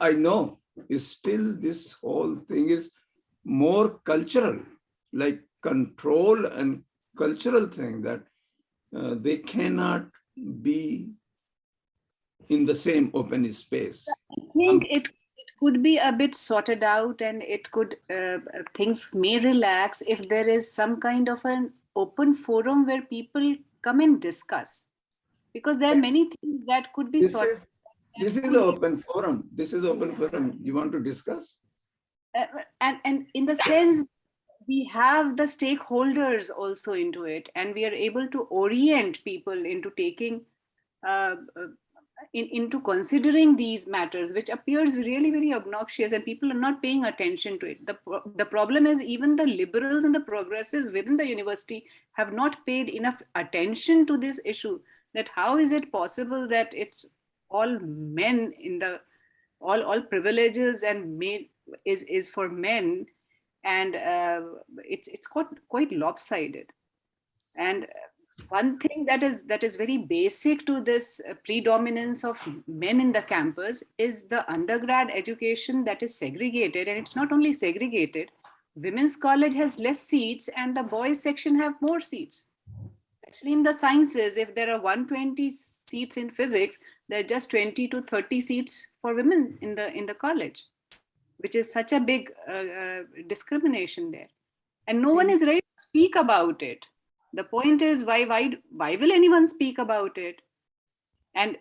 I know, is still this whole thing is more cultural, like control and cultural thing, that they cannot be in the same open space. I think it could be a bit sorted out, and it could things may relax if there is some kind of an open forum where people come and discuss, because there are many things that could be sorted. This is an open forum. This is open forum. You want to discuss? And in the sense, we have the stakeholders also into it, and we are able to orient people into taking into considering these matters, which appears really very obnoxious, and people are not paying attention to it. The problem is even the liberals and the progressives within the university have not paid enough attention to this issue, that how is it possible that it's all men in the, all privileges and is for men, and it's quite lopsided. And one thing that is very basic to this predominance of men in the campus is the undergrad education that is segregated. And it's not only segregated, women's college has less seats and the boys section have more seats. Actually, in the sciences, if there are 120 seats in physics, there are just 20 to 30 seats for women in the college, which is such a big discrimination there. And no one is ready to speak about it. The point is, why will anyone speak about it? And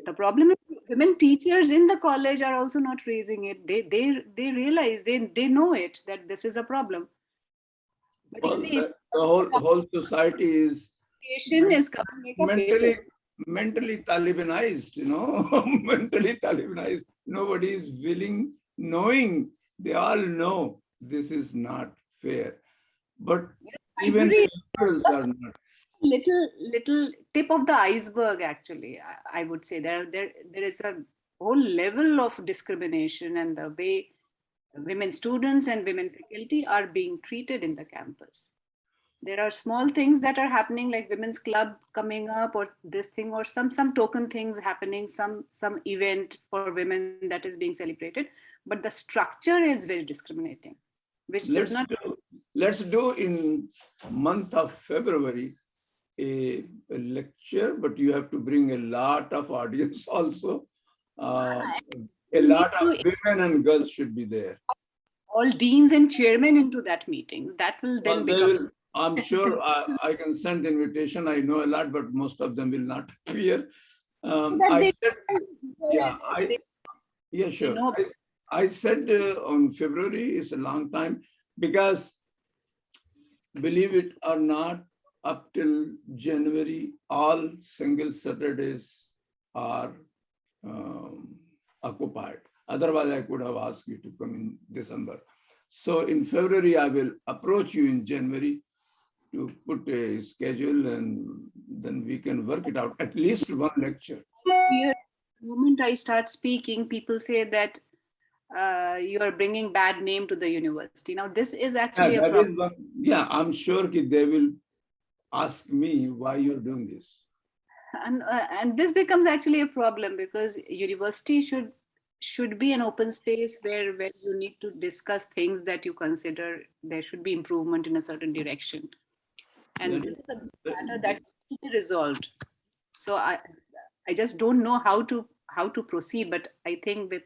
the problem is women teachers in the college are also not raising it. They realize, they know it, that this is a problem. But well, you see, the whole society is mentally Talibanized, you know, mentally Talibanized. Nobody is willing, knowing, they all know this is not fair. But even liberals are not. Little tip of the iceberg, actually, I would say. There is a whole level of discrimination and the way women students and women faculty are being treated in the campus. There are small things that are happening, like women's club coming up, or this thing, or some token things happening, some event for women that is being celebrated. But the structure is very discriminating, which does not. Let's do in month of February a lecture, but you have to bring a lot of audience also. A lot of women and girls should be there. All deans and chairmen into that meeting. That will then become. I'm sure I can send invitation. I know a lot, but most of them will not appear. Sure. I said on February is a long time, because believe it or not, up till January, all single Saturdays are occupied. Otherwise, I could have asked you to come in December. So in February, I will approach you in January to put a schedule, and then we can work it out, at least one lecture. The moment I start speaking, people say that you are bringing bad name to the university. Now, this is actually a problem. I'm sure they will ask me why you're doing this. And this becomes actually a problem, because university should be an open space where you need to discuss things that you consider there should be improvement in a certain direction. And this is a matter that needs to be resolved. So I just don't know how to proceed, but I think with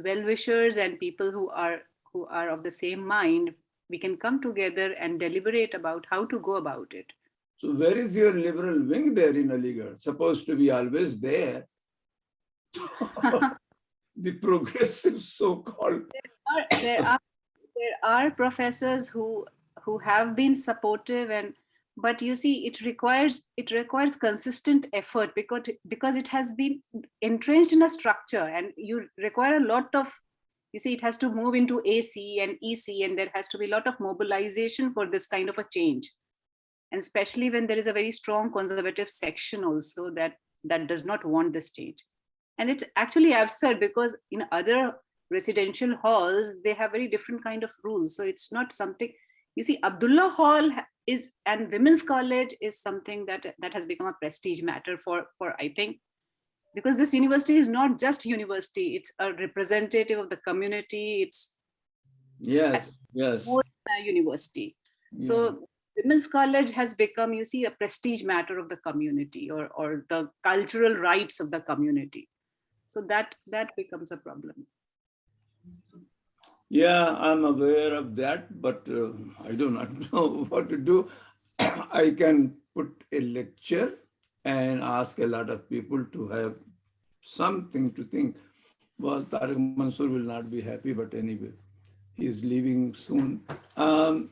well-wishers and people who are of the same mind, we can come together and deliberate about how to go about it. So where is your liberal wing there in Aligarh? Supposed to be always there. The progressive so-called. There are professors who have been supportive, but you see, it requires consistent effort, because it has been entrenched in a structure, and you require a lot of, you see, it has to move into AC and EC, and there has to be a lot of mobilization for this kind of a change. And especially when there is a very strong conservative section also that does not want this change. And it's actually absurd, because in other residential halls, they have very different kind of rules. So it's not something, you see, Abdullah Hall and Women's College is something that has become a prestige matter for I think, because this university is not just university, it's a representative of the community. It's more than a university. Yeah. So Women's College has become, you see, a prestige matter of the community, or the cultural rights of the community. So that becomes a problem. Yeah, I'm aware of that, but I do not know what to do. I can put a lecture and ask a lot of people to have something to think. Well, Tariq Mansoor will not be happy, but anyway, he's leaving soon.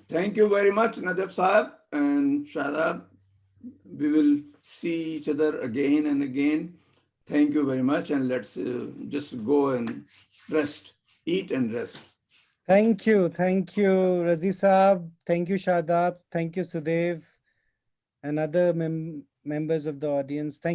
Thank you very much, Najaf Sahab and Shadab. We will see each other again and again. Thank you very much. And let's just go and rest, eat and rest. Thank you. Thank you, Razi Saab. Thank you, Shadab. Thank you, Sudev, and other members of the audience. Thank